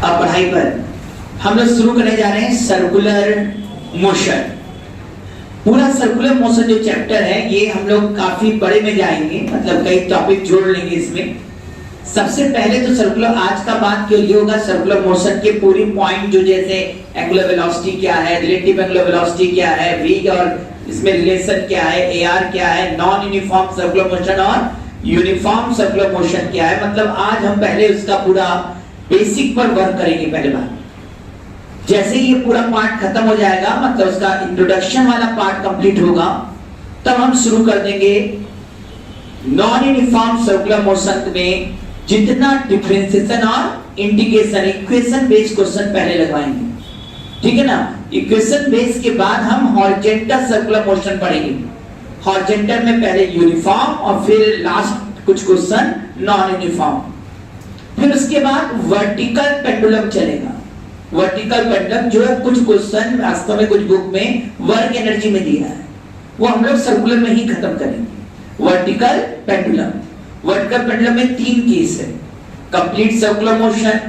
अब पढ़ाई पर हम लोग शुरू करने जा रहे हैं सर्कुलर मोशन। पूरा सर्कुलर मोशन जो चैप्टर है ये हम लोग काफी बड़े में जाएंगे, मतलब कई टॉपिक जोड़ लेंगे इसमें। सबसे पहले तो सर्कुलर आज का बात क्यों ये होगा, सर्कुलर मोशन के पूरी पॉइंट जो जैसे एंगुलर वेलोसिटी क्या है, रिलेटिव एंगुलर वेलोसिटी क्या है, वी और इसमें रिलेशन क्या है, एआर क्या है, नॉन यूनिफॉर्म सर्कुलर मोशन और यूनिफॉर्म सर्कुलर मोशन क्या है। मतलब आज हम पहले उसका पूरा बेसिक पर वर्क करेंगे। पहले बात जैसे ये पूरा पार्ट खत्म हो जाएगा, मतलब उसका इंट्रोडक्शन वाला पार्ट कंप्लीट होगा, तब हम शुरू कर देंगे नॉन यूनिफॉर्म सर्कुलर मोशन में जितना डिफरेंशिएशन और इंटीग्रेशन इक्वेशन बेस्ड क्वेश्चन पहले लगवाएंगे, ठीक है ना। इक्वेशन बेस के बाद हम हॉरिजॉन्टल सर्कुलर मोशन पढ़ेंगे। हॉरिजॉन्टल में पहले यूनिफॉर्म और फिर लास्ट कुछ क्वेश्चन नॉन यूनिफॉर्म। फिर उसके बाद वर्टिकल पेंडुलम चलेगा। वर्टिकल पेंडुलम जो है कुछ क्वेश्चन वास्तव में कुछ बुक में वर्क एनर्जी में दिया है, वो हम लोग सर्कुलर में ही खत्म करेंगे। वर्टिकल पेंडुलम, वर्टिकल पेंडुलम में 3 केस है, कंप्लीट सर्कुलर मोशन,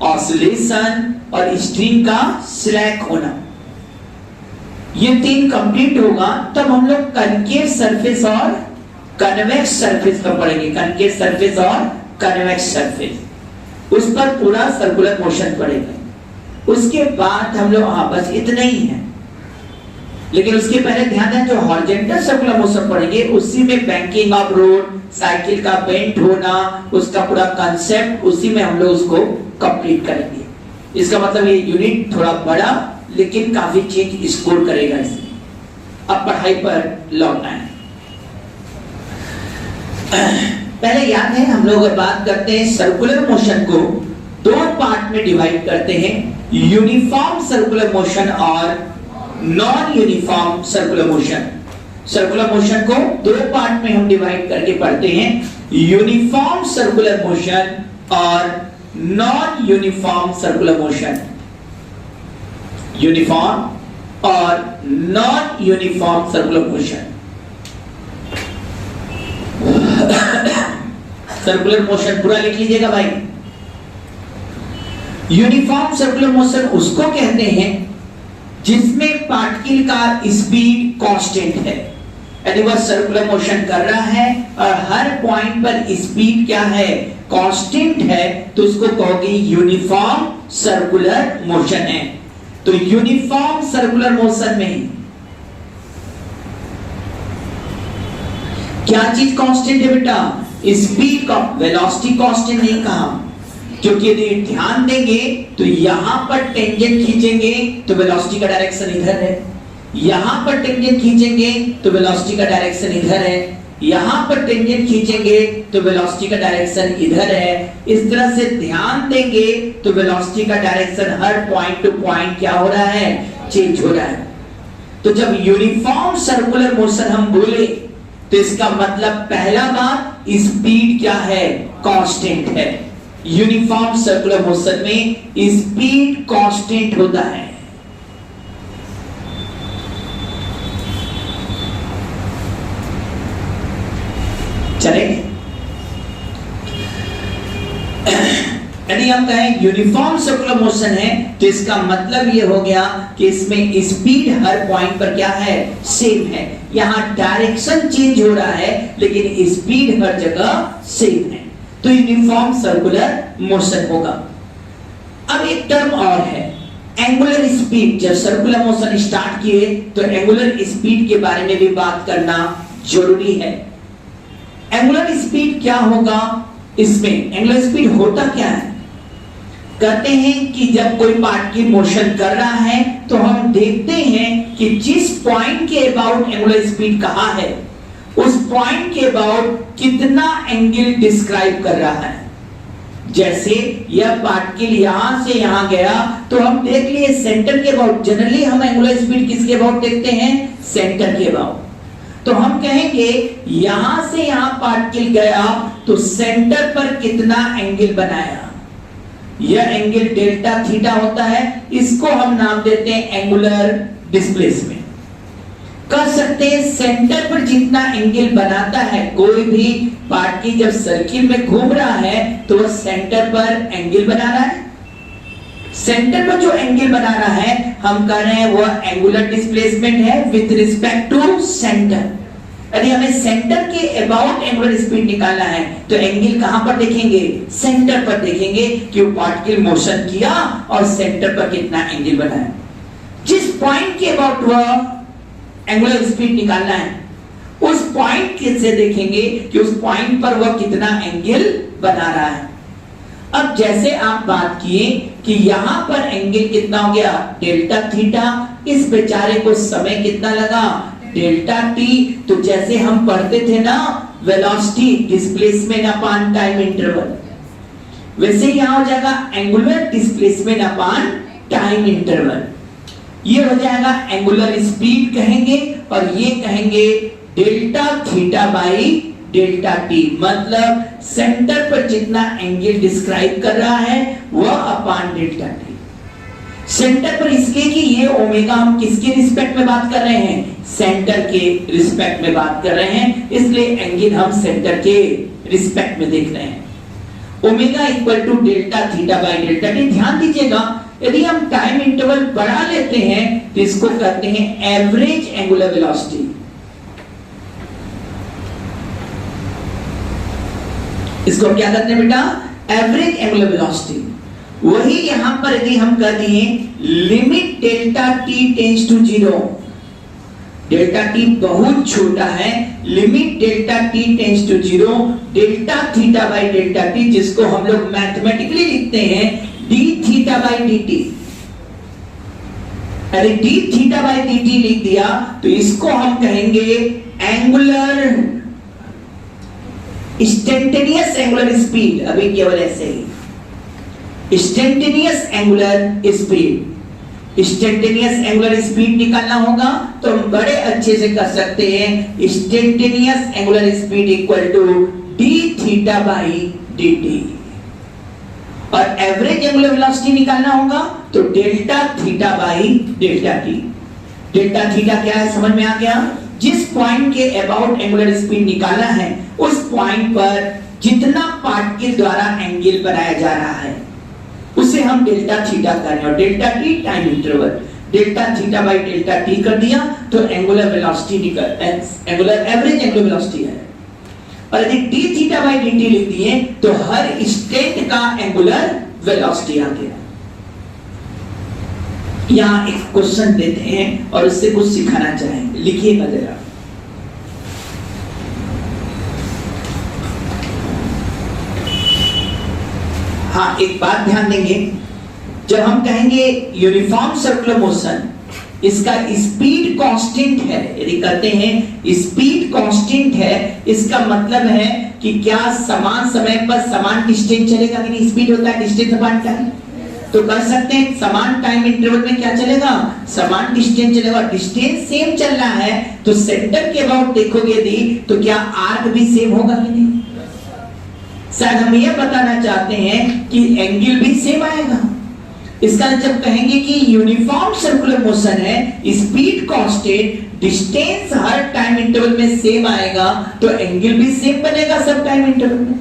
ऑसिलेशन और स्ट्रिंग का स्लैक होना। ये 3 कंप्लीट होगा तब हम लोग कनकेव सरफेस और कन्वेक्स सरफेस पर पढ़ेंगे। कनकेव सरफेस और कन्वेक्स सरफेस, उस पर पूरा सर्कुलर मोशन पढ़ेंगे। उसके बाद हम लोग बस इतना ही है, लेकिन उसके पहले ध्यान दें जो हॉरिजॉन्टल सर्कुलर मोशन पढ़ेंगे उसी में बैंकिंग ऑफ रोड, साइकिल का बेंट होना, उसका पूरा कांसेप्ट उसी में हम लोग उसको कंप्लीट करेंगे। इसका मतलब ये यूनिट थोड़ा बड़ा लेकिन काफी चीज स्कोर करेगा इसमें। अब पढ़ाई पर लौटना है। पहले याद है हम लोग बात करते हैं सर्कुलर मोशन को 2 पार्ट में डिवाइड करते हैं, यूनिफॉर्म सर्कुलर मोशन और non uniform circular motion. Circular motion को 2 पार्ट में हम डिवाइड करके पढ़ते हैं, यूनिफॉर्म सर्कुलर मोशन और non uniform circular motion. Uniform और non uniform circular motion. Circular motion पूरा लिख लीजिएगा भाई। यूनिफॉर्म सर्कुलर मोशन उसको कहते हैं जिसमें पार्टिकल का स्पीड कांस्टेंट है, यानी वह सर्कुलर मोशन कर रहा है और हर पॉइंट पर स्पीड क्या है, कांस्टेंट है, तो उसको कहोगे यूनिफॉर्म सर्कुलर मोशन है। तो यूनिफॉर्म सर्कुलर मोशन में क्या चीज कांस्टेंट है बेटा, स्पीड का, वेलोसिटी कांस्टेंट नहीं कहा, क्योंकि यदि ध्यान देंगे तो यहां पर टेंजेंट खींचेंगे तो वेलोसिटी का डायरेक्शन इधर है, यहां पर टेंजेंट खींचेंगे तो वेलोसिटी का डायरेक्शन इधर है, यहां पर टेंजेंट खींचेंगे तो वेलोसिटी का डायरेक्शन इधर है। इस तरह से ध्यान देंगे तो वेलोसिटी का डायरेक्शन हर पॉइंट टू पॉइंट क्या हो रहा है, चेंज हो रहा है। तो जब यूनिफॉर्म सर्कुलर मोशन हम बोले तो इसका मतलब पहला बात स्पीड क्या है, कांस्टेंट है। यूनिफॉर्म सर्कुलर मोशन में स्पीड कांस्टेंट होता है। चलेंगे, यदि हम कहें यूनिफॉर्म सर्कुलर मोशन है तो इसका मतलब ये हो गया कि इसमें स्पीड हर पॉइंट पर क्या है, सेम है। यहां डायरेक्शन चेंज हो रहा है लेकिन स्पीड हर जगह सेम है, तो यूनिफॉर्म सर्कुलर मोशन होगा। अब एक टर्म और है, एंगुलर स्पीड। जब सर्कुलर मोशन स्टार्ट किए तो एंगुलर स्पीड के बारे में भी बात करना जरूरी है। एंगुलर स्पीड क्या होगा, इसमें एंगुलर स्पीड होता क्या है, कहते हैं कि जब कोई पार्टिकल मोशन कर रहा है तो हम देखते हैं कि जिस पॉइंट के अबाउट एंगुलर स्पीड कहाँ है उस पॉइंट के अबाउट कितना एंगल डिस्क्राइब कर रहा है। जैसे यह पार्टिकल यहां से यहां गया तो हम देख लिए सेंटर के अबाउट, जनरली हम एंगुलर स्पीड किसके अबाउट देखते हैं, सेंटर के अबाउट। तो हम कहेंगे यहां से यहां पार्टिकल गया तो सेंटर पर कितना एंगल बनाया, यह एंगल डेल्टा थीटा होता है, इसको हम नाम देते हैं एंगुलर डिस्प्लेसमेंट। कह सकते हैं सेंटर पर जितना एंगल बनाता है, कोई भी पार्टिकल जब सर्किल में घूम रहा है तो वह सेंटर पर एंगल बना रहा है, सेंटर पर जो एंगल बना रहा है हम कह रहे हैं वह एंगुलर डिस्प्लेसमेंट है विथ रिस्पेक्ट टू सेंटर। यदि हमें सेंटर के अबाउट एंगुलर स्पीड निकालना है तो एंगल कहां पर देखेंगे? सेंटर पर देखेंगे कि वो पार्टिकल मोशन किया और सेंटर पर कितना एंगल बना है। जिस पॉइंट के अबाउट वह एंगुलर स्पीड निकालना है उस पॉइंट से देखेंगे कि उस पॉइंट पर वह कितना एंगल बना रहा है। अब जैसे आप बात किए कि यहां पर एंगल कितना हो गया? Delta theta. इस बेचारे को समय कितना लगा? Delta T. तो जैसे हम पढ़ते थे ना velocity displacement upon time interval, वैसे यहां हो जाएगा angular displacement upon time interval. ये हो जाएगा एंगुलर स्पीड कहेंगे और ये कहेंगे delta theta by delta T. मतलब सेंटर पर जितना एंगल डिस्क्राइब कर रहा है वह अपॉन डेल्टा टी। सेंटर पर इसलिए कि ये ओमेगा हम किसके रिस्पेक्ट में बात कर रहे हैं? सेंटर के रिस्पेक्ट में बात कर रहे हैं, इसलिए एंगल हम सेंटर के रिस्पेक्ट में देख रहे हैं। Omega equal to delta theta by delta t. ध्यान दीजिएगा यदि हम टाइम इंटरवल बढ़ा लेते हैं तो इसको कहते हैं एवरेज एंगुलर वेलोसिटी। इसको क्या कहते हैं बेटा? Average angular velocity. वही यहां पर यदि हम कर दिए limit delta T tends to 0, delta T बहुत छोटा है, limit delta T tends to 0 delta theta by delta T, जिसको हम लोग मैथमेटिकली लिखते हैं D theta by D T. अरे D theta by D T लिख दिया तो इसको हम कहेंगे एंगुलर इंस्टेंटेनियस एंगुलर स्पीड। अभी केवल ऐसे ही instantaneous angular speed. Instantaneous angular speed निकालना होगा तो हम बड़े अच्छे से कर सकते हैं instantaneous angular speed equal to d theta by D t. और एवरेज एंगुलर वेलोसिटी निकालना होगा तो delta theta by delta t. Delta theta क्या है समझ में आ गया? जिस पॉइंट के अबाउट एंगुलर स्पीड निकालना है उस पॉइंट पर जितना पार्टिकल द्वारा एंगल बनाया जा रहा है उसे हम डेल्टा थीटा कर रहे हैं। और delta T time interval, delta theta by delta T कर दिया तो एंगुलर वेलोसिटी निकल एंगुलर एवरेज एंगुलर वेलोसिटी है। और यदि D theta by D T लिख दिए तो हर इंस्टेंट का एंगुलर वेलोसिटी आ गया। यहां एक क्वेश्चन देते हैं और उससे कुछ सिखाना चाहेंगे, लिखिएगा जरा। हाँ, एक बात ध्यान देंगे, जब हम कहेंगे यूनिफॉर्म सर्कुलर मोशन, इसका स्पीड कांस्टेंट है। यदि कहते हैं स्पीड कांस्टेंट है, इसका मतलब है कि क्या समान समय पर समान डिस्टेंस चलेगा कि नहीं? स्पीड होता है डिस्टेंस अपॉन टाइम। तो कर सकते हैं समान टाइम इंटरवल में क्या चलेगा? समान डिस्टेंस चलेगा। डिस्टेंस सेम चल रहा है तो सेंटर के अबाउट देखोगे यदि तो क्या आर्क भी सेम होगा कि नहीं? शायद हम ये बताना चाहते हैं कि एंगल भी सेम आएगा। इसका जब कहेंगे कि यूनिफॉर्म सर्कुलर मोशन है, स्पीड कांस्टेंट, डिस्टेंस हर टाइम इंटरवल में सेम आएगा तो एंगल भी सेम बनेगा सब टाइम इंटरवल में।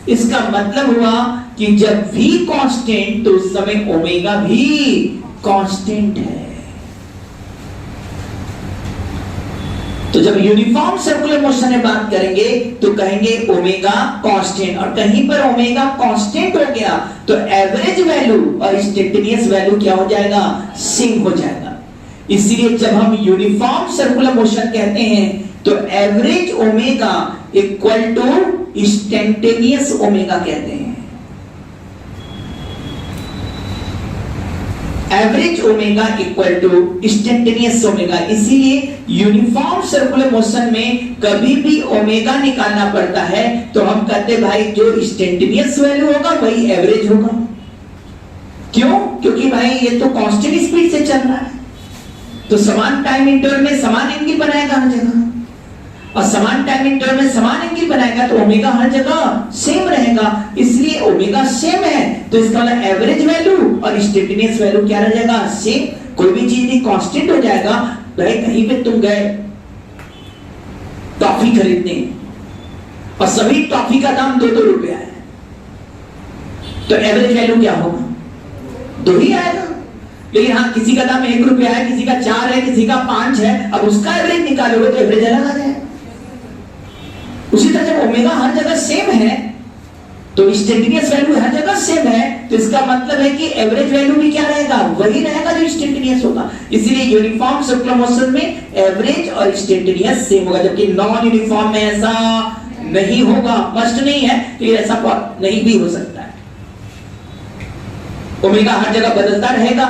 इसका मतलब हुआ कि जब v कांस्टेंट तो उस समय ओमेगा भी कांस्टेंट है। तो जब यूनिफॉर्म सर्कुलर मोशन में बात करेंगे तो कहेंगे ओमेगा कांस्टेंट, और कहीं पर ओमेगा कांस्टेंट हो गया तो एवरेज वैल्यू और इंस्टेंटेनियस वैल्यू क्या हो जाएगा? सेम हो जाएगा। इसलिए जब हम यूनिफॉर्म सर्कुलर मोशन कहते हैं तो average omega equal to instantaneous omega कहते हैं। Average omega equal to instantaneous omega. इसीलिए यूनिफॉर्म सर्कुलर मोशन में कभी भी ओमेगा निकालना पड़ता है तो हम कहते हैं भाई जो इंस्टेंटेनियस वैल्यू होगा वही एवरेज होगा। क्यों? क्योंकि भाई ये तो कांस्टेंट स्पीड से चल रहा है तो समान टाइम इंटरवल में समान एंगल बनाएगा हर जगह, और समान टाइम इंटरवल में समान एंगल बनाएगा तो ओमेगा हर जगह सेम रहेगा। इसलिए ओमेगा सेम है तो इसका मतलब एवरेज वैल्यू और इंस्टेंटेनियस वैल्यू क्या रह जाएगा? सेम। कोई भी चीज नहीं कांस्टेंट हो जाएगा। भाई कहीं पे तुम गए टॉफी खरीदने और सभी टॉफी का दाम 2-2 रुपया है तो एवरेज वैल्यू क्या होगा? दो ही आएगा। लेकिन हाँ, किसी का दाम 1 रुपया है, किसी का 4 है, किसी का 5 है, अब उसका एवरेज निकालोगे तो एवरेज अलग आ जाएगा। उसी तरह जब ओमेगा हर जगह सेम है तो इंस्टेंटेनियस वैल्यू हर जगह सेम है, तो इसका मतलब है कि एवरेज वैल्यू भी क्या रहेगा, वही रहेगा जो इंस्टेंटेनियस होगा। इसीलिए यूनिफॉर्म सर्कुलर मोशन में एवरेज और इंस्टेंटेनियस सेम होगा, जबकि नॉन यूनिफॉर्म में ऐसा नहीं होगा। मस्ट नहीं है, लेकिन ऐसा नहीं भी हो सकता है। ओमेगा हर जगह बदलता रहेगा,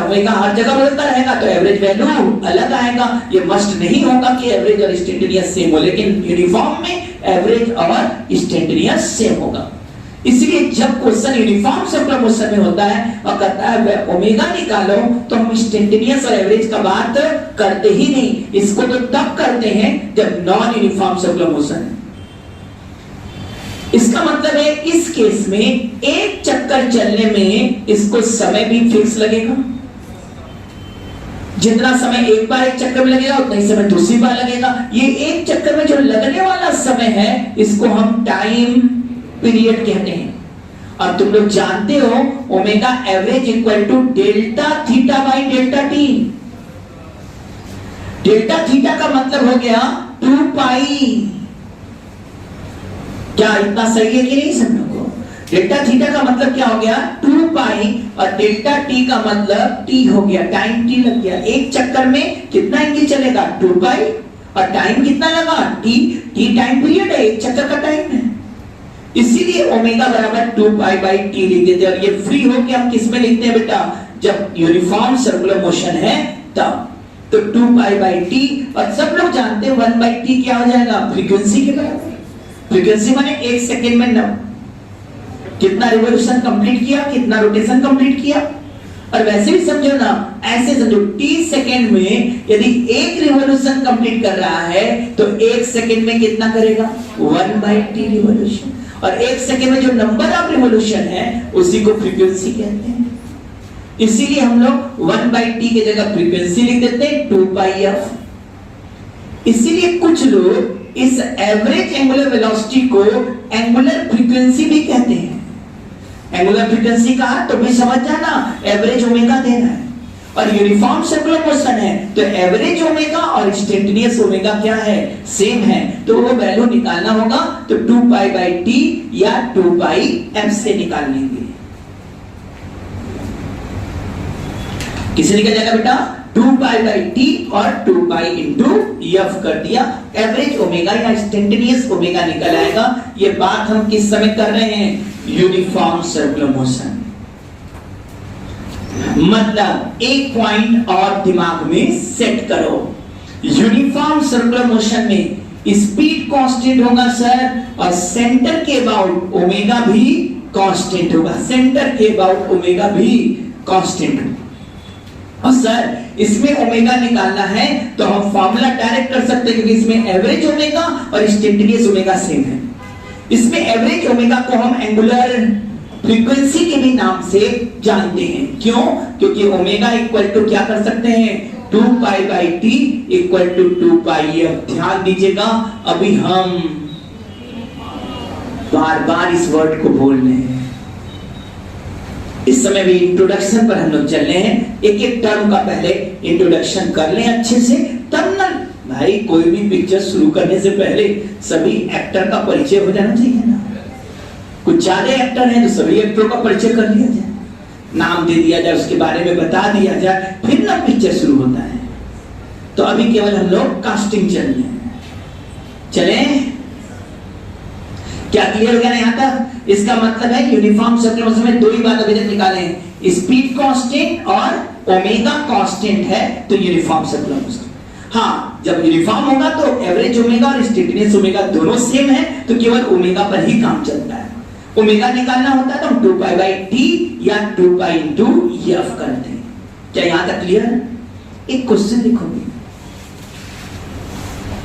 ओमेगा हर जगह बदलता रहेगा तो एवरेज वैल्यू अलग आएगा। ये मस्ट नहीं होगा कि एवरेज और इंस्टेंटेनियस सेम हो, लेकिन यूनिफॉर्म में एवरेज और इंस्टेंटेनियस सेम होगा। इसलिए जब क्वेश्चन यूनिफॉर्म सर्कुलर मोशन में होता है और कहता है ओमेगा निकालो, तो हम इंस्टेंटेनियस और एवरेज का बात करते ही नहीं। इसको तो तब करते हैं जब नॉन यूनिफॉर्म सर्कुलर मोशन है। इसका मतलब है इस केस में एक चक्कर चलने में इसको समय भी फिक्स लगेगा। जितना समय एक बार एक चक्कर में लगेगा उतना ही समय दूसरी बार लगेगा। ये एक चक्कर में जो लगने वाला समय है इसको हम टाइम पीरियड कहते हैं। और तुम लोग जानते हो omega average equal to delta theta by delta t. Delta theta का मतलब हो गया 2 पाई। क्या इतना सही है कि नहीं सब लोगों को? डेल्टा थीटा का मतलब क्या हो गया 2 पाई, और डेल्टा टी का मतलब टी हो गया, टाइम टी लग गया। एक चक्कर में कितना एंगल चलेगा 2 पाई, और टाइम कितना लगा टी। टी टाइम पीरियड है, एक चक्कर का टाइम है। इसीलिए ओमेगा बराबर 2 पाई बाई टी लिख देते हैं। और ये फ्री हो के हम किस में लिखते हैं बेटा, जब यूनिफॉर्म सर्कुलर मोशन है तब। तो 2 पाई बाई टी, और सब लोग जानते हैं 1 बाई टी क्या हो जाएगा, फ्रीक्वेंसी के बराबर। फ्रीक्वेंसी माने एक सेकेंड में कितना रिवॉल्यूशन कंप्लीट किया, कितना रोटेशन कंप्लीट किया। और वैसे भी समझो ना, ऐसे समझो टी सेकेंड में यदि एक रिवॉल्यूशन कंप्लीट कर रहा है तो एक सेकेंड में कितना करेगा 1 बाई टी रिवॉल्यूशन। और एक सेकेंड में जो नंबर ऑफ रिवॉल्यूशन है उसी को फ्रीक्वेंसी कहते हैं। इसीलिए हम लोग 1 बाई टी की जगह फ्रीक्वेंसी लिख देते हैं 2 पाई एफ। इसीलिए कुछ लोग इस एवरेज एंगुलर वेलोसिटी को एंगुलर फ्रीक्वेंसी भी कहते हैं। एंगुलर फ्रीक्वेंसी कहा तो भी समझ जाना, एवरेज ओमेगा देना है। और यूनिफॉर्म सर्कुलर मोशन है तो एवरेज ओमेगा और इंस्टेंटेनियस ओमेगा क्या है, सेम है। तो वो वैल्यू निकालना होगा तो 2 पाई बाई टी या 2 पाई एफ से निकाल लेंगे। किसे निकल जाएगा बेटा 2 पाई बाई टी और 2 पाई इंटू एफ कर दिया। एवरेज ओमेगा या इंस्टेंटेनियस ओमेगा निकल आएगा। ये बात हम किस समय कर रहे हैं, यूनिफॉर्म सर्कुलर मोशन। मतलब एक पॉइंट और दिमाग में सेट करो, यूनिफॉर्म सर्कुलर मोशन में स्पीड कांस्टेंट होगा सर, और सेंटर के अबाउट ओमेगा भी कांस्टेंट होगा। सेंटर के अबाउट ओमेगा भी कांस्टेंट होगा। और सर इसमें ओमेगा निकालना है तो हम फॉर्मूला डायरेक्ट कर सकते हैं, क्योंकि इसमें एवरेज ओमेगा और इंस्टेंटेनियस ओमेगा सेम है। इसमें एवरेज ओमेगा को हम एंगुलर फ्रीक्वेंसी के भी नाम से जानते हैं। क्यों? क्योंकि ओमेगा इक्वल टू क्या कर सकते हैं 2 pi by t equal to 2 pi f. ध्यान दीजिएगा, अभी हम बार बार इस वर्ड को बोल रहे हैं। इस समय भी इंट्रोडक्शन पर हम लोग चल रहे हैं। एक एक टर्म का पहले इंट्रोडक्शन कर लें अच्छे से, तब ना भाई कोई भी पिक्चर शुरू करने से पहले सभी एक्टर का परिचय हो जाना चाहिए ना। कुछ ज्यादा एक्टर हैं तो सभी एक्टरों का परिचय कर लिया जाए, नाम दे दिया जाए, उसके बारे में बता दिया जाए, फिर ना पिक्चर शुरू होता है। तो अभी केवल हम लोग कास्टिंग चल रहे हैं। चले क्या क्लियर हो गया ना यहाँ तक? इसका मतलब है यूनिफॉर्म सर्कुलर मोशन में दो ही बात अभी तक निकाले हैं, स्पीड कांस्टेंट और ओमेगा कांस्टेंट है तो यूनिफॉर्म सर्कुलर मोशन। हाँ, जब यूनिफॉर्म होगा तो एवरेज ओमेगा और इंस्टेंटेनियस ओमेगा दोनों सेम है तो केवल ओमेगा पर ही काम चलता है। ओमेगा निकालना होता है तो हम 2 पाई बाई टी या 2 पाई इंटू एफ करते हैं। क्या यहां तक क्लियर? एक क्वेश्चन लिखोगे,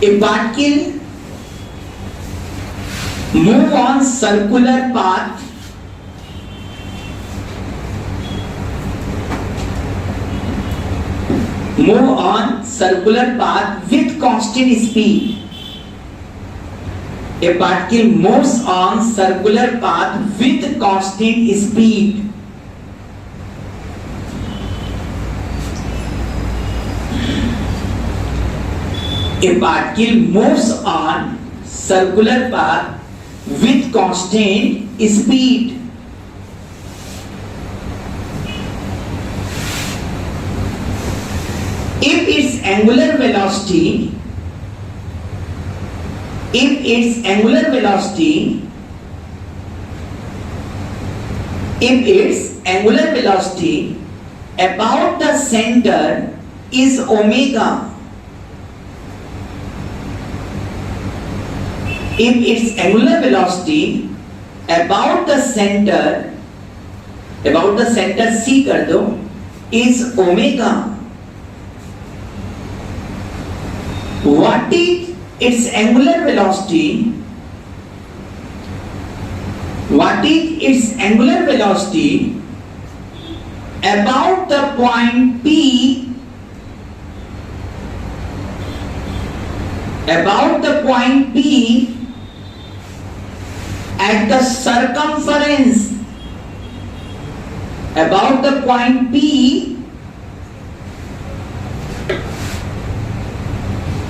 a particle move on circular path with constant speed. A particle moves on circular path with constant speed. A particle moves on circular path with constant speed. If its angular velocity about the center is omega, if its angular velocity about the center C कर दो is omega, what is its angular velocity? What is its angular velocity about the point P? About the point P at the circumference. About the point P.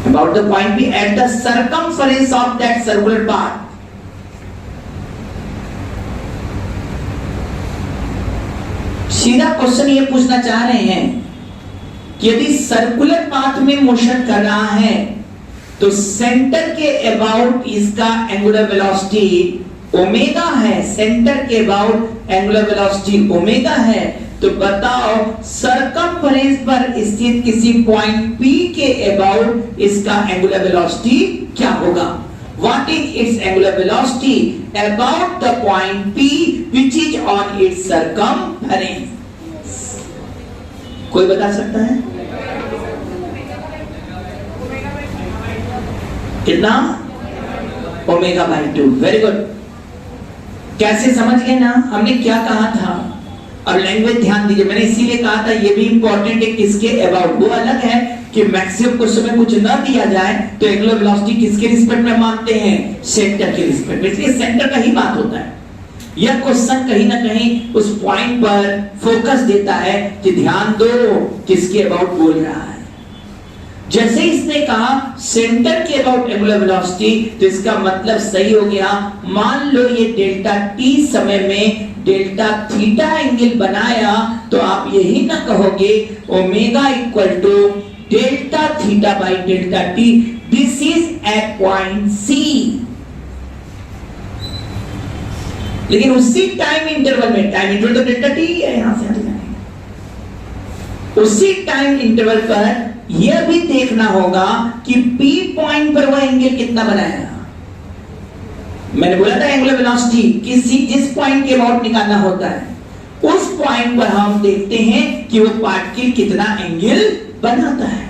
About the point P at the circumference of that circular path. सीधा question ये पूछना चाह रहे हैं कि यदि circular path में motion कर रहा है तो सेंटर के अबाउट इसका एंगुलर वेलोसिटी ओमेगा है, सेंटर के अबाउट एंगुलर वेलोसिटी ओमेगा है, तो बताओ सरकमफेरेंस पर स्थित किसी पॉइंट P के अबाउट इसका एंगुलर वेलोसिटी क्या होगा? What is its angular velocity about the point P which is on its circumference? कोई बता सकता है? कितना? Omega by 2। Very good. कैसे समझ गए ना हमने क्या कहा था? और लैंग्वेज ध्यान दीजिए, मैंने इसीलिए कहा था ये भी इंपॉर्टेंट है किसके अबाउट। वो अलग है कि मैक्सिमम क्वेश्चन में कुछ ना दिया जाए तो एंगुलर वेलोसिटी किसके रिस्पेक्ट में मानते हैं? सेंटर के रिस्पेक्ट में। इसलिए सेंटर का ही बात होता है। यह क्वेश्चन कहीं ना कहीं उस पॉइंट पर फोकस देता है कि ध्यान दो किसके अबाउट बोल रहा है। जैसे इसने कहा सेंटर के अबाउट एंगुलर वेलोसिटी, तो इसका मतलब सही हो गया। मान लो ये डेल्टा टी समय में डेल्टा थीटा एंगल बनाया तो आप यही ना कहोगे omega equal to delta theta by delta t, this is at point C. लेकिन उसी टाइम इंटरवल में, टाइम इंटरवल तो डेल्टा टी है, यहां से उसी टाइम इंटरवल पर यह भी देखना होगा कि P पॉइंट पर वह एंगल कितना बनाया। मैंने बोला था एंगुलर वेलोसिटी किसी जिस पॉइंट के अबाउट निकालना होता है, उस पॉइंट पर हम देखते हैं कि वो पार्टिकल कितना एंगल बनाता है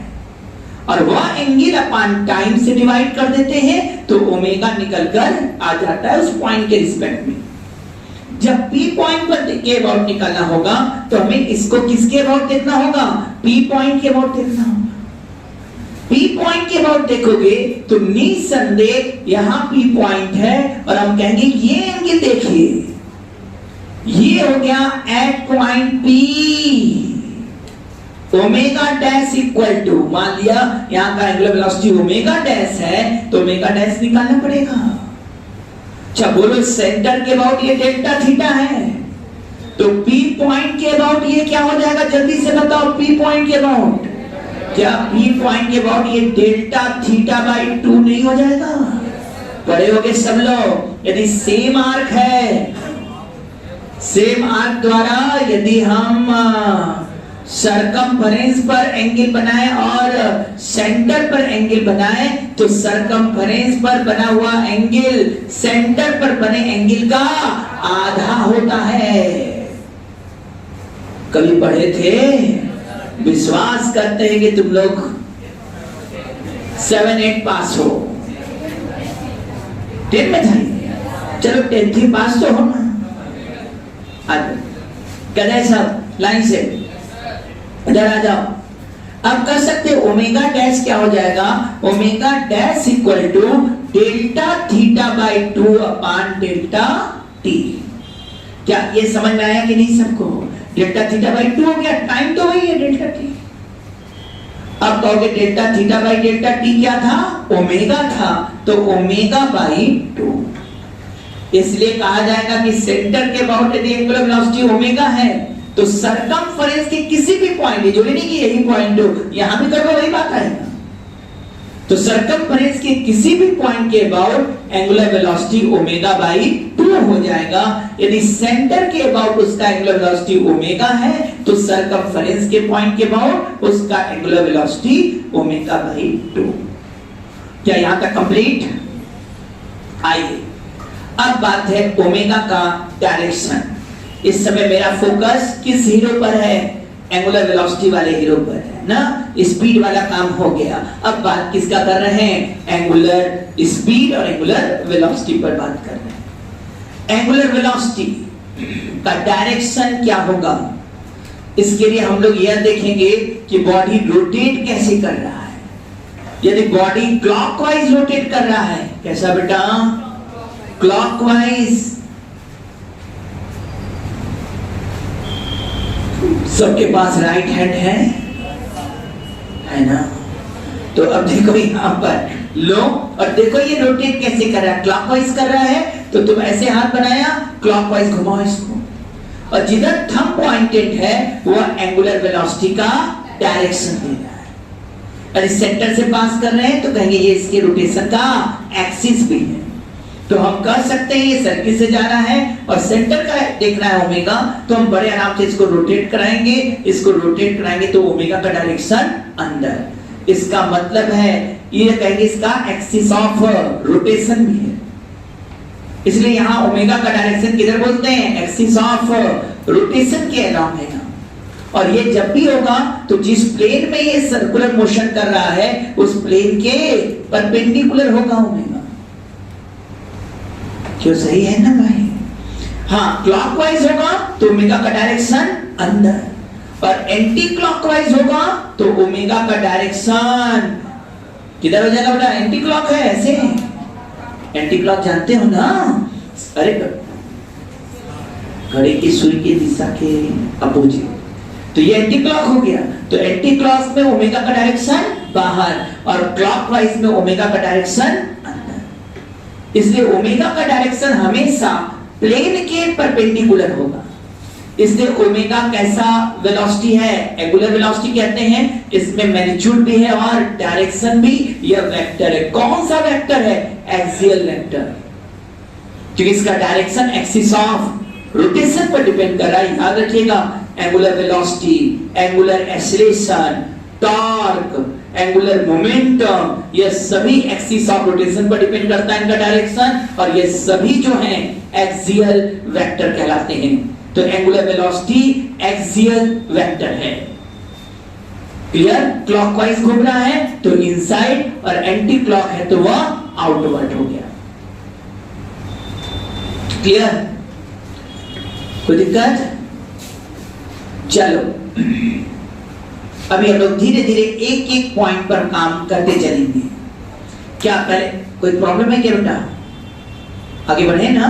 और वह एंगल अपॉन टाइम से डिवाइड कर देते हैं तो ओमेगा निकलकर आ जाता है उस पॉइंट के रिस्पेक्ट में। जब P पॉइंट पर के अबाउट निकालना होगा तो हमें इसको किसके अबाउट देखना होगा? P पॉइंट के अबाउट देखना होगा। P पॉइंट के अबाउट देखोगे तो निसंदेह यहां P पॉइंट है और हम कहेंगे ये एंगल देखिए, ये हो गया at point P omega dash equal to, मान लिया यहां का एंगुलर वेलोसिटी ओमेगा डैश है तो ओमेगा डैश निकालना पड़ेगा। अच्छा बोलो सेंटर के अबाउट ये डेल्टा थीटा है तो P पॉइंट के अबाउट ये क्या हो जाएगा? जल्दी से बताओ P पॉइंट के अबाउट, क्या P पॉइंट के अबाउट ये डेल्टा थीटा बाई 2 नहीं हो जाएगा? पढ़े होगे सब लोग। यदि सेम आर्क है, सेम आर्क द्वारा यदि हम सरकमफेरेंस पर एंगल बनाए और सेंटर पर एंगल बनाए तो सरकमफेरेंस पर बना हुआ एंगल सेंटर पर बने एंगल का आधा होता है। कभी पढ़े थे? विश्वास करते हैं कि तुम लोग 7-8 पास हो। 10 में था, चलो 10th पास तो हो ना। कदे सब लाइन से इधर आ जाओ। अब कर सकते ओमेगा डैश क्या हो जाएगा? Omega dash equal to delta theta by 2 upon delta t. क्या ये समझ में आया कि नहीं सबको? डेल्टा थीटा बाई 2 हो गया, टाइम तो वही है डेल्टा टी। अब कहोगे delta theta by delta t क्या था? ओमेगा था, तो ओमेगा बाई 2। इसलिए कहा जाएगा कि सेंटर के अबाउट यदि एंगुलर वेलोसिटी ओमेगा है तो सरकमफेरेंस के किसी भी पॉइंट, जो नहीं कि यही पॉइंट हो, यहां भी करोगे वही बात आएगा। तो सरकमफेरेंस के किसी भी पॉइंट के about angular velocity omega by 2 हो जाएगा। यदि सेंटर के अबाउट उसका एंगुलर वेलोसिटी ओमेगा है तो सरकमफेरेंस के पॉइंट के अबाउट उसका एंगुलर वेलोसिटी ओमेगा बाई 2। क्या यहां तक कंप्लीट? आइए अब बात है ओमेगा का डायरेक्शन। इस समय मेरा फोकस किस हीरो पर है? एंगुलर वेलोसिटी वाले हीरो पर है ना। स्पीड वाला काम हो गया। अब बात किसका कर रहे हैं? एंगुलर स्पीड और एंगुलर वेलोसिटी पर बात कर रहे हैं। एंगुलर वेलोसिटी का डायरेक्शन क्या होगा? इसके लिए हम लोग यह देखेंगे कि बॉडी रोटेट कैसे कर रहा है। यदि बॉडी क्लॉकवाइज रोटेट कर रहा है, कैसा बेटा? क्लॉकवाइज। सबके पास राइट हैंड है ना? तो अब देखो यहां पर लो और देखो ये रोटेट कैसे कर रहा है। क्लॉकवाइज कर रहा है तो तुम ऐसे हाथ बनाया, क्लॉकवाइज घुमाओ इसको, और जिधर थंब पॉइंटेड है वह एंगुलर वेलोसिटी का डायरेक्शन दे रहा है। और इस सेंटर से पास कर रहे हैं तो कहेंगे ये इसके रोटेशन का एक्सिस भी है। तो हम कह सकते हैं ये सर्किल से जा रहा है और सेंटर का देख रहा है ओमेगा, तो हम बड़े आराम से इसको रोटेट कराएंगे। इसको रोटेट कराएंगे तो ओमेगा का डायरेक्शन अंदर। इसका मतलब है ये कहेंगे इसका एक्सिस ऑफ रोटेशन भी है। इसलिए यहां ओमेगा का डायरेक्शन किधर बोलते हैं? एक्सिस ऑफ रोटेशन के अलाउंग है। और ये जब भी होगा तो जिस प्लेन में ये सर्कुलर मोशन कर रहा है उस प्लेन के परपेंडिकुलर होगा ओमेगा। क्यों? सही है ना भाई? हाँ, क्लॉकवाइज होगा तो ओमेगा का डायरेक्शन अंदर, और एंटी क्लॉकवाइज होगा तो ओमेगा का डायरेक्शन किधर हो जाएगा बेटा? एंटी क्लॉक है ऐसे। एंटी क्लॉक जानते हो ना? अरे घड़ी की सुई की दिशा के अपोजिट, तो ये एंटी क्लॉक हो गया। तो एंटी क्लॉक में ओमेगा का डायरेक्शन बाहर और क्लॉकवाइज में ओमेगा का डायरेक्शन अंदर। इसलिए ओमेगा का डायरेक्शन हमेशा प्लेन के परपेंडिकुलर होगा। इसलिए ओमेगा कैसा वेलोसिटी है? एंगुलर वेलोसिटी कहते हैं। इसमें मैग्नीट्यूड भी है और डायरेक्शन भी। यह वेक्टर है। कौन सा वेक्टर है? एक्सियल वेक्टर, क्योंकि इसका डायरेक्शन एक्सिस ऑफ रोटेशन पर डिपेंड कर रहा है। याद रखिएगा, angular velocity, angular acceleration, torque, angular momentum, ये सभी एक्सिस ऑफ रोटेशन पर डिपेंड करता है इनका डायरेक्शन, और ये सभी जो हैं एक्सियल वेक्टर कहलाते हैं। तो एंगुलर वेलोसिटी एक्सियल वेक्टर है। क्लियर? क्लॉकवाइज घूम रहा है तो इनसाइड, और एंटी क्लॉक है तो वह आउटवर्ड हो गया। क्लियर? कोई दिक्कत? चलो अभी हम लोग धीरे धीरे एक एक पॉइंट पर काम करते चलेंगे। क्या पहले कोई प्रॉब्लम है क्या बेटा? आगे बढ़े ना।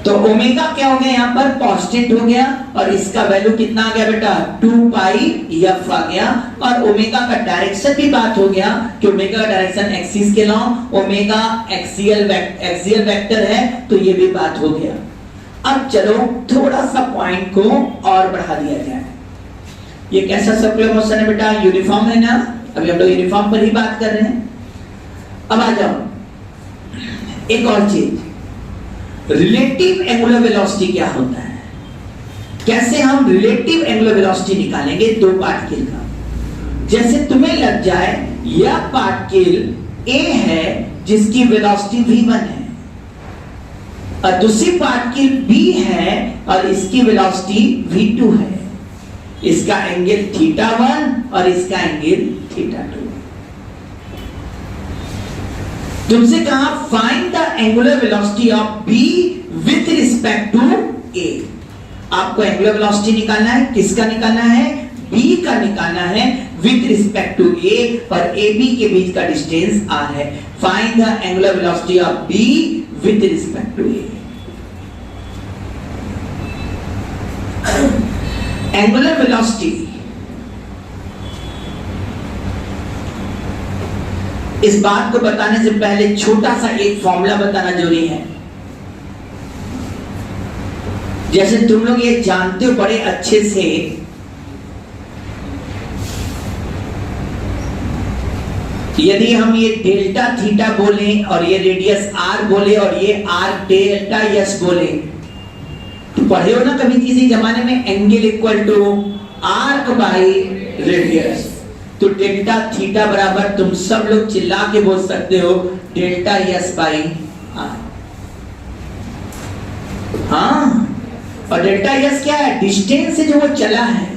तो ओमेगा क्या हो गया? यहाँ पर कांस्टेंट हो गया, और इसका वैल्यू कितना आ गया बेटा? 2 पाई एफ आ गया। और ओमेगा का डायरेक्शन भी बात हो गया कि ओमेगा का डायरेक्शन एक्सिस के लॉन्ग, ओमेगा एक्सियल वेक्टर है, तो ये भी बात हो गया। अब चलो थोड़ा सा पॉइंट को और बढ़ा दिया जाए। ये कैसा सर्कुलर मोशन है बेटा? यूनिफॉर्म है ना। अभी हम लोग यूनिफॉर्म पर ही बात कर रहे हैं। अब आ जाओ एक और चीज, रिलेटिव एंगुलर वेलोसिटी क्या होता है? कैसे हम रिलेटिव एंगुलर वेलोसिटी निकालेंगे दो पार्टिकल का? जैसे तुम्हें लग जाए यह पार्टिकल A है जिसकी वेलोसिटी v1 है, और दूसरी पार्टिकल B है और इसकी वेलोसिटी v2 है। इसका एंगल θ1 और इसका एंगल θ2। तुमसे कहा find the angular velocity of B with respect to A। आपको एंगुलर वेलोसिटी निकालना है। किसका निकालना है? B का निकालना है विथ रिस्पेक्ट टू A, और AB के बीच का डिस्टेंस R है। Find the angular velocity of B with respect to A। Angular velocity इस बात को बताने से पहले छोटा सा एक फॉर्मूला बताना जरूरी है। जैसे तुम लोग ये जानते हो बड़े अच्छे से, यदि हम ये डेल्टा थीटा बोले और ये रेडियस आर बोले और ये आर डेल्टा एस बोले, तो पढ़े हो ना कभी किसी जमाने में angle equal to arc by radius. तो डेल्टा थीटा बराबर तुम सब लोग चिल्ला के बोल सकते हो डेल्टा एस बाई आर। हाँ, और डेल्टा एस क्या है? डिस्टेंस से जो वो चला है।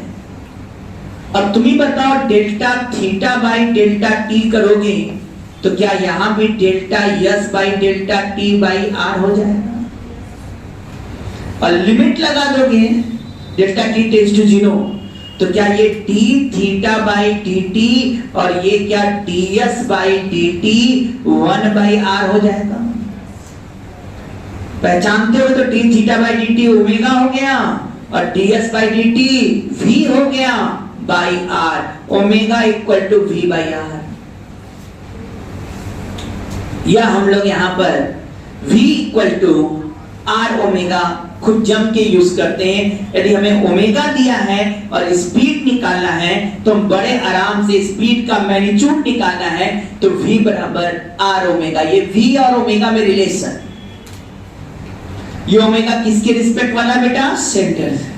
अब तुम ही बताओ delta theta by delta t करोगे तो क्या यहां भी delta s by delta t by r हो जाएगा? और लिमिट लगा दोगे डेल्टा टी टेंड्स टू 0, तो क्या ये d theta by d t और ये क्या d s by D t 1 by r हो जाएगा? पहचानते हो? तो d theta by D t omega हो गया और d s by D t v हो गया by r, omega equal to v by r. या हम लोग यहां पर v equal to r omega खुद जम के यूज करते हैं। यदि हमें ओमेगा दिया है और स्पीड निकालना है तो हम बड़े आराम से स्पीड का मैग्नीट्यूड निकालना है, तो v बराबर आर ओमेगा। ये v और ओमेगा में रिलेशन, ये ओमेगा किसके रिस्पेक्ट वाला बेटा? सेंटर।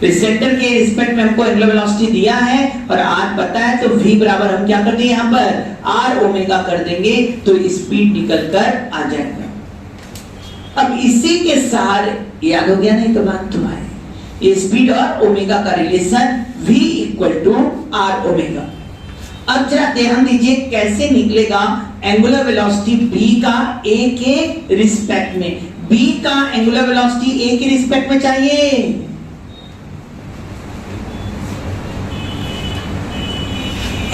सेंटर के रिस्पेक्ट में हमको एंगुलर वेलोसिटी दिया है और r पता है, तो v बराबर हम क्या कर देंगे यहाँ पर r ओमेगा कर देंगे, तो स्पीड निकल कर आ जाएगा। अब इसी के सार याद हो गया नहीं तो बात तुम्हारी, ये स्पीड और ओमेगा का relation v equal to r omega. अब जरा ध्यान दीजिए कैसे निकलेगा एंगुलर वेलोसिटी b का a के रिस्पेक्ट में। b का एंगुलर वेलोसिटी a के रिस्पेक्ट में चाहिए।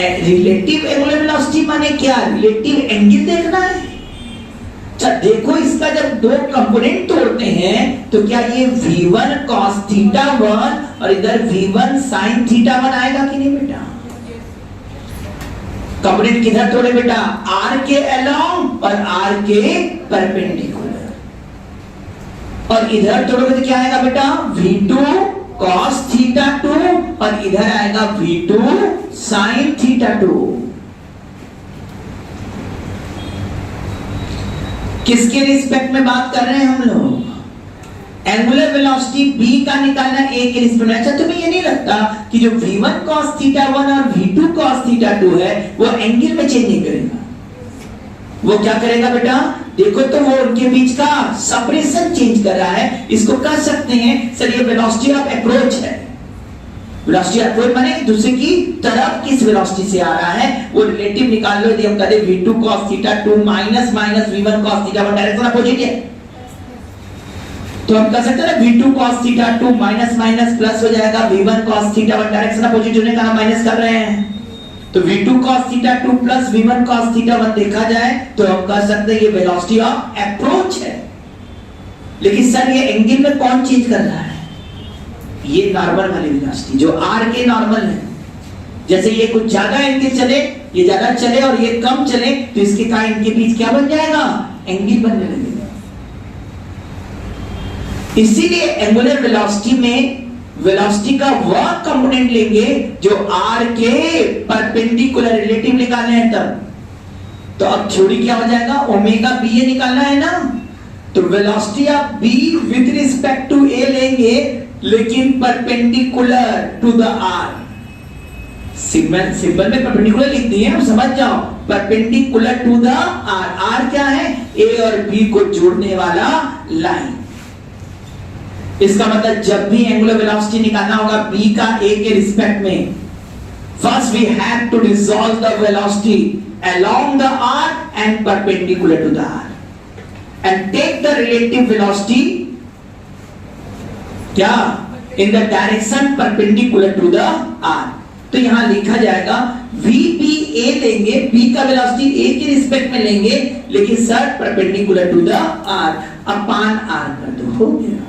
रिलेटिव एंगुलर वेलोसिटी माने क्या? रिलेटिव एंगल देखना है। अच्छा देखो, इसका जब दो कंपोनेंट तोड़ते हैं तो क्या ये v1 cos थीटा 1 और इधर v1 sin थीटा 1 आएगा कि नहीं बेटा? कंपोनेंट किधर तोड़े बेटा? r के अलोंग और r के परपेंडिकुलर। और इधर तोड़ोगे तो क्या आएगा बेटा? v2 cos थीटा 2 और इधर आएगा v2 sin थीटा 2। किसके रिस्पेक्ट में बात कर रहे हैं हम लोग? एंगुलर वेलोसिटी b का निकालना a के रिस्पेक्ट में। अच्छा तुम्हें ये नहीं लगता कि जो v1 cos थीटा 1 और v2 cos थीटा 2 है वो एंगल में चेंज नहीं करेगा? वो क्या करेगा बेटा? देखो तो वो उनके बीच का सेपरेशन चेंज कर रहा है। इसको कह सकते हैं सर ये वेलोसिटी ऑफ अप्रोच है। वेलोसिटी ऑफ अप्रोच माने दूसरे की तरफ किस वेलोसिटी से आ रहा है वो रिलेटिव निकाल लो। यदि हम करें v2 cos theta 2 minus minus v1 cos theta 1 direction opposite है, तो हम कह सकते हैं v2 cos theta 2 minus minus plus हो जाएगा v1 cos theta 1 direction opposite होने का हम माइनस कर रहे हैं। तो v2 cos theta 2 plus v1 cos theta 1 देखा जाए तो हम कह सकते हैं ये वेलोसिटी ऑफ अप्रोच है। लेकिन सर ये एंगल में कौन चेंज कर रहा है? ये नॉर्मल वाली वेलोसिटी जो r के नॉर्मल है। जैसे ये कुछ ज्यादा एंगल चले, ये ज्यादा चले और ये कम चले तो इसके कारण इनके बीच क्या बन जाएगा? एंगल बनने लगेगा। इसीलिए एंगुलर वेलोसिटी में वेलोसिटी का वह कंपोनेंट लेंगे जो r के परपेंडिकुलर रिलेटिव निकालने हैं तब। तो अब थ्योरी क्या हो जाएगा? ओमेगा b ये निकालना है ना, तो velocity of b with respect to a लेंगे लेकिन perpendicular to the r। Symbol में परपेंडिकुलर लिख दिए हम, समझ जाओ, perpendicular to the r। r क्या है? a और b को जोड़ने वाला लाइन। इसका मतलब जब भी एंगुलर वेलोसिटी निकालना होगा b का a के रिस्पेक्ट में, first we have to resolve the velocity along the r and perpendicular to the r and take the relative velocity क्या in the direction perpendicular to the r। तो यहां लिखा जाएगा vb a लेंगे, b का velocity a के respect में लेंगे लेकिन sir perpendicular to the r upon r कर दो, हो गया।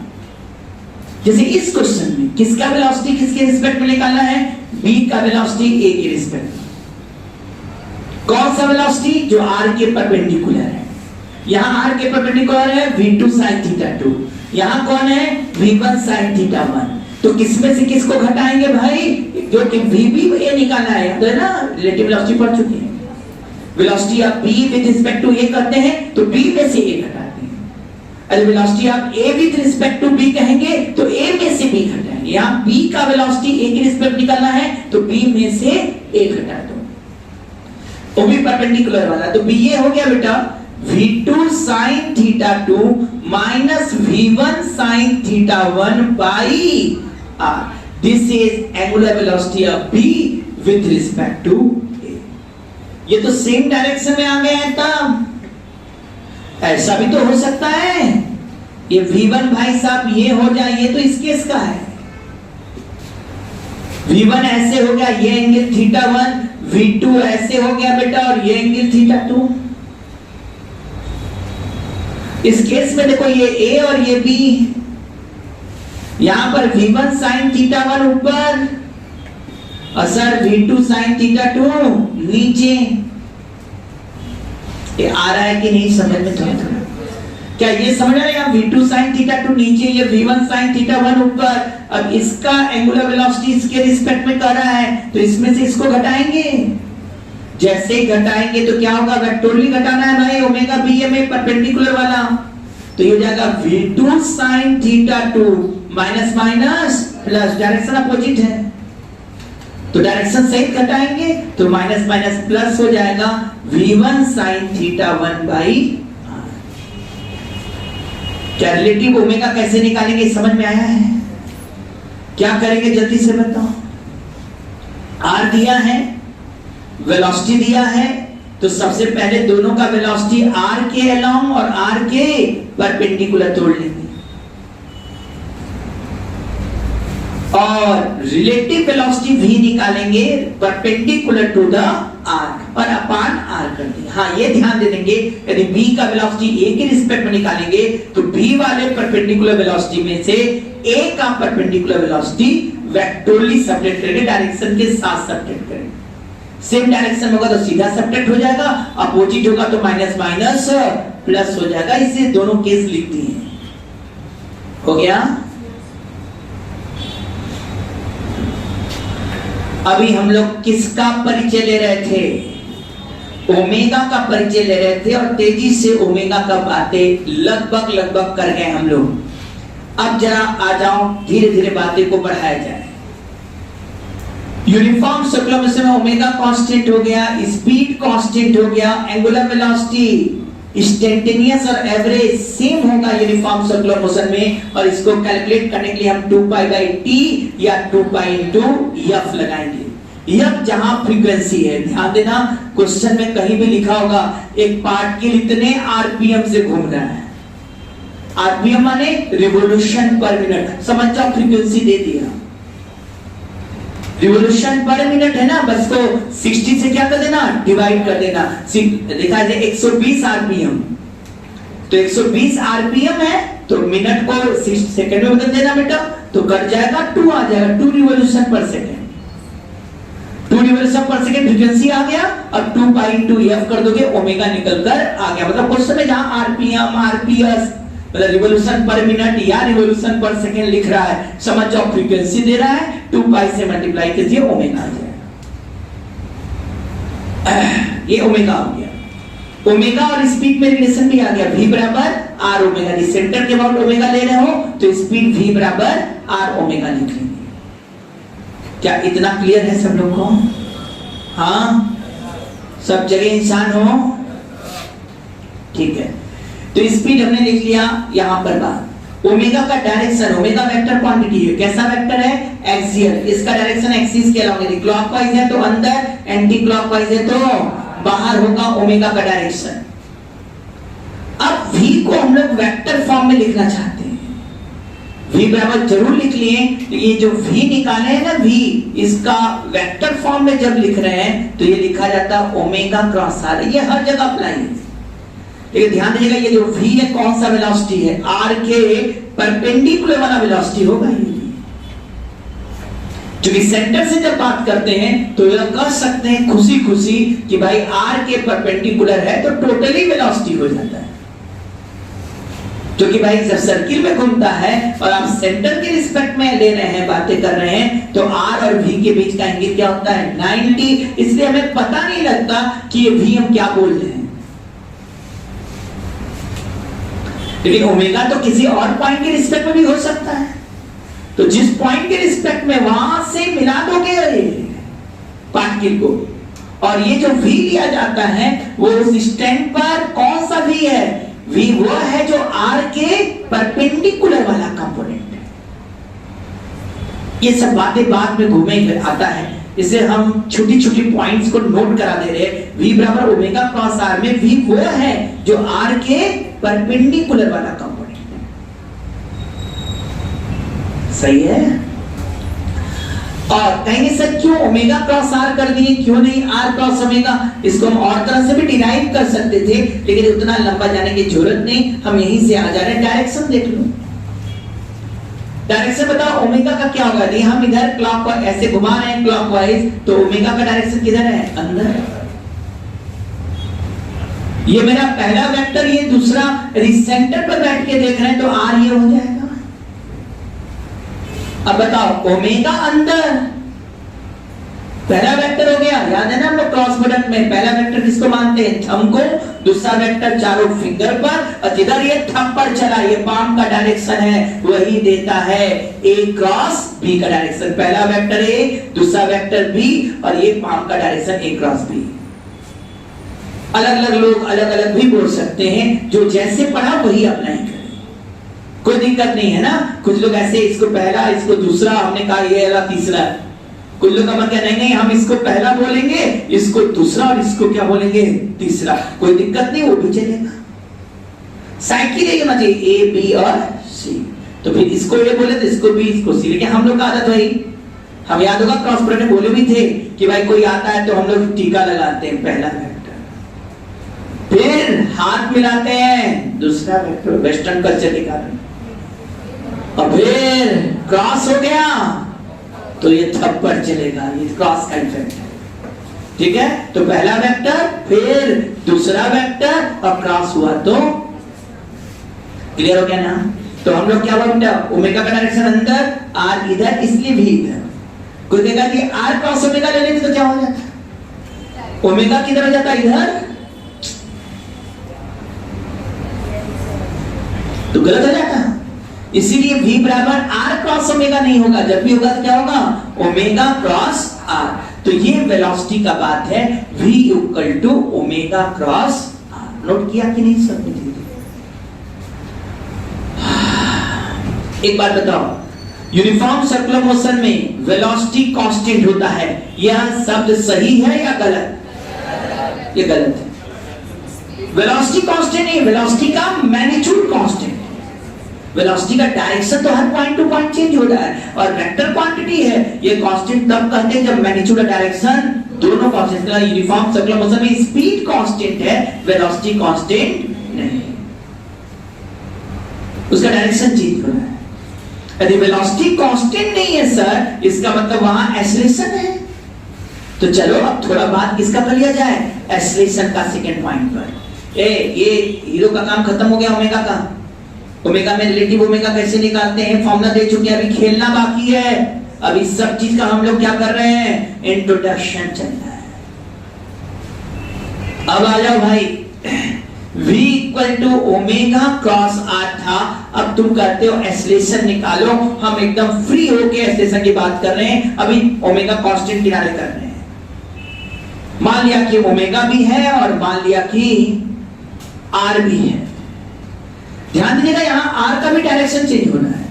जैसे इस क्वेश्चन में किसका वेलोसिटी किसके रिस्पेक्ट में निकालना है? b का वेलोसिटी a के रिस्पेक्ट में। cos कौन सा वेलोसिटी? जो r के परपेंडिकुलर है। यहाँ r के परपेंडिकुलर है v2 sin θ2, यहाँ कौन है? v1 sin θ1। तो किसमें से किसको घटाएंगे भाई? जो कि v भी a निकालना है, तो है ना, रिलेटिव वेलोसिटी पढ़ चुके हैं। वेलोसिटी आप b with respect to a करते हैं तो b में से a घटाते हैं। अरे वेलोसिटी आप a with respect to b कहेंगे तो a में से b घटाएंगे। यहाँ b का वेलोसिटी a की रिस्पेक्ट निकालना है तो b में से a घटा दो, वो भी परपेंडिकुलर वाला। तो b ये हो गया बेटा v2 sin θ2 minus v1 sin θ1 by r. This is angular velocity of b with respect to a. ये तो सेम डायरेक्शन में आ गए हैं। तब ऐसा भी तो हो सकता है, ये v1 भाई साहब ये हो जाए, ये तो इस केस का है। v1 ऐसे हो गया, ये एंगल θ1, v2 ऐसे हो गया बेटा और ये एंगल θ2। इस केस में देखो ये a और ये b, यहां पर v1 sin θ1 ऊपर और सर v2 sin θ2 नीचे। ये आ रहा है कि नहीं समझ में? थोड़ा क्या ये समझ रहे हैं? v2 sin θ2 नीचे, ये v1 sin θ1 ऊपर। अब इसका एंगुलर वेलोसिटी इसके रिस्पेक्ट में कर रहा है तो इसमें से इसको घटाएंगे। जैसे ही घटाएंगे तो क्या होगा? वेक्टोरली घटाना है भाई, ओमेगा बी में परपेंडिकुलर वाला। तो ये हो जाएगा v2 sin θ2 minus minus plus, direction opposite है तो डायरेक्शन सहित घटाएंगे तो माइनस माइनस प्लस हो जाएगा v1 sin θ1 बाई r। क्या रिलेटिव ओमेगा कैसे निकालेंगे समझ में आया है? क्या करेंगे जल्दी से बताओ। r दिया है, वेलोसिटी दिया है, तो सबसे पहले दोनों का वेलोसिटी r के अलोंग और r के परपेंडिकुलर तोड़ लेंगे और रिलेटिव वेलोसिटी v निकालेंगे परपेंडिकुलर टू द r और अपान r कर देंगे। हाँ ये ध्यान दे देंगे, यदि b का वेलोसिटी a के रिस्पेक्ट में निकालेंगे तो b वाले परपेंडिकुलर वेलोसिटी में से a का परपेंडिकुलर वेलोसिटी वेक्टोरली सबट्रैक्ट करेंगे, डायरेक्शन के साथ सबट्रैक्ट करेंगे। सेम डायरेक्शन होगा तो सीधा सबट्रैक्ट हो जाएगा, अपोजिट होगा तो माइनस माइनस प्लस हो जाएगा। इसे दोनों केस लिख दिए। हो गया? अभी हम लोग किसका परिचय ले रहे थे? ओमेगा का परिचय ले रहे थे और तेजी से ओमेगा का बातें लगभग कर गए हम लोग। अब जरा आ जाओ, धीरे धीरे बातें को बढ़ाया जाए। यूनिफॉर्म सर्कुलर मोशन में ओमेगा कांस्टेंट हो गया, स्पीड कांस्टेंट हो गया, एंगुलर वेलोसिटी इंस्टेंटेनियस और एवरेज सेम होगा यूनिफॉर्म सर्कुलर मोशन में। और इसको कैलकुलेट करने के लिए हम 2π/t या 2π/f लगाएंगे। f जहां फ्रीक्वेंसी है, ध्यान देना क्वेश्चन में कहीं भी लिखा होगा एक पार्टिकल इतने आरपीएम से घूम रहा है। आरपीएम माने रिवॉल्यूशन पर मिनट, समझ जाओ, फ्रीक्वेंसी दे दिया। रिवॉल्यूशन पर मिनट है ना, बस को 60 से क्या कर देना? डिवाइड कर देना। देखा जाए 120 आरपीएम, तो 120 आरपीएम है तो मिनट को 60 सेकंड में बदल देना बेटा, तो कट जाएगा 2 आ जाएगा, 2 रिवॉल्यूशन पर सेकंड। 2 रिवॉल्यूशन पर सेकंड फ्रीक्वेंसी आ गया और 2π/f कर दोगे, ओमेगा निकल कर आ गया। मतलब क्वेश्चन में जहां आरपीएम, आरपीएस मतलब रिवॉल्यूशन पर मिनट या रिवॉल्यूशन पर सेकंड लिख रहा है, समझ जाओ फ्रीक्वेंसी दे रहा है, 2π से मल्टीप्लाई कीजिए, ओमेगा आ जाएगा। ये ओमेगा हो गया। ओमेगा और स्पीड में रिलेशन भी आ गया, v बराबर r ओमेगा। यदि सेंटर के अबाउट ओमेगा ले रहे हो तो स्पीड v बराबर r ओमेगा लिख लेंगे। क्या इतना क्लियर है सब लोग को? हाँ, सब जगह इंसान हो? ठीक है, तो स्पीड हमने लिख लिया। यहां पर बात ओमेगा का डायरेक्शन, ओमेगा वेक्टर क्वांटिटी है, कैसा वेक्टर है? एक्सियल। इसका डायरेक्शन एक्सिस के अलावा, यदि क्लॉकवाइज है तो अंदर, एंटी क्लॉकवाइज है तो बाहर होगा ओमेगा का डायरेक्शन। अब v को हम लोग वेक्टर फॉर्म में लिखना चाहते हैं, v बराबर जरूर लिख लिए। ये जो v निकाले हैं ना, v इसका वेक्टर फॉर्म में जब लिख रहे हैं तो ये लिखा जाता है ओमेगा क्रॉस r। ये हर जगह अप्लाई है, लेकिन ध्यान दीजिएगा ये जो v है कौन सा वेलोसिटी है? r के परपेंडिकुलर वाला वेलोसिटी होगा ये। क्योंकि सेंटर से जब बात करते हैं तो यह कह सकते हैं खुशी खुशी कि भाई आर के परपेंडिकुलर है तो टोटली वेलोसिटी हो जाता है। क्योंकि भाई जब सर्किल में घूमता है और आप सेंटर के रिस्पेक्ट में ले रहे हैं, बातें कर रहे हैं, तो आर और वी के बीच का एंगल क्या होता है 90। इसलिए हमें पता नहीं लगता कि ये वी हम क्या बोल रहे हैं। लेकिन ओमेगा तो किसी और पॉइंट के रिस्पेक्ट में भी हो सकता है, तो जिस पॉइंट के रिस्पेक्ट में वहां से मिला दोगे पार्टिकल को, और ये जो v लिया जाता है वो उस स्टैंड पर कौन सा v है, v वो है जो r के परपेंडिकुलर वाला कंपोनेंट है। ये सब बातें बाद में घूमे आता है, इसे हम छोटी छोटी पॉइंट्स को नोट करा दे रहे हैं। v बराबर ओमेगा क्रॉस r में v वो है जो r के परपेंडिकुलर वाला कंपोनेंट है। सही है। और कहेंगे सर क्यों ओमेगा क्रॉस आर कर दिए, क्यों नहीं आर क्रॉस ओमेगा? इसको हम और तरह से भी डिराइव कर सकते थे, लेकिन उतना लंबा जाने की जरूरत नहीं, हम यहीं से आ जा रहे हैं। डायरेक्शन देख लो, डायरेक्शन बताओ ओमेगा का क्या होगा। नहीं हम इधर क्लॉक ऐसे घुमा रहे हैं क्लॉकवाइज, तो ओमेगा का डायरेक्शन किधर है, अंदर। ये मेरा पहला वेक्टर, ये दूसरा सेंटर पर बैठ के देख रहे हैं, तो आर ये हो जाएगा। अब बताओ ओमेगा अंदर, पहला वेक्टर हो गया, याद है ना हम लोग क्रॉस प्रोडक्ट में पहला वेक्टर किसको मानते हैं, थंब को, दूसरा वेक्टर चारों फिंगर पर, और जिधर ये थंब पर चला ये पाम का डायरेक्शन है, वही देता है ए क्रॉस बी का डायरेक्शन। पहला वेक्टर ए, दूसरा वेक्टर बी, और ये पाम का डायरेक्शन ए क्रॉस बी। अलग अलग लोग अलग अलग भी बोल सकते हैं, जो जैसे पढ़ा वही अप्लाई करें, कोई दिक्कत नहीं है ना। कुछ लोग ऐसे इसको पहला इसको दूसरा, हमने कहा ये वाला तीसरा। कुछ लोग का क्या नहीं हम इसको पहला बोलेंगे, इसको दूसरा, और इसको क्या बोलेंगे तीसरा, कोई दिक्कत नहीं, वो भी चलेगा। साइकिल ये होना चाहिए ए बी और सी, तो फिर इसको ए बोले तो इसको बी इसको सी। लेकिन हम लोग का आदत भाई, हम याद होगा क्रॉस प्रोडक्ट में बोले भी थे कि भाई कोई आता है तो हम लोग टीका लगाते हैं पहला वेक्टर, फिर हाथ मिलाते हैं दूसरा वेक्टर, वेस्टर्न कल्चर के कारण, और फिर क्रॉस हो गया तो ये थप्पड़ चलेगा, ये क्रॉस का इफेक्ट है। ठीक है, तो पहला वेक्टर फिर दूसरा वेक्टर और क्रॉस हुआ तो क्लियर हो गया ना। तो हम लोग क्या बोलते हैं, ओमेगा का डायरेक्शन अंदर, आर इधर, इसलिए भी इधर। कोई कहेगा कि आर क्रॉस ओमेगा ले लेते तो क्या हो जाता, ओमेगा किधर हो जाता, इधर, तो गलत हो जाता। इसीलिए v बराबर r क्रॉस ओमेगा नहीं होगा, जब भी होगा तो क्या होगा, ओमेगा क्रॉस r। तो ये वेलोसिटी का बात है, v equal to omega cross r। Note किया कि नहीं सब? एक बात बताओ, यूनिफॉर्म सर्कुलर मोशन में वेलोसिटी कांस्टेंट होता है, यह शब्द सही है या गलत? ये गलत है। वेलोसिटी कांस्टेंट नहीं, वेलोसिटी का मैग्नीट्यूड कांस्टेंट। वेलोसिटी का डायरेक्शन तो हर पॉइंट टू पॉइंट चेंज हो रहा है, और वेक्टर क्वांटिटी है, ये कांस्टेंट तब कहते हैं जब मैग्नीट्यूड और डायरेक्शन दोनों कांस्टेंट। यूनिफॉर्म सर्कुलर मोशन में स्पीड कांस्टेंट है, वेलोसिटी कांस्टेंट नहीं, उसका डायरेक्शन चेंज हो रहा है। यदि वेलोसिटी कांस्टेंट नहीं है सर, इसका मतलब वहां एक्सेलरेशन है। तो चलो अब थोड़ा बात किसका कर लिया जाए, एक्सेलरेशन का सेकंड पॉइंट पर। ये हीरो का काम खत्म हो गया, ओमेगा का। ओमेगा में रिलेटिव ओमेगा कैसे निकालते हैं, फॉर्मूला दे चुके, अभी खेलना बाकी है। अब इस सब चीज का हम लोग क्या कर रहे हैं, इंट्रोडक्शन चल रहा है। अब आ जाओ भाई, v equal to omega cross r था, अब तुम कहते हो एक्सेलरेशन निकालो। हम एकदम फ्री होके एक्सेलरेशन की बात कर रहे हैं, अभी ओमेगा कांस्टेंट किनारे कर रहे हैं। मान लिया कि ओमेगा भी है और मान लिया कि r भी है। ध्यान दीजिएगा, यहां r का भी डायरेक्शन चेंज होना है।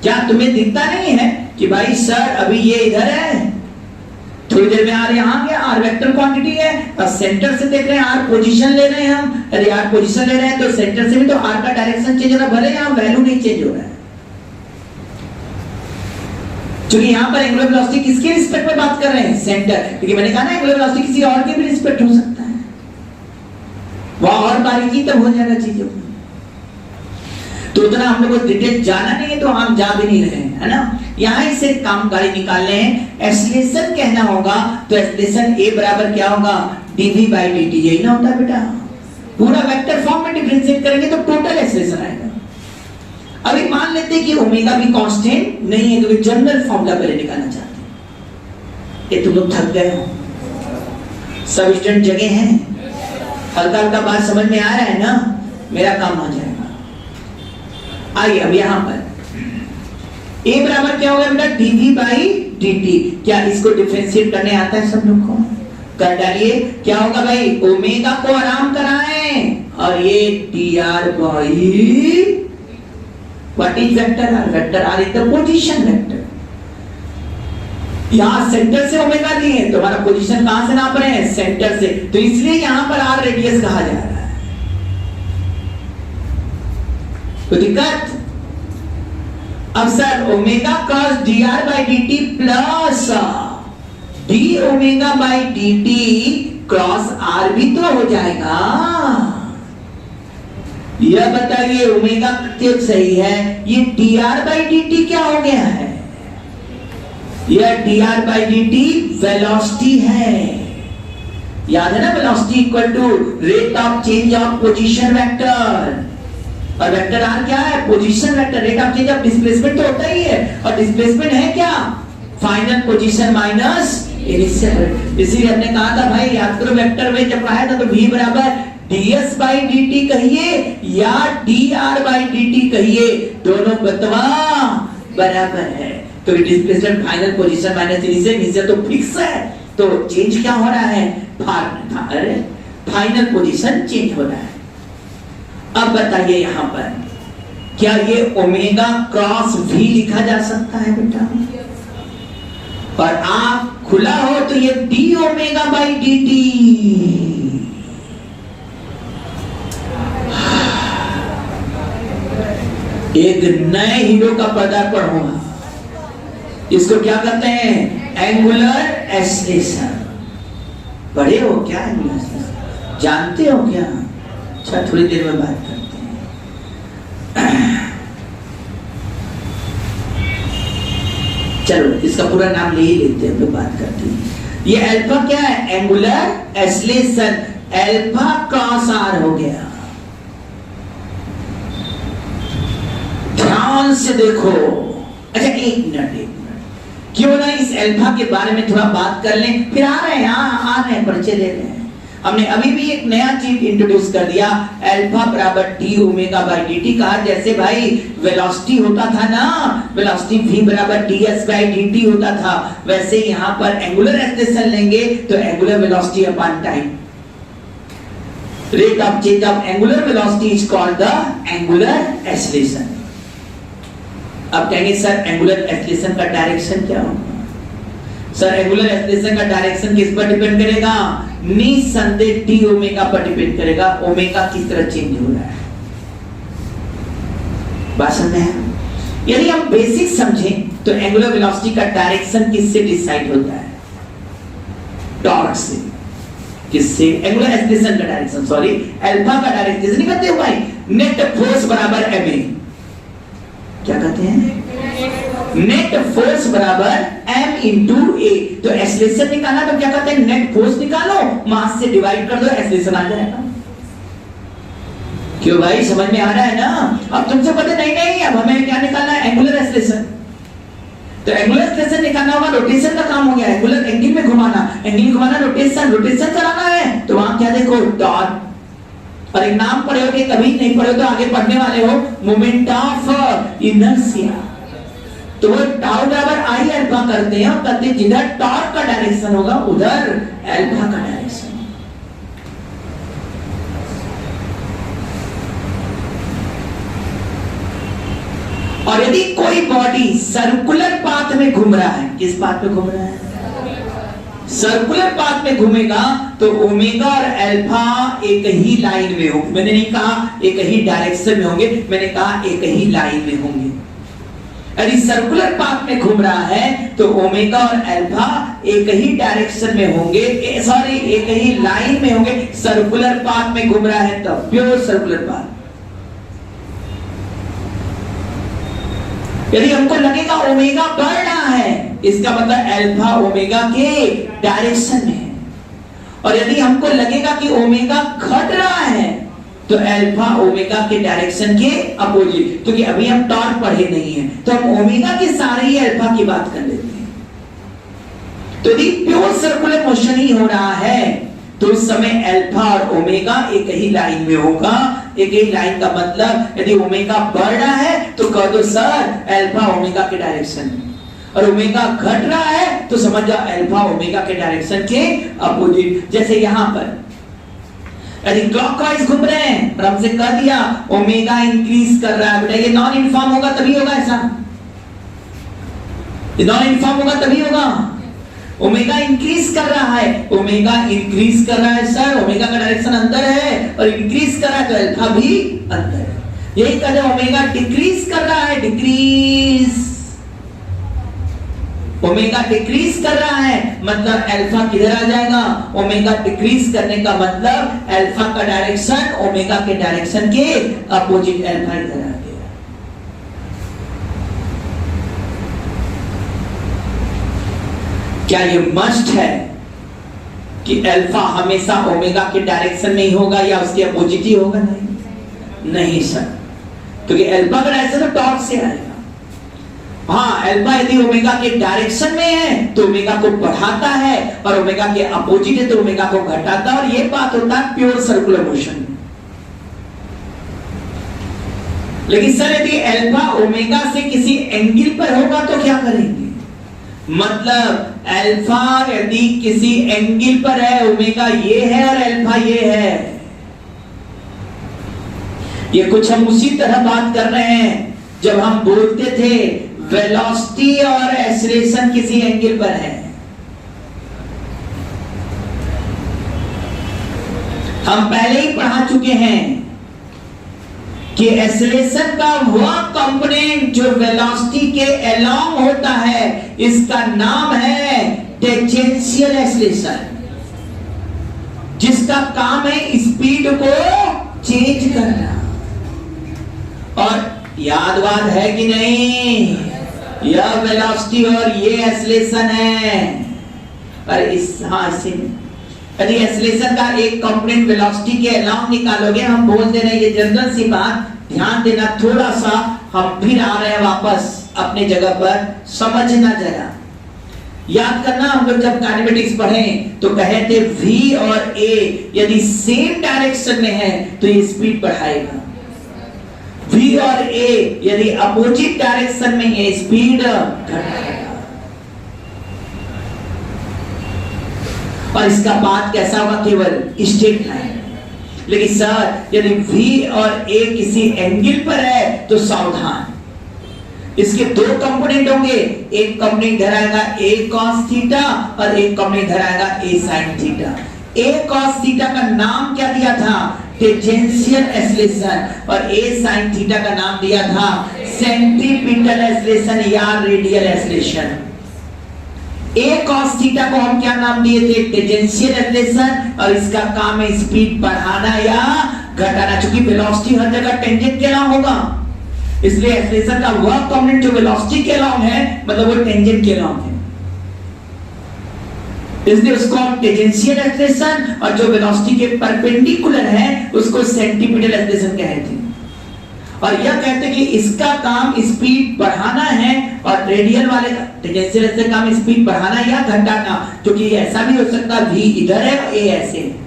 क्या तुम्हें दिखता नहीं है कि भाई सर अभी ये इधर है, थोड़ी देर में r यहां गया, r वेक्टर क्वांटिटी है, और सेंटर से देख रहे हैं r पोजीशन ले रहे हैं हम, अरे r पोजीशन ले रहे हैं तो सेंटर से भी तो r का डायरेक्शन चेंज हो रहा है, भले यहां वैल्यू नहीं चेंज हो रहा है। क्योंकि यहां पर एंगुलर वेलोसिटी किसके रिस्पेक्ट में बात कर रहे हैं, सेंटर। क्योंकि मैंने कहा ना एंगुलर वेलोसिटी किसी और के भी रिस्पेक्ट हो सकता है, वहां और बारीकी तब हो जाएगा चीजों। तो उतना हम लोग को डिटेल जाना नहीं है, तो हम जा भी नहीं रहे हैं, है ना। यहाँ से काम गाड़ी निकालने हैं, एक्सीलरेशन कहना होगा, तो एक्सीलरेशन ए बराबर क्या होगा, dv by dt, यही ना होता है बेटा। पूरा वेक्टर फॉर्म में डिफरेंशिएट करेंगे तो टोटल एक्सीलरेशन आएगा। अभी मान लेते हैं कि ओमेगा भी कांस्टेंट नहीं है, क्योंकि जनरल फॉर्मूला पहले निकालना चाहते हैं। ये तुम लोग थक गए हो, सब स्टूडेंट जगह हैं, हल्का हल्का बात समझ में आ रहा है ना, मेरा काम हो जाएगा। आइए अब यहां पर a बराबर क्या होगा बेटा, dv by dt। क्या इसको डिफरेंशिएट करने आता है सब लोग को, कर डालिए। क्या होगा भाई, ओमेगा को आराम कराएं, और ये dr by what is vector r, vector r is the position vector. यहां सेंटर से ओमेगा लिए, तो हमारा पोजीशन कहां से नाप रहे हैं, सेंटर से, तो इसलिए यहां पर r रेडियस कहा जा रहा है। तो दिक्कत, अब sir omega cross dr by dt plus d omega by dt cross r भी तो हो जाएगा। यह बताइए ओमेगा कितने सही है, ये dr by dt क्या हो गया है, यह dr by dt वेलोसिटी है, याद है ना, velocity equal to rate of change of position vector, और वेक्टर आर क्या है, position vector. Rate of change of displacement तो होता ही है, और डिस्प्लेसमेंट है क्या, फाइनल पोजीशन माइनस इनिशियल। इसीलिए हमने कहा था भाई, याद करो वेक्टर में जब पढ़ाया था तो v बराबर ds by dt कहिए या dr by dt कहिए, दोनों बतवा बराबर है। तो displacement final position minus initial तो फिक्स है, तो चेंज क्या हो रहा है, फाइनल पोजीशन चेंज हो रहा है। अब बताइए यहां पर क्या ये ओमेगा क्रॉस v लिखा जा सकता है बेटा, और आंख खुला हो तो ये d ओमेगा बाई dt। एक नए हीरो का पदार्पण हुआ, इसको क्या कहते हैं, एंगुलर एक्सीलरेशन। पढ़े हो क्या एंगुलर एक्सीलरेशन, जानते हो क्या, अच्छा थोड़ी देर में बात करते हैं। चलो इसका पूरा नाम ले ही लेते हैं, तो बात करते हैं। ये अल्फा क्या है, angular acceleration, alpha cross r हो गया। ध्यान से देखो, अच्छा एक मिनट क्यों ना इस अल्फा के बारे में थोड़ा बात कर लें, फिर आ रहे हैं परिचय ले रहे हैं। हमने अभी भी एक नया चीज इंट्रोड्यूस कर दिया, अल्फा बराबर डी ओमेगा बाई dt कहा। जैसे भाई वेलोसिटी होता था ना, वेलोसिटी v बराबर ds बाई dt होता था, वैसे यहां पर एंगुलर एक्सीलरेशन लेंगे तो angular velocity upon time, rate of change of angular velocity is called the angular acceleration. अब कहेंगे सर एंगुलर एक्सीलरेशन का डायरेक्शन क्या होगा, सर एंगुलर एक्सीलरेशन का डायरेक्शन किस पर डिपेंड करेगा, निसंदेह डी ओमेगा पर डिपेंड करेगा, ओमेगा किस तरह चेंज हो रहा है। बात समझ में है? यदि हम बेसिक समझें तो एंगुलर वेलोसिटी का डायरेक्शन किससे डिसाइड होता है, टॉर्क से। किससे, एंगुलर एक्सीलरेशन का डायरेक्शन, सॉरी अल्फा का डायरेक्शन जैसे नहीं कहते हो भाई, नेट फोर्स बराबर ma, क्या कहते हैं, नेट फोर्स बराबर m इंटू a। तो एक्सीलरेशन निकालना तो क्या कहते हैं, नेट फोर्स निकालो, मास से डिवाइड कर दो, एक्सीलरेशन आ जाएगा। क्यों भाई, समझ में आ रहा है ना। अब तुमसे पता नहीं, अब हमें क्या निकालना है, एंगुलर एक्सीलरेशन। तो एंगुलर एक्सीलरेशन निकालना होगा, रोटेशन का काम हो गया, एंगुलर एंगल में घुमाना, एंगल घुमाना, रोटेशन कराना है। तो वहां क्या देखो, डॉट। और एक नाम पढ़े हो कि कभी नहीं पढ़े हो तो आगे पढ़ने वाले हो, मोमेंट ऑफ इनर्शिया। तो वो टाउ बराबर आई अल्फा करते हैं, और कहते हैं जिधर टॉर्क का डायरेक्शन होगा उधर अल्फा का डायरेक्शन। और यदि कोई बॉडी सर्कुलर पाथ में घूम रहा है, किस पाथ में घूम रहा है, सर्कुलर पाथ में घूमेगा, तो ओमेगा और अल्फा एक ही लाइन में होंगे। मैंने नहीं कहा एक ही डायरेक्शन में होंगे, मैंने कहा एक ही लाइन में होंगे। यदि सर्कुलर पाथ में घूम रहा है तो ओमेगा और अल्फा एक ही डायरेक्शन में होंगे, सॉरी एक ही लाइन में होंगे। सर्कुलर पाथ में घूम रहा है तो प्योर सर्कुलर पाथ। यदि हमको लगेगा ओमेगा बढ़ रहा है, इसका मतलब अल्फा ओमेगा के डायरेक्शन में है। और यदि हमको लगेगा कि ओमेगा घट रहा है, तो अल्फा ओमेगा के डायरेक्शन के अपोजिट, क्योंकि अभी हम टॉर्क पढ़े नहीं है, तो हम ओमेगा के सारे ही अल्फा की बात कर लेते हैं। तो यदि प्योर सर्कुलर मोशन ही हो रहा है, तो उस समय अल्फा और ओमेगा एक ही लाइन में होगा। एक ही लाइन का मतलब यदि ओमेगा बढ़ रहा है तो कह दो सर अल्फा ओमेगा के डायरेक्शन में, और ओमेगा घट रहा है तो समझ जाओ अल्फा ओमेगा के डायरेक्शन के अपोजिट। जैसे यहां पर यदि क्लॉकवाइज घूम रहे हैं और हमसे कह दिया ओमेगा इंक्रीज कर रहा है, बेटा ये नॉन यूनिफॉर्म होगा तभी होगा ऐसा, ये नॉन यूनिफॉर्म होगा तभी होगा। ओमेगा इंक्रीज कर रहा है, ओमेगा इंक्रीज कर रहा है सर, ओमेगा का डायरेक्शन अंदर है और इंक्रीज कर रहा है तो अल्फा भी अंदर है। यही कहते हैं ओमेगा डिक्रीज कर रहा है, डिक्रीज, ओमेगा डिक्रीज कर रहा है मतलब अल्फा किधर आ जाएगा, ओमेगा डिक्रीज करने का मतलब अल्फा का डायरेक्शन ओमेगा के डायरेक्शन के अपोजिट, अल्फा इधर आ गया। क्या ये मस्ट है कि अल्फा हमेशा ओमेगा के डायरेक्शन में ही होगा या उसके अपोजिट ही होगा? नहीं सर, क्योंकि अल्फा का डायरेक्शन तो टॉर्क से आएगा। हाँ, अल्फा यदि ओमेगा के डायरेक्शन में है तो ओमेगा को बढ़ाता है, और ओमेगा के अपोजिट है तो ओमेगा को घटाता है, और ये बात होता है प्योर सर्कुलर मोशन में। लेकिन सर यदि अल्फा ओमेगा से किसी एंगल पर होगा तो क्या करेंगे? मतलब अल्फा यदि किसी एंगल पर है, ओमेगा ये है और अल्फा ये है, ये कुछ हम उसी तरह बात कर रहे हैं जब हम बोलते थे वेलोसिटी और एक्सीलरेशन किसी एंगल पर है। हम पहले ही पढ़ा चुके हैं कि एक्सीलरेशन का वह कंपोनेंट जो वेलोसिटी के अलोंग होता है, इसका नाम है टेंजेंशियल एक्सीलरेशन, जिसका काम है स्पीड को चेंज करना। और याद बात है कि नहीं, यह वेलोसिटी और ये एक्सीलरेशन है। पर इस यदि एक्सीलरेशन का एक कंपोनेंट वेलोसिटी के अलोंग निकालोगे, हम बोल दे रहे हैं ये जनरल सी बात, ध्यान देना थोड़ा सा, हम फिर आ रहे हैं वापस अपने जगह पर, समझना जरा, याद करना। हम लोग जब काइनेमेटिक्स पढ़े तो कहे थे v और a यदि सेम डायरेक्शन में है तो ये स्पीड बढ़ाएगा, v और a यदि अपोजिट डायरेक्शन में है स्पीड घटाएगा। और इसका बात कैसा होगा? केवल स्ट्रेट लाइन। लेकिन सर यदि v और a किसी एंगल पर है तो सावधान, इसके दो कंपोनेंट होंगे, एक कंपोनेंट इधर आएगा a cos थीटा और एक कंपोनेंट इधर आएगा a sin theta. a cos theta का नाम क्या दिया था? टेंजेंशियल एक्सीलरेशन, और a sin थीटा का नाम दिया था सेंट्रीपिटल एक्सीलरेशन या radial acceleration. a cos theta को हम क्या नाम दिए थे? टेंजेंशियल एक्सीलरेशन, और इसका काम है स्पीड बढ़ाना या घटाना, क्योंकि वेलोसिटी हर जगह टेंजेंट के अलोंग होगा, इसलिए एक्सीलरेशन का वह कंपोनेंट जो वेलोसिटी के अलोंग है, मतलब वो टेंजेंट के अलोंग है, इसलिए उसको हम टेंजेंशियल एक्सीलरेशन, और जो वेलोसिटी के परपेंडिकुलर है उसको सेंटीपिटल एक्सीलरेशन कहते हैं। और यह कहते हैं कि इसका काम स्पीड बढ़ाना है, और रेडियल वाले का टेंजेंशियल एक्सीलरेशन का काम स्पीड बढ़ाना या घटाना, क्योंकि ऐसा भी हो सकता है v इधर है और a ऐसे है।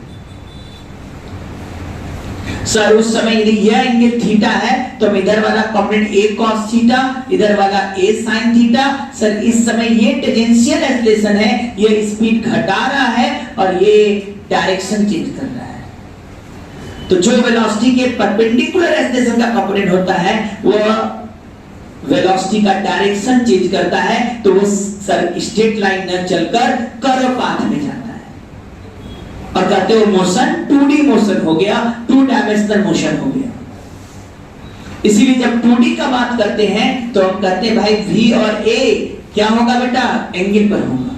सर उस समय यदि यह एंगल थीटा है तो हम इधर वाला कंपोनेंट a cos थीटा, इधर वाला a sin थीटा। सर इस समय ये टेंजेंशियल एक्सीलरेशन है, ये स्पीड घटा रहा है और ये डायरेक्शन चेंज कर रहा है। तो जो वेलोसिटी के परपेंडिकुलर एक्सीलरेशन का कंपोनेंट होता है वो वेलोसिटी का डायरेक्शन चेंज करता है, तो वो सर स्ट्रेट लाइन न चलकर कर्व पाथ में जाता है, और कहते हो मोशन 2D मोशन हो गया, 2 डायमेंशनल मोशन हो गया। इसीलिए जब 2D का बात करते हैं तो हम कहते हैं भाई v और a क्या होगा बेटा? एंगल पर होगा।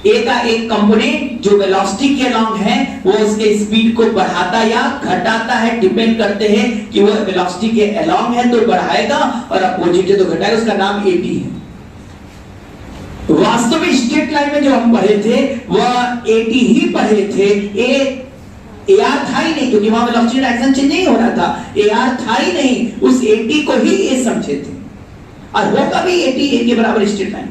ए का एक कंपोनेंट जो वेलोसिटी के अलोंग है वो उसके स्पीड को बढ़ाता या घटाता है, डिपेंड करते हैं कि वो वेलोसिटी के अलोंग है तो बढ़ाएगा और अपोजिट है तो घटाएगा, उसका नाम एटी है। वास्तव में स्ट्रेट लाइन में जो हम पढ़े थे वह एटी ही पढ़े थे, एआर था ही नहीं, क्योंकि वहां वेलोसिटी डायरेक्शन चेंज नहीं हो रहा था, एआर था ही नहीं, उस एटी को ही ए समझे थे और होगा भी एटी ए के बराबर स्ट्रेट लाइन।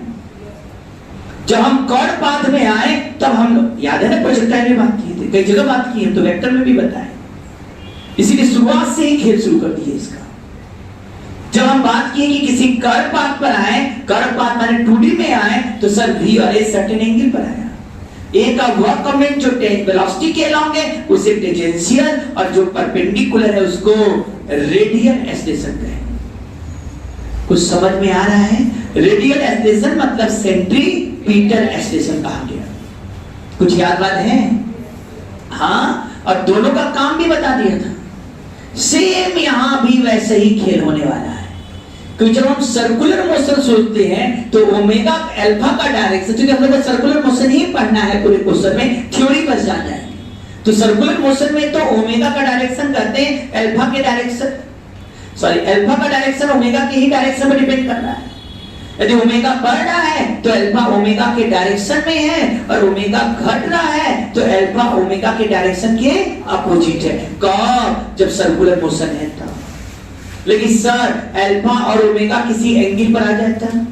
जब हम कर्व पाथ में आए तब हम याद है ना प्रोजेक्टाइल में बात किए थे, कई जगह बात की है तो वेक्टर में भी बताए, इसीलिए शुरुआत से ही खेल शुरू कर दिए इसका। जब हम बात किए कि किसी कर्व पाथ पर आए, कर्व पाथ माने 2D में आए तो सर v और a सर्टेन एंगल पर आया, ए का वह कंपोनेंट जो वेलोसिटी के अलोंग है उसे टेंजेंशियल और जो परपेंडिकुलर है उसको रेडियल एक्सलेशन कहेंगे। कुछ समझ में आ रहा है? रेडियल एक्सलेशन मतलब सेंट्रीपिटल एक्सलेशन कहा गया। कुछ याद बात है? हाँ, और दोनों का काम भी बता दिया था। सेम यहां भी वैसे ही खेल होने वाला है, क्योंकि जब हम सर्कुलर मोशन सोचते हैं तो ओमेगा अल्फा का डायरेक्शन, क्योंकि हम लोग सर्कुलर मोशन ही पढ़ना है पूरे क्वेश्चन में, थ्योरी बस जान जाएंगे। तो सर्कुलर मोशन में तो ओमेगा का डायरेक्शन कहते हैं अल्फा के डायरेक्शन, सॉरी अल्फा का डायरेक्शन ओमेगा के ही डायरेक्शन पर डिपेंड कर रहा है। यदि ओमेगा बढ़ रहा है तो अल्फा ओमेगा के डायरेक्शन में है और ओमेगा घट रहा है तो अल्फा ओमेगा के डायरेक्शन के अपोजिट है। कब? जब सर्कुलर मोशन है तब। लेकिन सर अल्फा और ओमेगा किसी एंगल पर आ जाता है,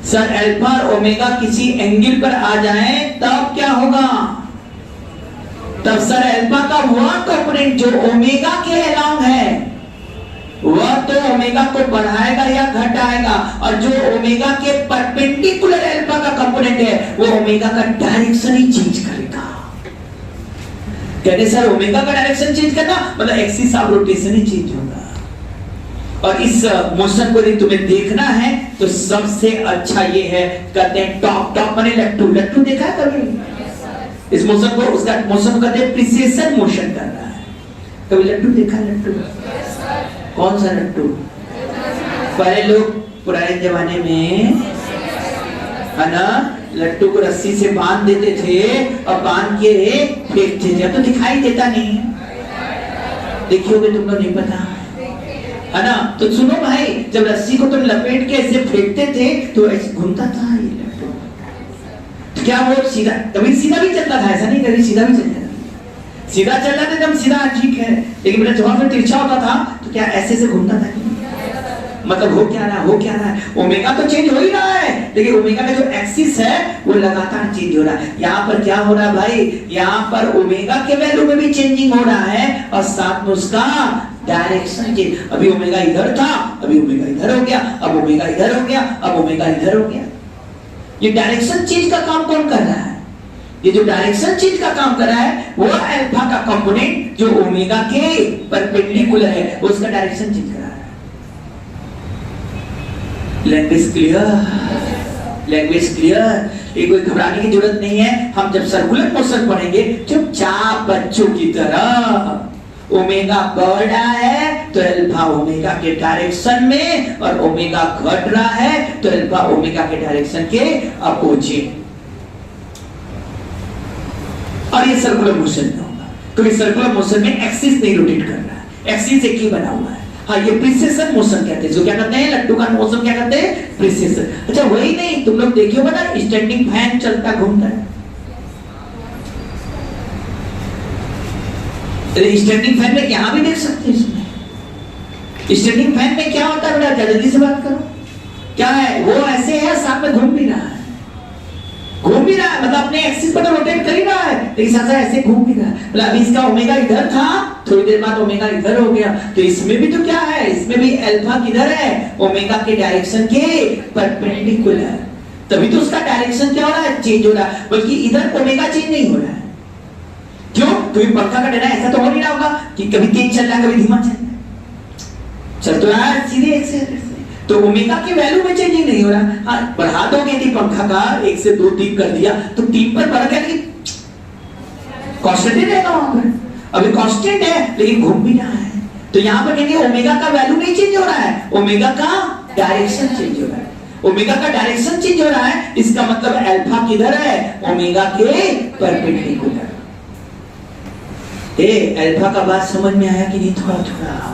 सर अल्फा और ओमेगा किसी एंगल पर आ जाए तब क्या होगा? तब सर अल्फा का वह कंपोनेंट जो ओमेगा के अलोंग है वह तो ओमेगा को बढ़ाएगा या घटाएगा, और जो ओमेगा के परपेंडिकुलर अल्फा का कंपोनेंट है वो ओमेगा का डायरेक्शन ही चेंज करेगा। कहते सर ओमेगा का डायरेक्शन चेंज करना मतलब axis of rotation he change होगा। और इस मोशन को यदि तुम्हें देखना है तो सबसे अच्छा ये है, कहते हैं टॉप माने लट्टू, लट्टू देखा है कभी? इस मोशन को, उसका मोशन को कहते हैं प्रिसेशन मोशन कर रहा है। कभी लट्टू देखा? लट्टू कौन सा लट्टू? पहले लोग पुराने जमाने में है ना लट्टू को रस्सी से बांध देते थे और बांध के फेंकते थे, अब तो दिखाई देता नहीं है, देखियोगे तुम लोग नहीं पता है ना। तो सुनो भाई, जब रस्सी को तुम लपेट के ऐसे फेंकते थे तो ऐसे घूमता था ये लट्टू, तो क्या वो सीधा, कभी सीधा भी चलता था, ऐसा नहीं कभी सीधा भी चलता था, सीधा चल रहा था एकदम सीधा, ठीक है, लेकिन मेरा जवाब में तिरछा होता था तो क्या ऐसे से घूमता था? मतलब हो क्या रहा है? ओमेगा तो चेंज हो ही रहा है, लेकिन ओमेगा का जो एक्सिस है वो लगातार चेंज हो रहा है। यहाँ पर क्या हो रहा है भाई? यहाँ पर ओमेगा के वैल्यू में भी चेंजिंग हो रहा है और साथ में उसका डायरेक्शन चेंज। अभी ओमेगा इधर था, अभी ओमेगा इधर हो गया, अब ओमेगा इधर हो गया, अब ओमेगा इधर हो गया। ये डायरेक्शन चेंज का काम कौन कर रहा है? ये जो डायरेक्शन चेंज का काम कर रहा है वो अल्फा का कंपोनेंट जो ओमेगा के परपेंडिकुलर है वो उसका डायरेक्शन चेंज कर रहा है। Language clear? Language clear? ये कोई घबराने की जरूरत नहीं है। हम जब सर्कुलर मोशन पढ़ेंगे चुपचाप बच्चों की तरह, ओमेगा बढ़ रहा है तो अल्फा ओमेगा के डायरेक्शन में, और ओमेगा घट रहा है तो अल्फा ओमेगा के डायरेक्शन के अपोजिट। और ये सर्कुलर मोशन में होगा, क्योंकि सर्कुलर मोशन में एक्सिस नहीं रोटेट कर रहा है, एक्सिस एक ही बना हुआ है। हाँ, ये प्रिसेशन मोशन कहते हैं। जो क्या करते हैं लट्टू का मोशन क्या करते हैं? प्रिसेशन। अच्छा वही नहीं, तुम लोग देखियो ना स्टैंडिंग फैन चलता घूमता है, स्टैंडिंग फैन में यहां भी देख सकते हैं। इसमें स्टैंडिंग फैन में क्या होता है बेटा? जल्दी से बात करो, क्या है वो? ऐसे है, साथ में घूम भी रहा है, मतलब अपने एक्सिस पर तो रोटेट कर ही रहा है, लेकिन साथ साथ ऐसे घूम भी रहा है। मतलब अभी इसका ओमेगा इधर था, थोड़ी देर बाद ओमेगा इधर हो गया, तो इसमें भी तो क्या है? इसमें भी अल्फा किधर है? ओमेगा के डायरेक्शन के परपेंडिकुलर, तभी तो उसका डायरेक्शन क्या हो रहा है? चेंज हो रहा है। बल्कि इधर ओमेगा चेंज नहीं हो रहा है। क्यों? क्योंकि पंखा का डंडा ऐसा तो हो नहीं रहा होगा कि कभी तेज चल रहा है कभी धीमा चल रहा है, चल तो रहा है सीधे एक से, तो ओमेगा की वैल्यू में चेंजिंग नहीं हो रहा। हाँ, बढ़ा दोगे यदि पंखा का 1 से 2 3 कर दिया तो 3 पर बढ़ गया, लेकिन कांस्टेंट रहेगा वहां पर। अभी कांस्टेंट है लेकिन घूम भी रहा है, तो यहाँ पर कहेंगे ओमेगा का वैल्यू नहीं चेंज हो रहा है, ओमेगा का डायरेक्शन चेंज हो रहा है। ओमेगा का डायरेक्शन चेंज हो रहा है, इसका मतलब अल्फा किधर है, ओमेगा के परपेंडिकुलर। अल्फा का बात समझ में आया कि नहीं? थोड़ा थोड़ा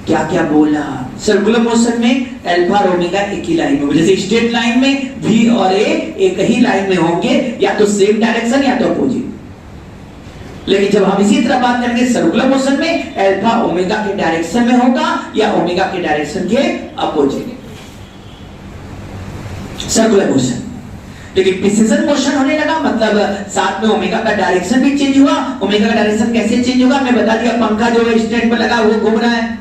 क्या क्या बोला। सर्कुलर मोशन में अल्फा और ओमेगा एक ही लाइन में, जैसे स्ट्रेट लाइन में V और A एक ही लाइन में होंगे, या तो सेम डायरेक्शन या तो अपोजिट। लेकिन जब हम इसी तरह बात करेंगे सर्कुलर मोशन में, अल्फा ओमेगा के डायरेक्शन में होगा या ओमेगा के डायरेक्शन के अपोजिट, सर्कुलर मोशन। लेकिन प्रिसिजन मोशन होने लगा, मतलब साथ में ओमेगा का डायरेक्शन भी चेंज हुआ। ओमेगा का डायरेक्शन कैसे चेंज होगा, मैं बता दिया, पंखा जो है स्टैंड पर लगा वो घूम रहा है,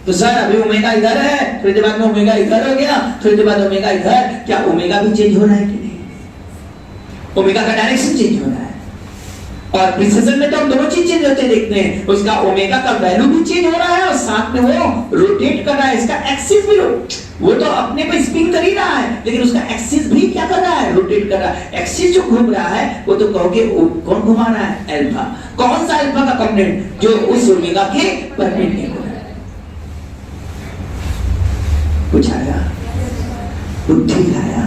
तो सर अभी ओमेगा इधर है, थोड़ी देर बाद में ओमेगा इधर हो गया, थोड़ी देर बाद ओमेगा इधर, क्या ओमेगा भी चेंज हो रहा है कि नहीं? ओमेगा का डायरेक्शन चेंज हो रहा है। और प्रिसिजन में तो हम दोनों चीज चेंज होते देखते हैं, उसका ओमेगा का वैल्यू भी चेंज हो रहा है और साथ में वो रोटेट कर रहा है, इसका एक्सिस भी वो तो अपने पे स्पिन कर ही रहा है, लेकिन उसका एक्सिस भी क्या कर रहा है, रोटेट कर रहा है। एक्सिस जो घूम रहा है वो तो कहोगे कौन घुमा रहा है, अल्फा। कौन सा अल्फा का कंपोनेंट, जो उस ओमेगा के परपेंडिकुलर। कुछ आया, बुद्धि आया।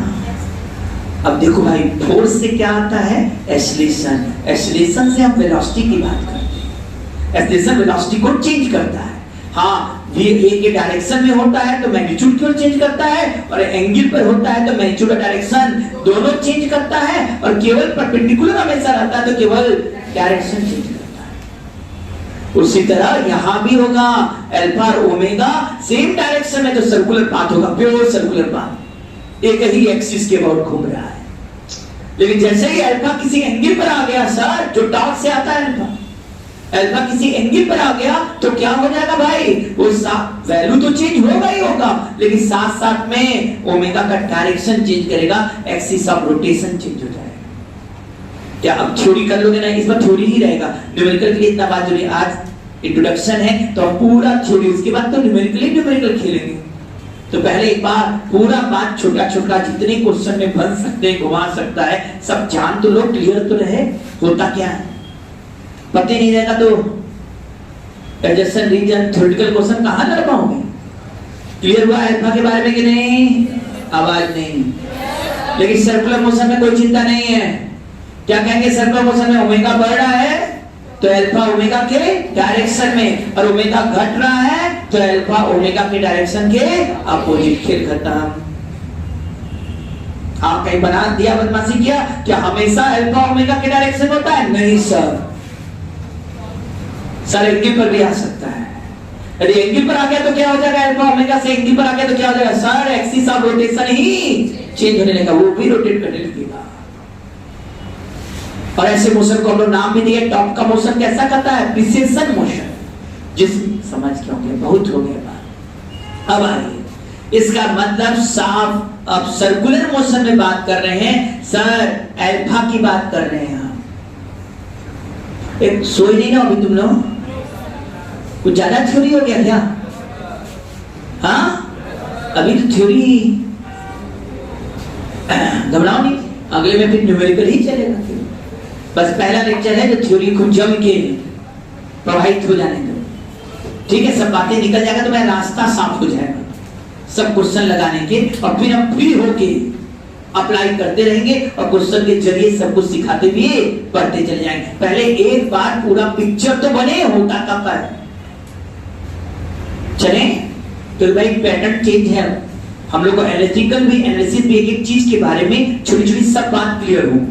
अब देखो भाई, फोर्स से क्या आता है, एक्सीलरेशन। एक्सीलरेशन से हम वेलोसिटी की बात करते हैं। एक्सीलरेशन वेलोसिटी को चेंज करता है। हाँ, ये ए के डायरेक्शन में होता है तो मैग्नीट्यूड क्यों चेंज करता है, और एंगल पर होता है तो मैग्नीट्यूड और डायरेक्शन दोनों चेंज करता है, और केवल परपेंडिकुलर हमेशा रहता है तो केवल डायरेक्शन चेंज करता है। उसी तरह यहां भी होगा, अल्फा और ओमेगा सेम डायरेक्शन में तो सर्कुलर पाथ होगा, प्योर सर्कुलर पाथ, एक ही एक्सिस के अबाउट घूम रहा है। लेकिन जैसे ही अल्फा किसी एंगल पर आ गया, सर जो टॉर्क से आता है अल्फा किसी एंगल पर आ गया तो क्या हो जाएगा भाई, वो वैल्यू तो चेंज होगा ही होगा, लेकिन साथ साथ में ओमेगा का डायरेक्शन चेंज करेगा, एक्सिस ऑफ रोटेशन चेंज हो जाएगा। क्या अब थ्योरी कर लोगे ना, इस बार थ्योरी ही रहेगा, न्यूमेरिकल के लिए इतना बात जरूरी। आज इंट्रोडक्शन है तो हम पूरा थ्योरी, उसके बाद तो न्यूमेरिकल खेलेंगे। तो पहले एक बार पूरा बात छोटा छोटा जितने क्वेश्चन में बन सकते हैं, घुमा सकता है, सब जान तो लो, क्लियर तो रहे होता क्या है। पता नहीं रहेगा तो एडजस्टेंट रीजन थ्योरेटिकल क्वेश्चन कहां कर पाओगे। क्लियर हुआ अल्फा के बारे में कि नहीं? आवाज नहीं। लेकिन सर्कुलर मोशन में कोई चिंता नहीं है। क्या कहेंगे, सर्कुलर मोशन में ओमेगा बढ़ रहा है तो अल्फा ओमेगा के डायरेक्शन में, और ओमेगा घट रहा है तो अल्फा ओमेगा के डायरेक्शन के अपोजिट। खेल खत्म। आप कहीं बना दिया, बदमाशी किया, क्या हमेशा अल्फा ओमेगा के डायरेक्शन होता है? नहीं सर, सर एंगल पर भी आ सकता है। यदि एंगल पर आ गया तो क्या हो जाएगा, अल्फा ओमेगा से एंगल पर आ गया तो क्या हो जाएगा sir, axis of rotation he change होने लगेगा, वो भी रोटेट करने लगेगा। और ऐसे मोशन को हम लोग नाम भी दिए, टॉप का मोशन कैसा करता है, प्रिसेशन मोशन। जिस समझ के होंगे, बहुत हो गया बात। अब आइए, इसका मतलब साफ, अब सर्कुलर मोशन में बात कर रहे हैं सर, अल्फा की बात कर रहे हैं हम। एक सोई नहीं ना अभी तुम लोग, कुछ ज्यादा थ्योरी हो गया क्या? हाँ, अभी तो थ्योरी, घबराओ नहीं, अगले में फिर न्यूमेरिकल ही चलेगा। बस पहला लेक्चर है जो थ्योरी को जम के प्रवाहित हो जाने दो, ठीक है। सब बातें निकल जाएगा तो मेरा रास्ता साफ हो जाएगा सब क्वेश्चन लगाने के, और फिर हम फ्री होके अप्लाई करते रहेंगे और क्वेश्चन के जरिए सब कुछ सिखाते हुए पढ़ते चले जाएंगे। पहले एक बार पूरा पिक्चर तो बने, होता कब है चले तो भाई पैटर्न चेंज है। हम लोग को एनालिटिकल भी, एनालिसिस भी, एक एक चीज के बारे में छोटी छोटी सब बात क्लियर हो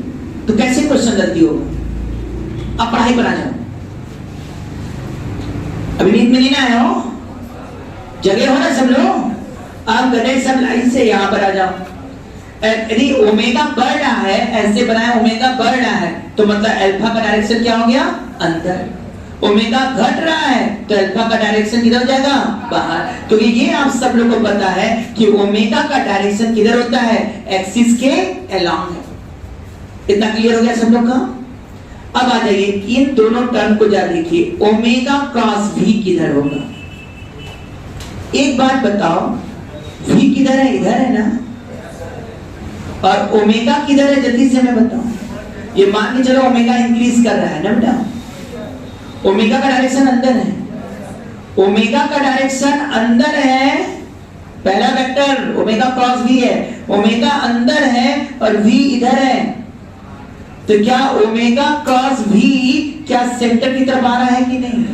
तो कैसे क्वेश्चन गलती होगा। आप पढ़ाई पर आ जाओ, अभी नींद में नहीं आए हो, जगह हो ना सब लोग, आप गधे सब लाइन से यहां पर आ जाओ। यदि ओमेगा बढ़ रहा है, ऐसे बनाया ओमेगा बढ़ रहा है तो मतलब अल्फा का डायरेक्शन क्या हो गया, अंदर। ओमेगा घट रहा है तो अल्फा का डायरेक्शन किधर हो जाएगा, बाहर। तो ये आप सब लोग को पता है कि ओमेगा का डायरेक्शन किधर होता है, एक्सिस के अलोंग है। इतना क्लियर हो गया सब लोग का। अब आ जाइए, इन दोनों टर्म को जरा देखिए, ओमेगा क्रॉस v किधर होगा। एक बात बताओ, v किधर है, इधर है ना, और ओमेगा किधर है, जल्दी से मैं बताऊं। ये मान के चलो ओमेगा इंक्रीज कर रहा है ना बेटा, ओमेगा का डायरेक्शन अंदर है, ओमेगा का डायरेक्शन अंदर है, पहला वेक्टर ओमेगा क्रॉस वी है, ओमेगा अंदर है और वी इधर है, तो क्या ओमेगा क्रॉस वी क्या सेंटर की तरफ आ रहा है कि नहीं?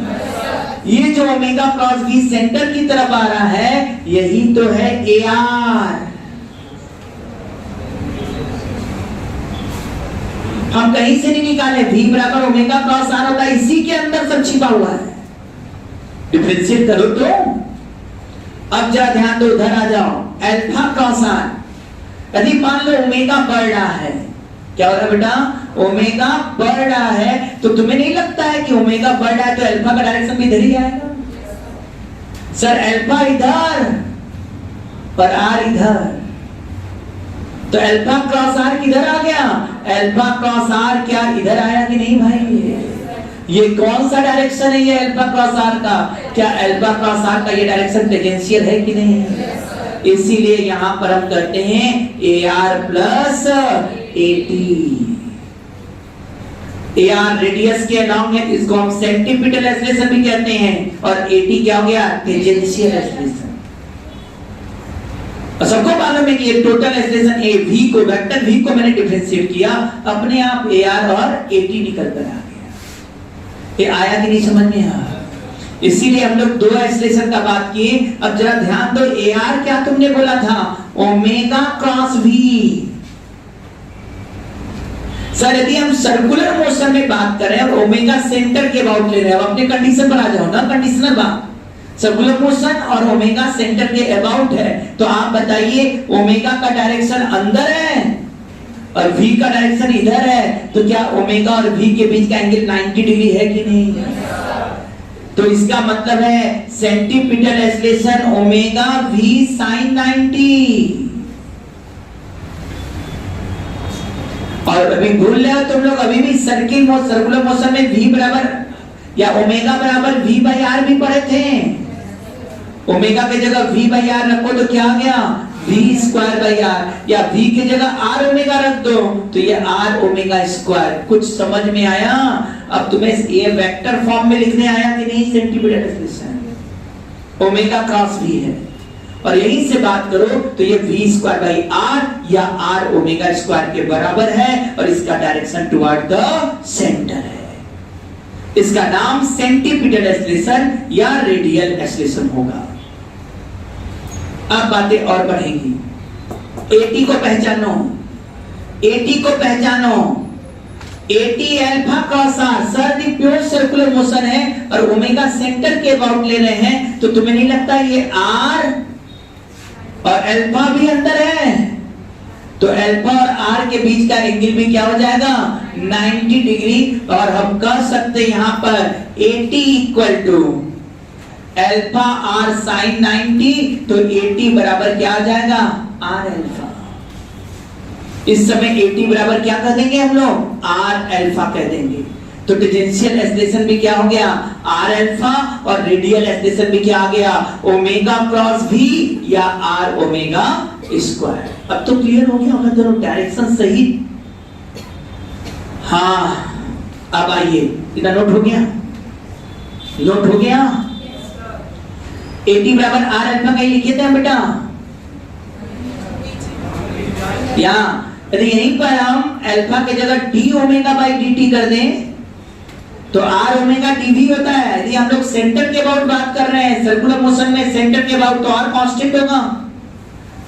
ये जो ओमेगा क्रॉस वी सेंटर की तरफ आ रहा है, यही तो है ए आर। हम कहीं से नहीं निकाले, v बराबर ओमेगा क्रॉस आर होता है, इसी के अंदर सब छिपा हुआ है। डिफरेंशिएट करो तो अब जरा ध्यान दो, उधर आ जाओ, अल्फा क्रॉस आर। यदि मान लो ओमेगा बढ़ रहा है, क्या हो रहा है बेटा? ओमेगा बढ़ रहा है, तो तुम्हें नहीं लगता है कि ओमेगा बढ़ रहा है तो अल्फा का डायरेक्शन भी इधर ही आएगा? सर अल्फा इधर और आर इधर, तो अल्फा क्रॉस आर किधर आ गया? अल्फा क्रॉस आर क्या इधर आया कि नहीं भाई? ये कौन सा डायरेक्शन है ये अल्फा क्रॉस आर का? क्या अल्फा क्रॉस आर का ये डायरेक्शन टेंजेंशियल है कि नहीं? इसीलिए यहां पर हम कहते हैं A R plus A T. A R radius के अलोंग है, इसको हम सेंटीपिटल एक्सेलरेशन भी कहते हैं, और ए टी क्या हो गया? Tangential acceleration. सबको मालूम है कि ये टोटल एक्सेलरेशन ए वी को, वेक्टर वी को मैंने डिफरेंशिएट किया, अपने आप ए आर और ए टी निकल कर आ गया। ये आया कि नहीं समझ में? आया। इसीलिए हम लोग दो एक्सेलरेशन का बात किए। अब जरा ध्यान दो, ए आर क्या तुमने बोला था? Omega cross we. सर यदि हम सर्कुलर मोशन में बात करें और ओमेगा सेंटर के अबाउट ले रहे हैं, अपने कंडीशन पर आ जाओ ना, कंडीशनल बात। सर्कुलर मोशन और ओमेगा सेंटर के अबाउट है, तो आप बताइए ओमेगा का डायरेक्शन अंदर है और v का डायरेक्शन इधर है, तो क्या ओमेगा और v के बीच का एंगल 90 डिग्री है कि नहीं? तो इसका मतलब है centripetal acceleration omega v sin 90। और अभी भूल रहे हो तुम लोग, अभी भी सर्कुलर मोशन में v बराबर या ओमेगा बराबर v बाई आर भी पढ़े थे। ओमेगा की जगह v बाई आर रखो तो क्या आ गया? v स्क्वायर बाई आर, या v की जगह r ओमेगा रख दो तो ये r ओमेगा स्क्वायर। कुछ समझ में आया? अब तुम्हें ये वेक्टर फॉर्म में लिखने आया कि नहीं? Centripetal acceleration omega cross v है, और यहीं से बात करो तो ये v स्क्वायर बाई r या r ओमेगा स्क्वायर के बराबर है, और इसका डायरेक्शन टुवर्ड द सेंटर है। इसका नाम सेंटीपिटल एक्सेलरेशन या रेडियल एक्सेलरेशन होगा। अब बातें और बढ़ेंगी। एटी को पहचानो, एटी को पहचानो। AT alpha cross r, sir the pure circular motion है और ओमेगा सेंटर के अबाउट ले रहे हैं, तो तुम्हें नहीं लगता ये आर और अल्फा भी अंदर है? तो अल्फा और आर के बीच का एंगल भी क्या हो जाएगा? 90 डिग्री। और हम कह सकते यहां पर AT equal to alpha r sine 90, तो एटी बराबर क्या आ जाएगा? R alpha. इस समय एटी बराबर क्या कह देंगे हम लोग? आर अल्फा कह देंगे। तो टेंजेंशियल एक्सेलरेशन भी क्या हो गया? आर अल्फा, और रेडियल एक्सेलरेशन भी क्या आ गया? ओमेगा क्रॉस भी या आर ओमेगा स्क्वायर। अब तो क्लियर हो गया होगा दोनों डायरेक्शन सही। हाँ अब आइए, इतना नोट हो गया? नोट हो गया? एटी बराबर आर अल्फा का ही लिखे थे बेटा। यदि यहीं पर हम अल्फा की जगह D omega by D T कर दें तो आर ओमेगा डी वी होता है। यदि हम लोग सेंटर के अबाउट बात कर रहे हैं, सर्कुलर मोशन में सेंटर के अबाउट, तो आर कांस्टेंट होगा,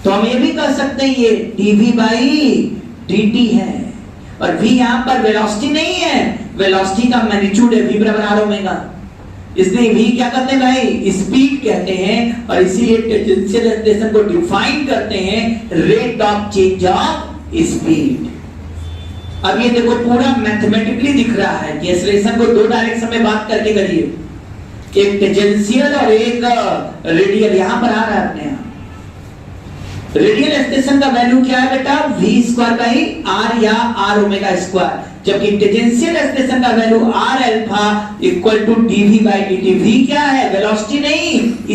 तो हम ये भी कह सकते हैं ये डीवी बाई dt है। और v यहां पर वेलोसिटी नहीं है, वेलोसिटी का मैग्नीट्यूड है, v बराबर आर ओमेगा। इसलिए v क्या कहते हैं भाई? स्पीड कहते हैं, और इसीलिए टेंजेंशियल एक्सेलरेशन को डिफाइन करते हैं rate of change of speed. अब ये देखो पूरा मैथमेटिकली दिख रहा है कि एक्सेलरेशन को दो डायरेक्शन में बात करके करिए, एक टेंजेंशियल और एक रेडियल। यहां पर आ रहा है अपने यहां रेडियल एक्सेलरेशन का वैल्यू क्या है बेटा? v स्क्वायर बाई r या r ओमेगा स्क्वायर, जबकि टेंजेंशियल एक्सेलरेशन का value r alpha equal to dv by dt। v क्या है? वेलोसिटी नहीं,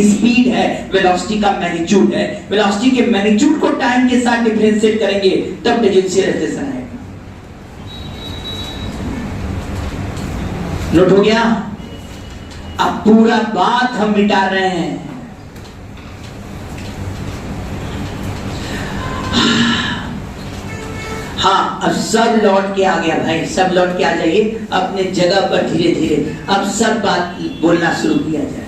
स्पीड है, वेलोसिटी का मैग्नीट्यूड है। वेलोसिटी के मैग्नीट्यूड को टाइम के साथ डिफरेंशिएट करेंगे तब टेंजेंशियल एक्सेलरेशन आएगा। नोट हो गया? अब पूरा बात हम मिटा रहे हैं। हाँ, अब सब लौट के आ गया भाई, सब लौट के आ जाइए अपने जगह पर धीरे धीरे। अब सब बात बोलना शुरू किया जाए।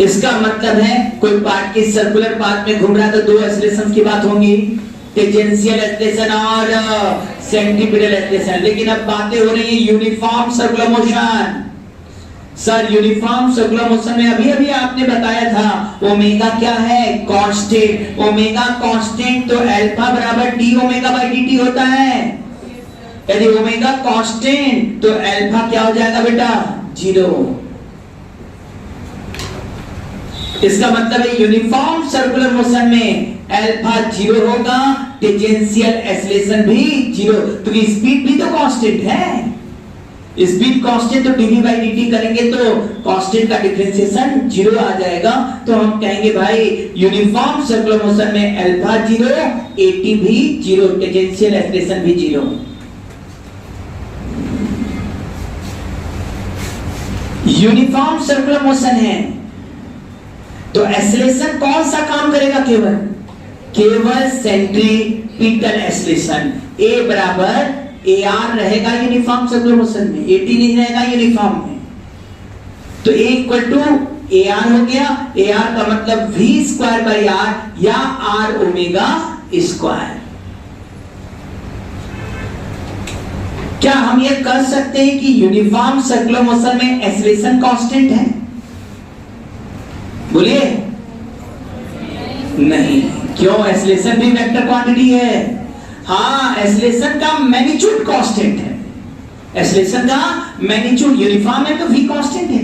इसका मतलब है कोई पार्ट की सर्कुलर पाथ में घूम रहा है तो दो एक्सीलरेशन की बात होंगी, टेंजेंशियल एक्सीलरेशन और सेंट्रीपिटल एक्सीलरेशन। लेकिन अब बातें हो रही है uniform circular motion. Sir uniform circular motion में अभी अभी आपने बताया था ओमेगा क्या है, कांस्टेंट। ओमेगा कांस्टेंट तो अल्फा बराबर D omega by D T होता है। यदि ओमेगा कांस्टेंट तो अल्फा क्या हो जाएगा बेटा, 0। इसका मतलब है यूनिफॉर्म सर्कुलर मोशन में अल्फा 0 होगा, टेंजेंशियल एक्सीलरेशन भी 0। तो स्पीड भी तो कांस्टेंट है। स्पीड कांस्टेंट तो dv by dt करेंगे तो कांस्टेंट का डिफरेंशिएशन 0 आ जाएगा। तो हम कहेंगे भाई यूनिफॉर्म सर्कुलर मोशन में अल्फा 0, at भी 0, टेंजेंशियल एक्सीलरेशन भी 0। यूनिफॉर्म सर्कुलर मोशन है तो एक्सीलरेशन कौन सा काम करेगा, केवल सेंट्रीपिटल एक्सीलरेशन। a बराबर AR रहेगा यूनिफॉर्म सर्कुलर मोशन में, AT नहीं रहेगा यूनिफॉर्म में। तो A इक्वल टू AR हो गया। AR का मतलब V स्क्वायर बाई R या R ओमेगा स्क्वायर। क्या हम ये कह सकते हैं कि यूनिफॉर्म सर्कुलर मोशन में एक्सीलरेशन कांस्टेंट है? बोलिए नहीं। क्यों? एक्सीलरेशन भी वेक्टर क्वांटिटी है। हाँ, एक्सीलरेशन का मैग्नीट्यूड कांस्टेंट है। एक्सीलरेशन का मैग्नीट्यूड यूनिफॉर्म है तो v कांस्टेंट है,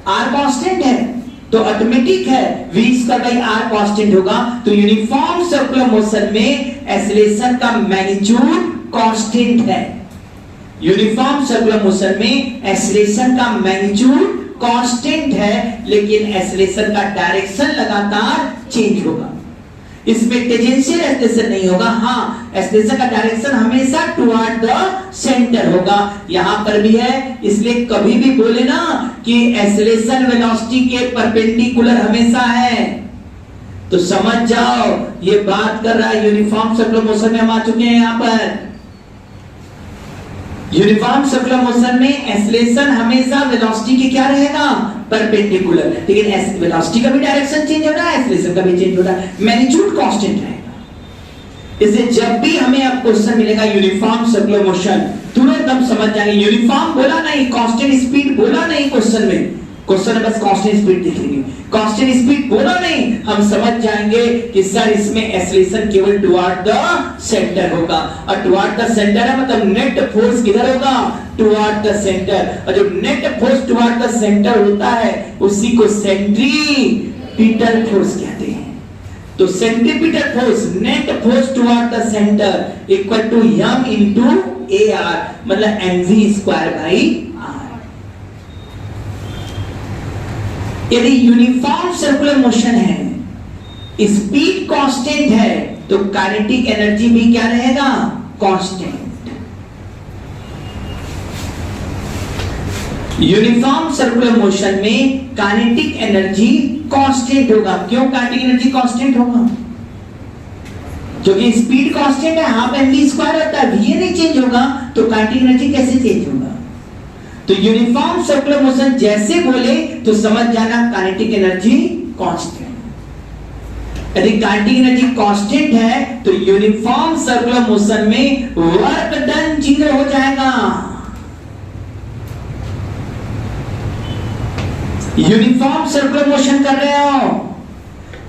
r कांस्टेंट है, तो ऑटोमेटिक है v square by r constant होगा। तो यूनिफॉर्म सर्कुलर मोशन में एक्सीलरेशन का मैग्नीट्यूड कांस्टेंट है। यूनिफॉर्म सर्कुलर मोशन में एक्सीलरेशन का मैग्नीट्यूड कांस्टेंट है, लेकिन एक्सीलरेशन का डायरेक्शन लगातार चेंज होगा। इसमें टेंजेंशियल एक्सीलरेशन नहीं होगा। हाँ, एक्सीलरेशन का डायरेक्शन हमेशा टुवर्ड द सेंटर होगा। यहां पर भी है, इसलिए कभी भी बोले ना कि एक्सीलरेशन वेलोसिटी के परपेंडिकुलर हमेशा है तो समझ जाओ ये बात कर रहा है यूनिफॉर्म सर्कुलर मोशन में। हम आ चुके हैं यहां पर। यूनिफॉर्म सर्कुलर मोशन में एक्सीलरेशन हमेशा वेलोसिटी के क्या रहेगा, परपेंडिकुलर। लेकिन वेलोसिटी का भी डायरेक्शन चेंज हो रहा है, एक्सीलरेशन का भी चेंज हो रहा है, मैग्नीट्यूड कांस्टेंट रहेगा। इसलिए जब भी हमें अब क्वेश्चन मिलेगा यूनिफॉर्म सर्कुलर मोशन, तुरंत हम समझ जाएंगे यूनिफॉर्म बोला नहीं, कांस्टेंट स्पीड बोला नहीं क्वेश्चन में। क्वेश्चन में बस कांस्टेंट स्पीड दिखेंगे, कांस्टेंट स्पीड बोला नहीं, हम समझ जाएंगे कि सर इसमें एक्सीलरेशन केवल टुवर्ड द सेंटर होगा। और टुवर्ड द सेंटर है मतलब नेट फोर्स किधर होगा, टुवर्ड द सेंटर। और जो net force toward the centre होता है उसी को सेंट्रीपिटल फोर्स कहते हैं। तो centripetal force, net force toward the centre equal to m into AR, मतलब mv स्क्वायर बाई r। यदि यूनिफॉर्म सर्कुलर मोशन है, स्पीड कांस्टेंट है, तो काइनेटिक एनर्जी भी क्या रहेगा, कांस्टेंट। यूनिफॉर्म सर्कुलर मोशन में काइनेटिक एनर्जी कांस्टेंट होगा। क्यों काइनेटिक एनर्जी कांस्टेंट होगा? क्योंकि स्पीड कांस्टेंट है, हाफ mv स्क्वायर होता है, v नहीं चेंज होगा, तो काइनेटिक एनर्जी कैसे चेंज होगा? तो यूनिफॉर्म सर्कुलर मोशन जैसे बोले तो समझ जाना काइनेटिक एनर्जी कांस्टेंट। यदि काइनेटिक एनर्जी कांस्टेंट है तो यूनिफॉर्म सर्कुलर मोशन में वर्क डन 0 हो जाएगा। यूनिफॉर्म सर्कुलर मोशन कर रहे हो,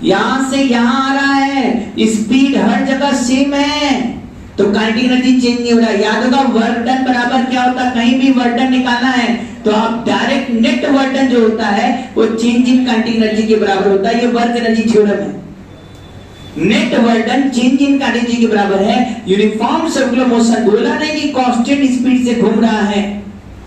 यहां से यहां आ रहा है, स्पीड हर जगह सेम है, तो काइनेटिक एनर्जी चेंज नहीं हो रहा। याद होगा वर्क डन बराबर क्या होता है, कहीं भी वर्क डन निकालना है तो आप डायरेक्ट नेट वर्क डन जो होता है वो चेंज इन काइनेटिक एनर्जी के बराबर होता है। ये वर्क एनर्जी थ्योरम है। Net work done change in kinetic energy के बराबर है। यूनिफॉर्म सर्कुलर मोशन बोला नहीं कि कांस्टेंट स्पीड से घूम रहा है,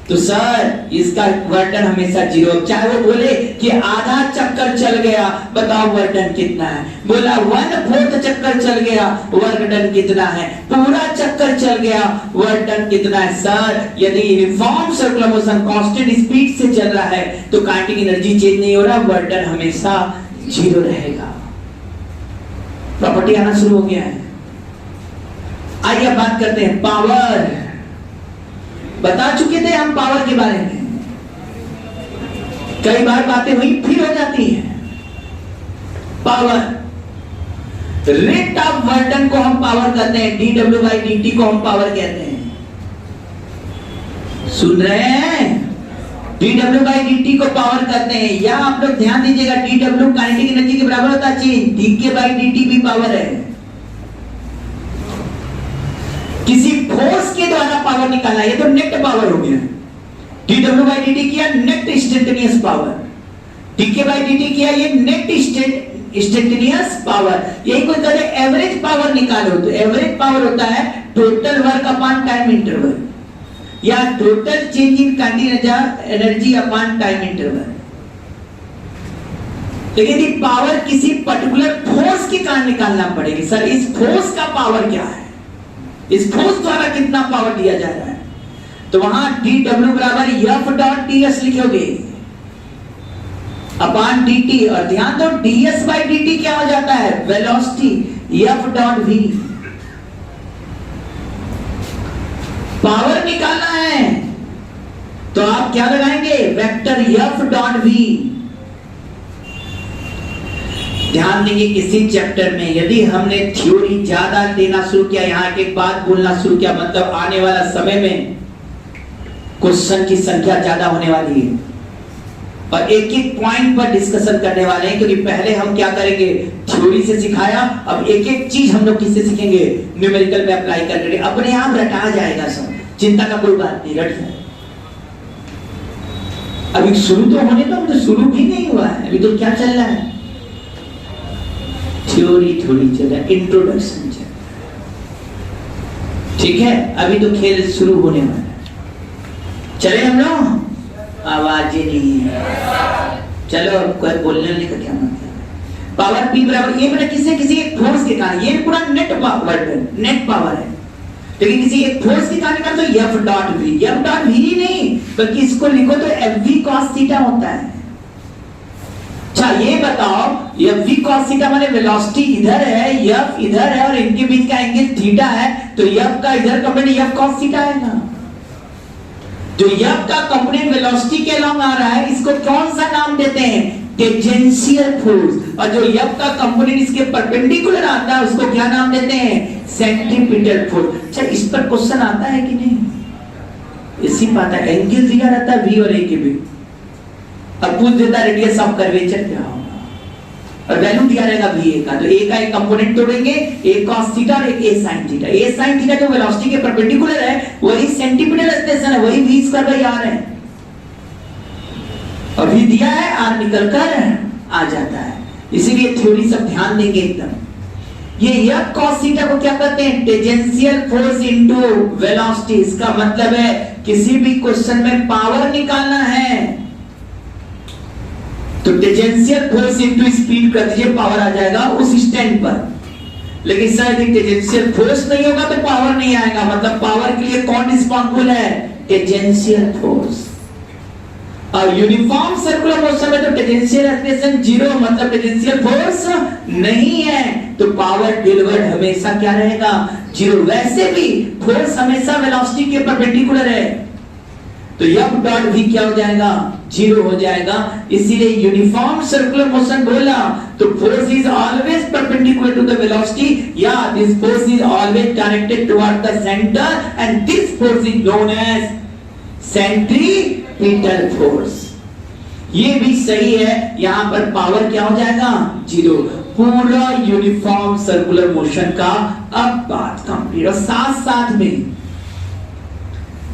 तो सर इसका वर्क डन हमेशा 0। चाहे वो बोले कि आधा चक्कर चल गया, बताओ वर्क डन कितना है, बोला 1/4 चक्कर चल गया, वर्क डन कितना है, पूरा चक्कर चल गया, वर्क डन कितना है। सर यदि uniform circular motion constant speed से चल रहा है तो काइनेटिक एनर्जी चेंज नहीं हो रहा, वर्क डन हमेशा 0 रहेगा। प्रॉपर्टी आना शुरू हो गया है। आइए अब बात करते हैं पावर। बता चुके थे हम पावर के बारे में, कई बार बातें हुई फिर हो जाती है। पावर, रेट ऑफ वर्टन को हम पावर कहते हैं, dW/dt को हम पावर कहते हैं। सुन रहे हैं? dW/dt को पावर कहते हैं। या आप लोग ध्यान दीजिएगा, dW काइनेटिक एनर्जी के बराबर होता है, dK/dt भी पावर है। किसी फोर्स के द्वारा पावर निकालना, ये तो नेट पावर हो गया। dW/dt किया नेट इंस्टेंटेनियस पावर, dK/dt किया ये नेट इंस्टेंटेनियस पावर। यही कोई कहते हैं एवरेज पावर निकालो, तो एवरेज पावर होता है total work upon time interval, या total change in kinetic energy upon time interval. लेकिन यदि पावर किसी पर्टिकुलर फोर्स के कारण निकालना पड़ेगी, सर इस फोर्स का पावर क्या है, इस फोर्स द्वारा कितना पावर दिया जा रहा है, तो वहां dW बराबर F.ds लिखोगे अपॉन dt। और ध्यान दो ds/dt क्या हो जाता है, वेलोसिटी F.v। पावर निकालना है तो आप क्या लगाएंगे, वेक्टर F.v। ध्यान देंगे किसी चैप्टर में यदि हमने थ्योरी ज्यादा लेना शुरू किया, यहां एक बात बोलना शुरू किया, मतलब आने वाला समय में क्वेश्चन की संख्या ज्यादा होने वाली है और एक एक पॉइंट पर डिस्कशन करने वाले हैं। क्योंकि पहले हम क्या करेंगे, थ्योरी से सिखाया, अब एक एक चीज हम लोग किससे सीखेंगे, न्यूमेरिकल में अप्लाई करके। अपने आप रटा जाएगा सब, चिंता का कोई बात नहीं, रट जाए। अभी शुरू तो होने दो, तो शुरू भी नहीं हुआ है, अभी तो क्या चल रहा है, थ्योरी थोड़ी चल रहा है, इंट्रोडक्शन चल रहा है, ठीक है। अभी तो खेल शुरू होने वाला है। चले हम लोग, आवाज ही नहीं है, चलो कोई बोलने का क्या मतलब। पावर P बराबर, ये बेटा किसी एक फोर्स के कारण, ये पूरा नेट पावर है, नेट पावर है, लेकिन किसी एक फोर्स के कारण कर तो F.v। F.v ही नहीं बल्कि इसको लिखो तो Fv cos थीटा होता है। अच्छा ये बताओ, Fv cos थीटा माने वेलोसिटी इधर है, F इधर है और इनके बीच का एंगल थीटा है, तो F का इधर कंपोनेंट F cos थीटा है ना। जो F का कंपोनेंट वेलोसिटी के अलोंग आ रहा है, इसको कौन सा नाम देते हैं, टेंजेंशियल फोर्स। और जो F का कंपोनेंट इसके परपेंडिकुलर आता है, उसको क्या नाम देते हैं, सेंट्रीपिटल फोर्स। अच्छा इस पर क्वेश्चन आता है कि नहीं, इसी पाता है, एंगल दिया रहता है V और A के बीच, अब पूछ देता रेडियस ऑफ कर्वेचर क्या होगा, और वैल्यू दिया रहेगा VA का, तो A का एक कंपोनेंट तोड़ेंगे, A cos थीटा और एक A sin theta. A sin theta जो वेलोसिटी के परपेंडिकुलर है, वही सेंटीमीटर स्टेशन है, वही v²r है, अभी दिया है, r निकल कर आ जाता है। इसीलिए थ्योरी सब ध्यान देंगे एकदम। ये F cos थीटा को क्या कहते हैं, टेंजेंशियल फोर्स इनटू वेलोसिटी। इसका मतलब है किसी भी क्वेश्चन में पावर निकालना है तो टेंजेंशियल फोर्स इनटू स्पीड कर दीजिए, पावर आ जाएगा उस स्टैंड पर। लेकिन सर यदि टेंजेंशियल फोर्स नहीं होगा तो पावर नहीं आएगा, मतलब पावर के लिए कौन रिस्पांसिबल है, टेंजेंशियल फोर्स। और यूनिफॉर्म सर्कुलर मोशन में तो टेंजेंशियल एक्सेलरेशन जीरो, मतलब टेंजेंशियल फोर्स नहीं है, तो पावर डिलीवर्ड हमेशा क्या रहेगा, जीरो। वैसे भी फोर्स हमेशा वेलोसिटी के परपेंडिकुलर है, तो F.v क्या हो जाएगा, जीरो हो जाएगा। इसीलिए यूनिफॉर्म सर्कुलर मोशन बोला तो force is always perpendicular to the velocity, या this force is always directed toward the centre and this force is known as centripetal force. ये भी सही है, यहां पर पावर क्या हो जाएगा, जीरो। पूरा यूनिफॉर्म सर्कुलर मोशन का अब बात कंप्लीट। और साथ साथ में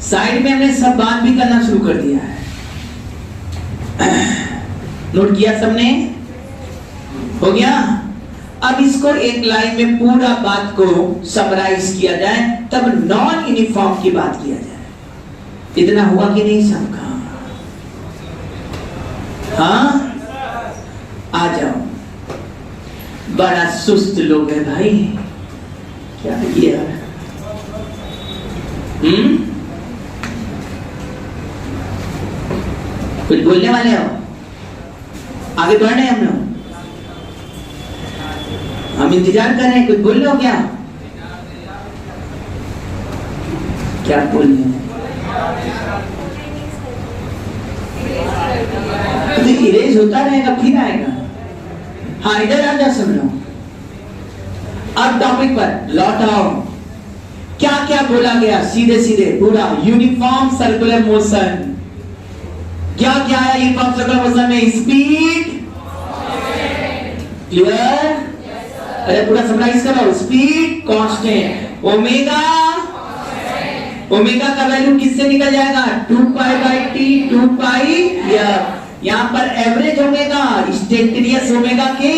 साइड में हमने सब बात भी करना शुरू कर दिया है, नोट किया सबने, हो गया। अब इसको एक लाइन में पूरा बात को समराइज किया जाए, तब नॉन यूनिफॉर्म की बात किया जाए। इतना हुआ कि नहीं सबका, हाँ आ जाओ। बड़ा सुस्त लोग है भाई, क्या किया, कुछ बोलने वाले हो, आगे बढ़ रहे हैं हम लोग, हम इंतजार कर रहे हैं, कुछ बोल रहे हो क्या, क्या बोल रहे हैं? तो इरेज होता रहेगा फिर आएगा। हाँ इधर आ जा सब लोग। अब टॉपिक पर लौट आओ। क्या क्या बोला गया सीधे सीधे पूरा यूनिफॉर्म सर्कुलर मोशन। क्या क्या है यूनिफॉर्म सर्कुलर मोशन में? Speed, clear? अरे पूरा समराइज करो। स्पीड कांस्टेंट, ओमेगा, ओमेगा का वैल्यू किससे निकल जाएगा? 2 पाई बाई टी, 2 पाई यहां पर एवरेज ओमेगा इंस्टेंटेनियस ओमेगा के।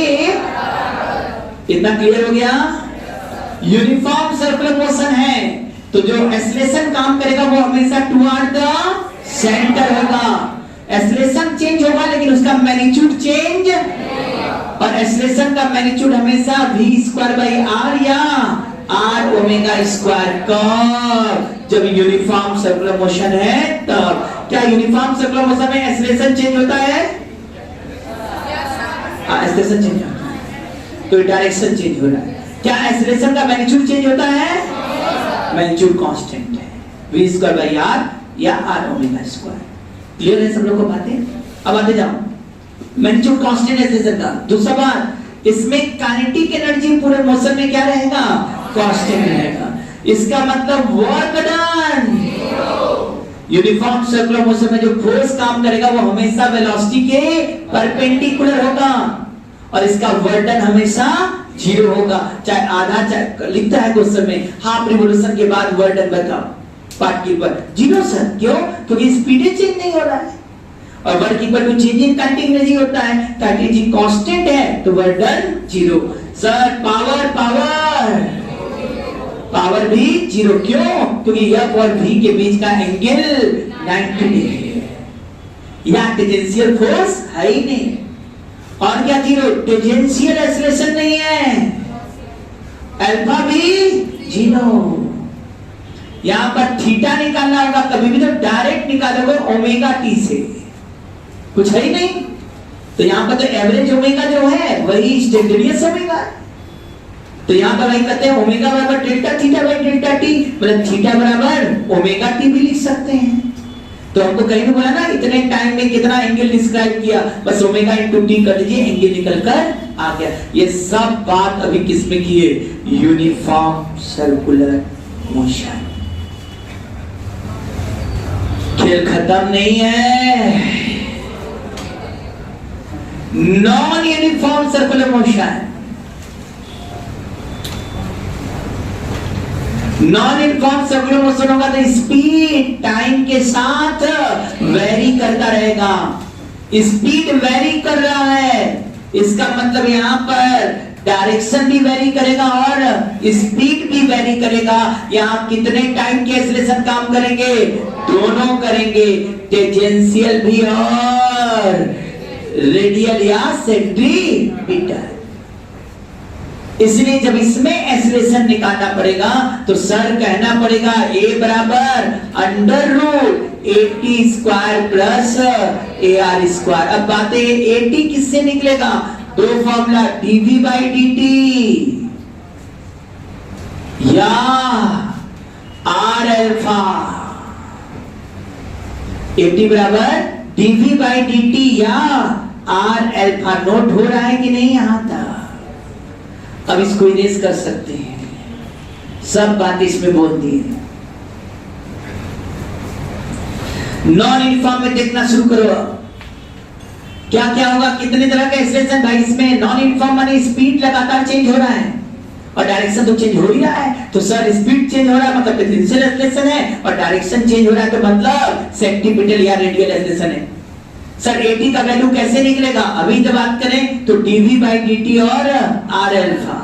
इतना क्लियर हो गया? यूनिफॉर्म सर्कुलर मोशन है तो जो एक्सेलरेशन काम करेगा वो हमेशा टुवर्ड द सेंटर होगा। एक्सेलरेशन चेंज होगा लेकिन उसका मैग्नीट्यूड चेंज, और एक्सेलरेशन का मैग्नीट्यूड हमेशा v स्क्वायर बाई r या r ओमेगा स्क्वायर कब जब यूनिफॉर्म सर्कुलर मोशन है तब। क्या यूनिफॉर्म सर्कुलर मोशन में एक्सेलरेशन चेंज होता है? एक्सेलरेशन चेंज होता है तो डायरेक्शन चेंज हो रहा है। क्या एक्सेलरेशन का मैग्नीट्यूड चेंज होता है? मैग्नीट्यूड कांस्टेंट है, v स्क्वायर बाई r या r ओमेगा स्क्वायर। क्लियर है सब लोग को बातें? अब आते जाओ। मैग्नीट्यूड कांस्टेंट है एक्सेलरेशन का। दूसरा बात, इसमें काइनेटिक एनर्जी पूरे मोशन में क्या रहेगा? कांस्टेंट रहेगा। इसका मतलब work done. Uniform circular motion में जो फोर्स काम करेगा वो हमेशा वेलोसिटी के परपेंडिकुलर होगा और इसका वर्क डन हमेशा 0 होगा। चाहे आधा, चाहे लिखता है क्वेश्चन में हाफ रिवॉल्यूशन के बाद वर्क डन बताओ पार्ट के ऊपर 0 सर। क्यों? क्योंकि स्पीड चेंज नहीं हो रहा है और work equal to change in kinetic energy होता है। काइनेटिक एनर्जी कांस्टेंट है तो work done 0। Sir power power power भी 0। क्यों? क्योंकि F और V के बीच का एंगल 90 डिग्री है, या टेंजेंशियल फोर्स है ही नहीं। और क्या 0? टेंजेंशियल एक्सेलरेशन नहीं है, अल्फा भी 0। यहां पर थीटा निकालना होगा कभी भी तो डायरेक्ट निकालोगे ओमेगा टी से, कुछ है ही नहीं। तो यहां पर तो एवरेज ओमेगा जो है वही इंस्टेंटेनियस ओमेगा है। तो यहां पर वही कहते हैं ओमेगा बराबर delta theta by delta T, मतलब थीटा बराबर ओमेगा टी भी लिख सकते हैं। तो हमको कहीं भी बोला ना इतने टाइम में कितना एंगल डिस्क्राइब किया, बस ओमेगा इनटू टी कर दीजिए, एंगल निकल कर आ गया। ये सब बात अभी किस में की है? Uniform circular motion. खेल खत्म नहीं है। Non uniform circular motion, non uniform circular motion होगा तो स्पीड टाइम के साथ वेरी करता रहेगा। स्पीड वेरी कर रहा है, इसका मतलब यहां पर डायरेक्शन भी वेरी करेगा और स्पीड भी वेरी करेगा। यहां कितने टाइम के एक्सेलरेशन काम करेंगे? दोनों करेंगे, टेंजेंशियल भी और रेडियल या सेंट्रीपिटल। इसलिए जब इसमें एक्सेलरेशन निकालना पड़ेगा तो सर कहना पड़ेगा A बराबर under root AT square plus AR square. अब बातें AT किससे निकलेगा? दो फॉर्मूला dV बाई dt या R अल्फा। AT बराबर dV बाई dt या R अल्फा। नोट हो रहा है कि नहीं यहां तक? अब इसको इरेज कर सकते हैं, सब बातें इसमें बोल दी है। नॉन यूनिफॉर्म में देखना शुरू करो क्या क्या होगा, कितने तरह का एक्सेलरेशन भाई इसमें। नॉन यूनिफॉर्म माने स्पीड लगातार चेंज हो रहा है और डायरेक्शन तो चेंज हो ही रहा है। तो सर स्पीड चेंज हो रहा है मतलब टेंजेंशियल एक्सेलरेशन है, और डायरेक्शन चेंज हो रहा है तो मतलब सेंट्रीपिटल या रेडियल एक्सेलरेशन है। सर AT का वैल्यू कैसे निकलेगा? अभी जब बात करें तो dV बाई dt और R अल्फा।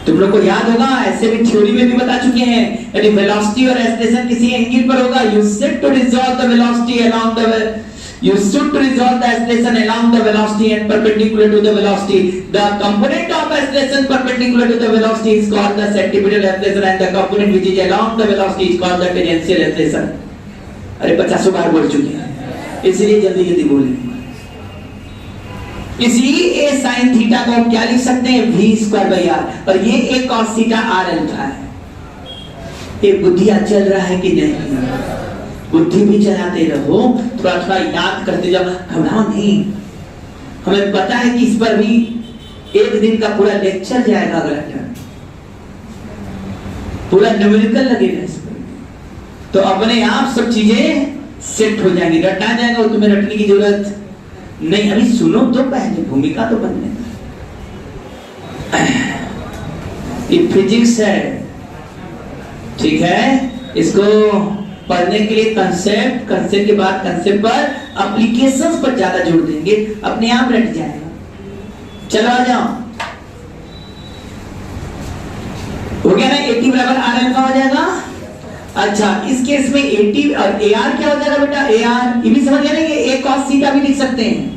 तुम लोग को याद होगा, ऐसे भी थ्योरी में भी बता चुके हैं, यदि वेलोसिटी और एक्सेलरेशन किसी एंगल पर होगा, you should to resolve the velocity along the you should to resolve the acceleration along the velocity and perpendicular to the velocity. The component of acceleration perpendicular to the velocity is called the centripetal acceleration and the component which is along the velocity is called the tangential acceleration. अरे 50 बार बोल चुके हैं, इसलिए जल्दी जल्दी बोलेंगे। इसी a sin theta को हम क्या लिख सकते हैं? v स्क्वायर बाई r, और ये a cos theta r alpha है। ये बुद्धिया चल रहा है कि नहीं? बुद्धि भी चलाते रहो, थोड़ा थोड़ा याद करते जाओ, घबराओ नहीं। हमें पता है कि इस पर भी एक दिन का पूरा लेक्चर जाएगा, अगला टर्म पूरा न्यूमेरिकल लगेगा इस पर। तो अपने आप सब चीजें सेट हो जाएंगी, रटा जाएगा, तुम्हें रटने की जरूरत नहीं। अभी सुनो तो पहले, भूमिका तो बनने दो। ये फिजिक्स है, ठीक है? इसको पढ़ने के लिए कंसेप्ट, कंसेप्ट के बाद कंसेप्ट पर एप्लीकेशंस पर ज्यादा जोर देंगे, अपने आप रट जाएगा। चलो आ जाओ, हो गया ना? 80 बराबर आर अल्फा हो जाएगा। अच्छा, इस केस में 80 और ए आर क्या हो जाएगा बेटा? ए आर, ये भी समझ गया ना कि ए कॉस थीटा भी लिख सकते हैं।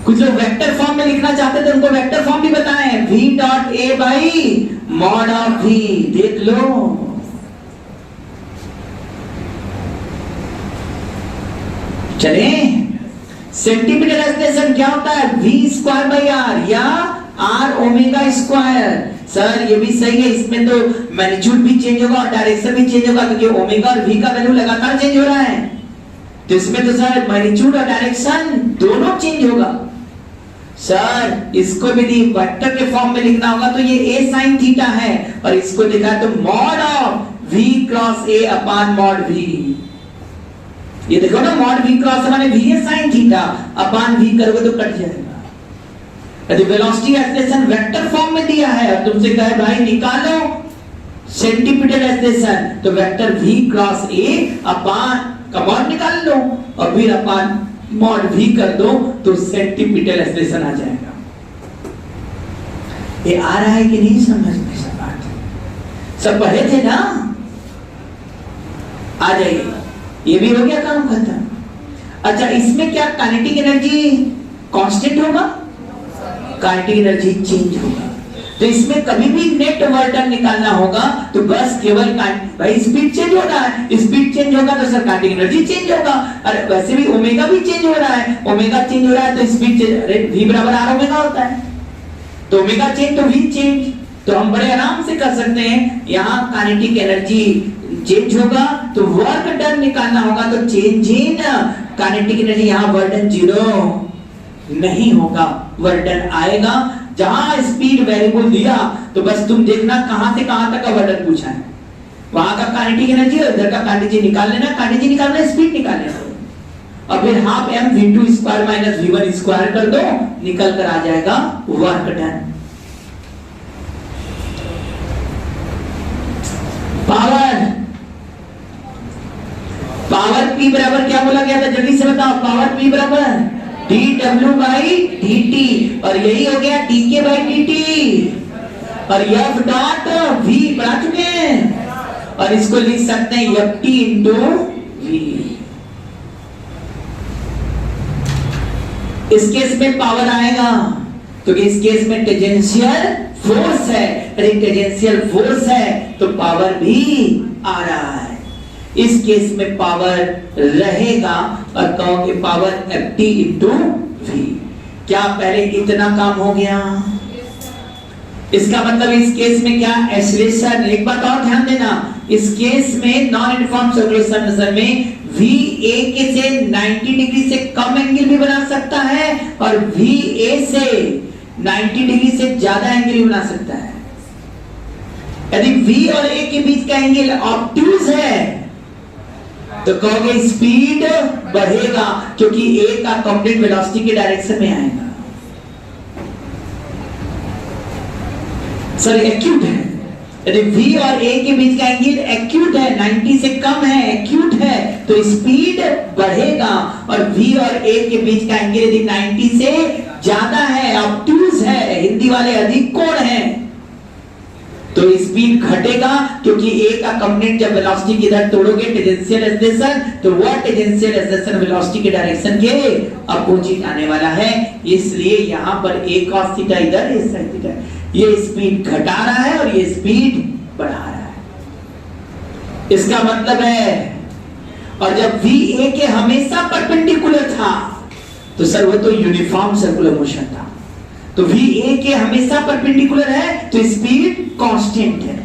कुछ लोग वेक्टर फॉर्म में लिखना चाहते थे, उनको वेक्टर फॉर्म भी बताएं, v dot a by mod of v। देख लो, चले। सेंटीमीटर एक्सलेशन क्या होता है? v स्क्वायर बाई r या r ओमेगा स्क्वायर। सर ये भी सही है, इसमें तो मैग्नीट्यूड भी चेंज होगा और डायरेक्शन भी चेंज होगा, क्योंकि ओमेगा और v का वैल्यू लगातार चेंज हो रहा है। तो इसमें तो सर मैग्नीट्यूड और डायरेक्शन दोनों चेंज होगा। सर इसको भी वेक्टर के फॉर्म में लिखना होगा, तो ये a sin थीटा है, और इसको लिखा है तो mod of v cross a upon mod v। ये देखो ना, मॉड v क्रॉस माने v है sin थीटा, अपॉन v करोगे तो कट जाएगा। यदि वेलोसिटी एक्सेलरेशन वेक्टर फॉर्म में दिया है और तुमसे कहे भाई निकालो सेंटीमीटर एक्सेलरेशन, तो vector v cross a upon का मॉड निकाल लो और फिर अपॉन मॉड v कर दो, तो सेंटीमीटर एक्सेलरेशन आ जाएगा। ये आ रहा है कि नहीं समझ में? सब बात सब पढ़े थे ना? आ जाइए, ये भी हो गया काम खत्म। अच्छा, इसमें क्या काइनेटिक एनर्जी कांस्टेंट होगा? काइनेटिक एनर्जी चेंज होगा। तो इसमें कभी भी नेट वर्क डन निकालना होगा तो बस केवल भाई स्पीड चेंज हो रहा है, स्पीड चेंज होगा तो सर काइनेटिक एनर्जी चेंज होगा। अरे वैसे भी ओमेगा भी चेंज हो रहा है, ओमेगा चेंज हो रहा है तो स्पीड चेंज, अरे v बराबर r ओमेगा होता है, तो ओमेगा चेंज तो v चेंज। तो हम बड़े आराम से कर सकते हैं, यहाँ काइनेटिक एनर्जी चेंज होगा तो वर्क डन निकालना होगा, तो चेंज इन काइनेटिक एनर्जी, यहाँ वर्क डन 0 नहीं होगा, वर्क डन आएगा। जहां स्पीड वेरिएबल दिया तो बस तुम देखना कहां से कहां तक का वर्क पूछा है, वहां का काइनेटिक एनर्जी और इधर का काइनेटिक एनर्जी निकाल लेना, काइनेटिक एनर्जी निकालना, स्पीड निकाल लेना, और फिर half m v2 square minus v1 square कर दो, निकल कर आ जाएगा work done. Power, power p बराबर क्या बोला गया था? जल्दी से बताओ, पावर p बराबर dw बाई dt, और यही हो गया dk बाई dt, और f डॉट v पढ़ा चुके हैं, और इसको लिख सकते हैं ft इंटू v। इस केस में पावर आएगा तो इस केस में टेंजेंशियल फोर्स है, अरे टेंजेंशियल फोर्स है तो पावर भी आ रहा है। इस केस में पावर रहेगा और कहोगे पावर ft इंटू v। क्या पहले इतना काम हो गया? इसका मतलब इस केस में क्या एक्सीलरेशन, एक बात और ध्यान देना, इस केस में नॉन यूनिफॉर्म सर्कुलर में VA के से 90 डिग्री से कम एंगल भी बना सकता है और VA से 90 डिग्री से ज्यादा एंगल भी बना सकता है। यदि V और A के बीच का एंगल ऑब्ट्यूज है तो कहोगे स्पीड बढ़ेगा, क्योंकि A का कंप्लीट वेलोसिटी के डायरेक्शन में आएगा। सॉरी एक्यूट है, यदि V और A के बीच का एंगल एक्यूट है, 90 से कम है, एक्यूट है, तो स्पीड बढ़ेगा, और V और A के बीच का एंगल यदि 90 से ज्यादा है, ऑब्ट्यूज है, हिंदी वाले अधिक कोण है, तो स्पीड घटेगा, क्योंकि A का कंपोनेंट जब वेलोसिटी की इधर तोड़ोगे टेंजेंशियल एक्सेलरेशन, तो वह टेंजेंशियल एक्सेलरेशन वेलोसिटी के डायरेक्शन के अपोजिट आने वाला है। इसलिए यहां पर A cos थीटा इधर, A sin थीटा, ये स्पीड घटा रहा है और ये स्पीड बढ़ा रहा है। इसका मतलब है, और जब VA के हमेशा परपेंडिकुलर था तो सर वो तो यूनिफॉर्म सर्कुलर मोशन था, तो VA के हमेशा परपेंडिकुलर है तो स्पीड कांस्टेंट है।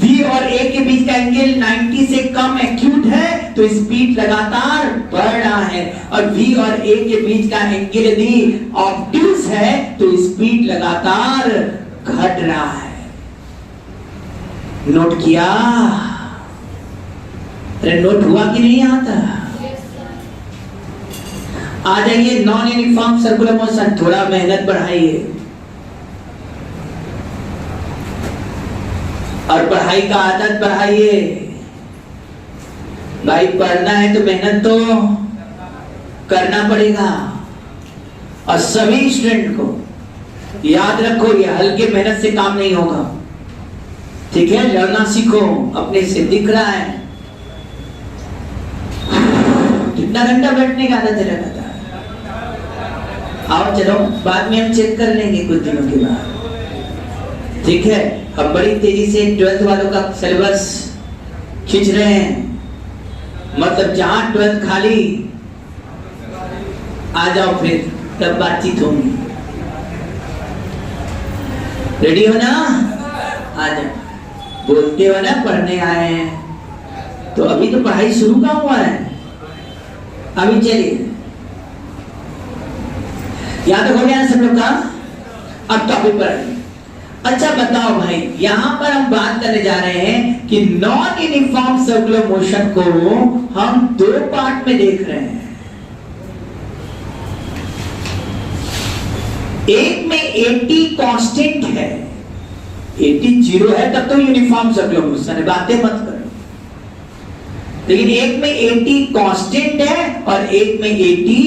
V और A के बीच का एंगल 90 से कम एक्यूट है तो स्पीड लगातार बढ़ रहा है, और V और A के बीच का एंगल यदि ऑब्ट्यूज है तो स्पीड लगातार घट रहा है। नोट किया? अरे नोट हुआ कि नहीं आता? आ जाइए नॉन यूनिफॉर्म सर्कुलर मोशन, थोड़ा मेहनत बढ़ाइए और पढ़ाई का आदत बढ़ाइए। भाई पढ़ना है तो मेहनत तो करना पड़ेगा, और सभी स्टूडेंट को याद रखो ये हल्के मेहनत से काम नहीं होगा, ठीक है? लड़ना सीखो, अपने से दिख रहा है। कितना घंटा बैठने का आदत है बता? आओ चलो बाद में हम चेक कर लेंगे कुछ दिनों के बाद, ठीक है? अब बड़ी तेजी से 12th वालों का सिलेबस खींच रहे हैं, मतलब जहां 12th खाली आ जाओ, फिर तब बातचीत होगी। रेडी हो ना? आ जाओ। बोलते हो ना पढ़ने आए हैं, तो अभी तो पढ़ाई शुरू का हुआ है, अभी चलिए। याद हो गया सब लोग का? अब टॉपिक पर आइए। अच्छा बताओ भाई, यहां पर हम बात करने जा रहे हैं कि नॉन यूनिफॉर्म सर्कुलर मोशन को हम दो पार्ट में देख रहे हैं। एक में 80 कांस्टेंट है, 80 जीरो है तब तो यूनिफॉर्म सर्कुलर मोशन है, बातें मत करो। लेकिन एक में 80 कांस्टेंट है और एक में 80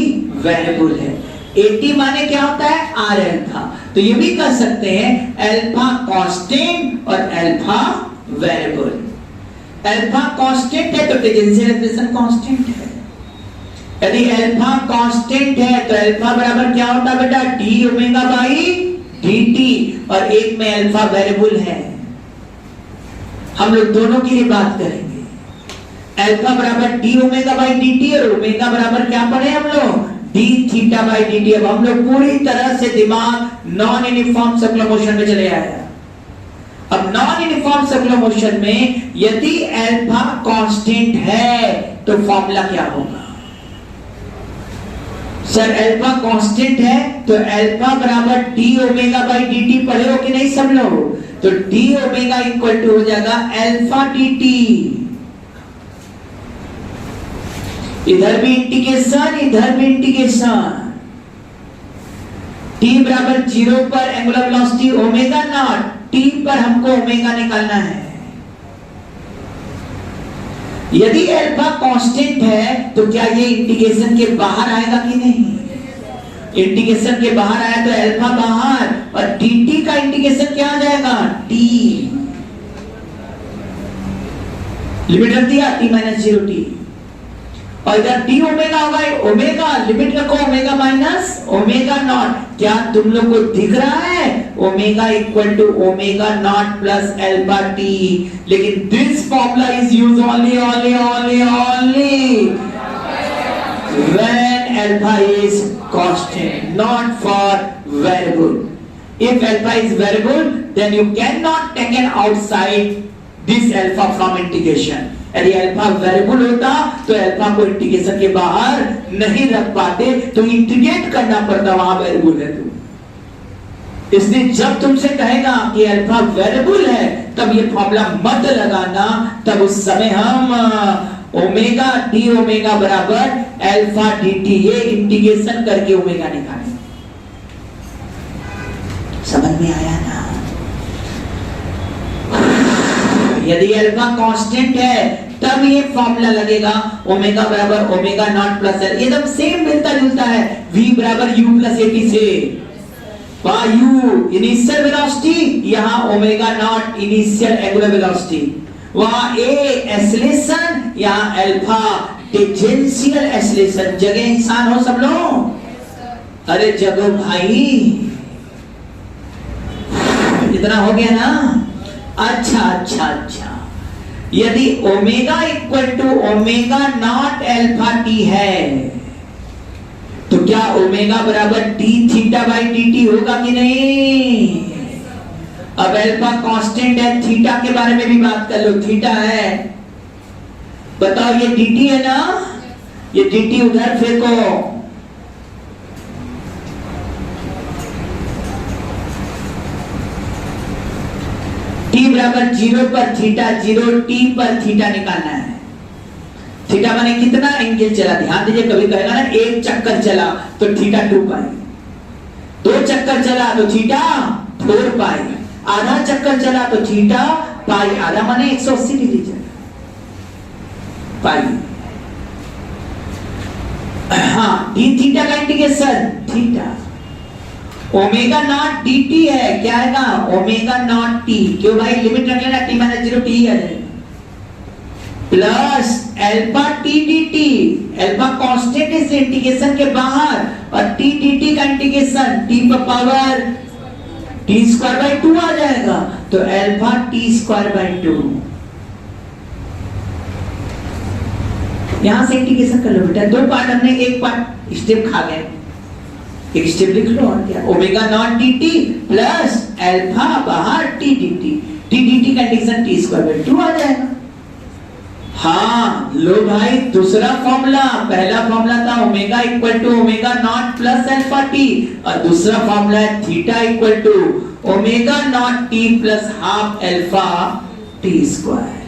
वेरिएबल है। 80 माने क्या होता है? R alpha. तो ये भी कर सकते हैं अल्फा कांस्टेंट और अल्फा वेरिएबल। अल्फा कांस्टेंट है तो टेंजेंशियल एक्सप्रेशन कांस्टेंट है। यदि अल्फा कांस्टेंट है तो अल्फा बराबर क्या होता है बेटा? डी ओमेगा बाई dt, और एक में अल्फा वेरिएबल है। हम लोग दोनों की बात करेंगे। अल्फा बराबर डी ओमेगा बाई dt और ओमेगा बराबर क्या पढ़े हम लोग? d theta by dt। अब हम लोग पूरी तरह से दिमाग नॉन यूनिफॉर्म सर्कुलर मोशन में चले आया। अब नॉन यूनिफॉर्म सर्कुलर मोशन में यदि अल्फा कांस्टेंट है तो फॉर्मूला क्या होगा? सर अल्फा कांस्टेंट है तो अल्फा बराबर डी ओमेगा बाई dt पढ़े हो कि नहीं सब लोग? तो डी ओमेगा इक्वल टू हो जाएगा अल्फा dt। इधर भी इंटीग्रेशन, इधर भी इंटीग्रेशन। t बराबर 0 पर angular velocity omega naught, t पर हमको ओमेगा निकालना है। यदि अल्फा कांस्टेंट है तो क्या ये इंटीग्रेशन के बाहर आएगा कि नहीं? इंटीग्रेशन के बाहर आया तो अल्फा बाहर, और dt का इंटीग्रेशन क्या आ जाएगा? t। लिमिट रख दिया t माइनस 0t, और इधर डी ओमेगा होगा, ओमेगा लिमिट रखो ओमेगा माइनस ओमेगा नॉट। क्या तुम लोग को दिख रहा है? Omega equal to omega naught plus alpha T. लेकिन this formula is use only when alpha is constant, not for variable. If alpha is variable then you can not taken outside this alpha from integration. यदि alpha variable होता तो alpha को integration के बाहर नहीं रख पाते, तो इंटीग्रेट करना पड़ता, वहां वेरिएबल है तो। इसलिए जब तुमसे कहेगा कि अल्फा वेरिएबल है तब ये फॉर्मूला मत लगाना, तब उस समय हम ओमेगा डी ओमेगा बराबर अल्फा dt ये इंटीग्रेशन करके ओमेगा निकालेंगे। समझ में आया ना? यदि अल्फा कांस्टेंट है तब ये फॉर्मूला लगेगा ओमेगा बराबर ओमेगा नॉट प्लस एल। एकदम सेम मिलता जुलता है। v बराबर u प्लस at से u इनिशियल वेलोसिटी, यहाँ omega naught initial angular velocity, वहां a एक्सेलरेशन, यहाँ अल्फा टेंजेंशियल एक्सेलरेशन। जगह इंसान हो सब लोग? अरे जगो भाई, इतना हो गया ना? अच्छा अच्छा अच्छा। यदि omega equal to omega naught alpha T है तो क्या ओमेगा बराबर टी थीटा बाई dt होगा कि नहीं? अब अल्फा कांस्टेंट है, थीटा के बारे में भी बात कर लो, थीटा है, बताओ ये dt है ना, ये dt उधर फेंको, t बराबर 0 पर थीटा 0, t पर थीटा निकालना है। थीटा माने कितना एंगल चला, ध्यान दीजिए, कभी कहेगा ना एक चक्कर चला तो थीटा 2 पाई, 2 चक्कर चला तो थीटा 4 पाई, आधा चक्कर चला तो थीटा पाई, आधा माने 180 डिग्री चला पाई। हाँ, डी थीटा का integration theta, omega naught dt है, क्या आएगा ओमेगा नॉट t, क्यों भाई लिमिट रख लेना, t माइनस 0 t ही आ जाएगा, plus alpha t dt, alpha constant इस इंटीग्रेशन के बाहर, और t dt का इंटीग्रेशन t पर पावर t स्क्वायर बाय 2 आ जाएगा, तो अल्फा t स्क्वायर बाय 2। यहां से इंटीग्रेशन कर लो बेटा, 2 पार्ट हमने, एक पार्ट स्टेप खा गए, एक स्टेप लिख लो, और क्या, omega naught dt plus alpha बाहर t dt, t dt का इंटीग्रेशन t स्क्वायर बाय 2 आ जाएगा। हाँ लो भाई, दूसरा फॉर्मूला, पहला फॉर्मूला था omega equal to omega naught plus alpha T, और दूसरा फॉर्मूला है theta equal to omega naught T plus half alpha T square,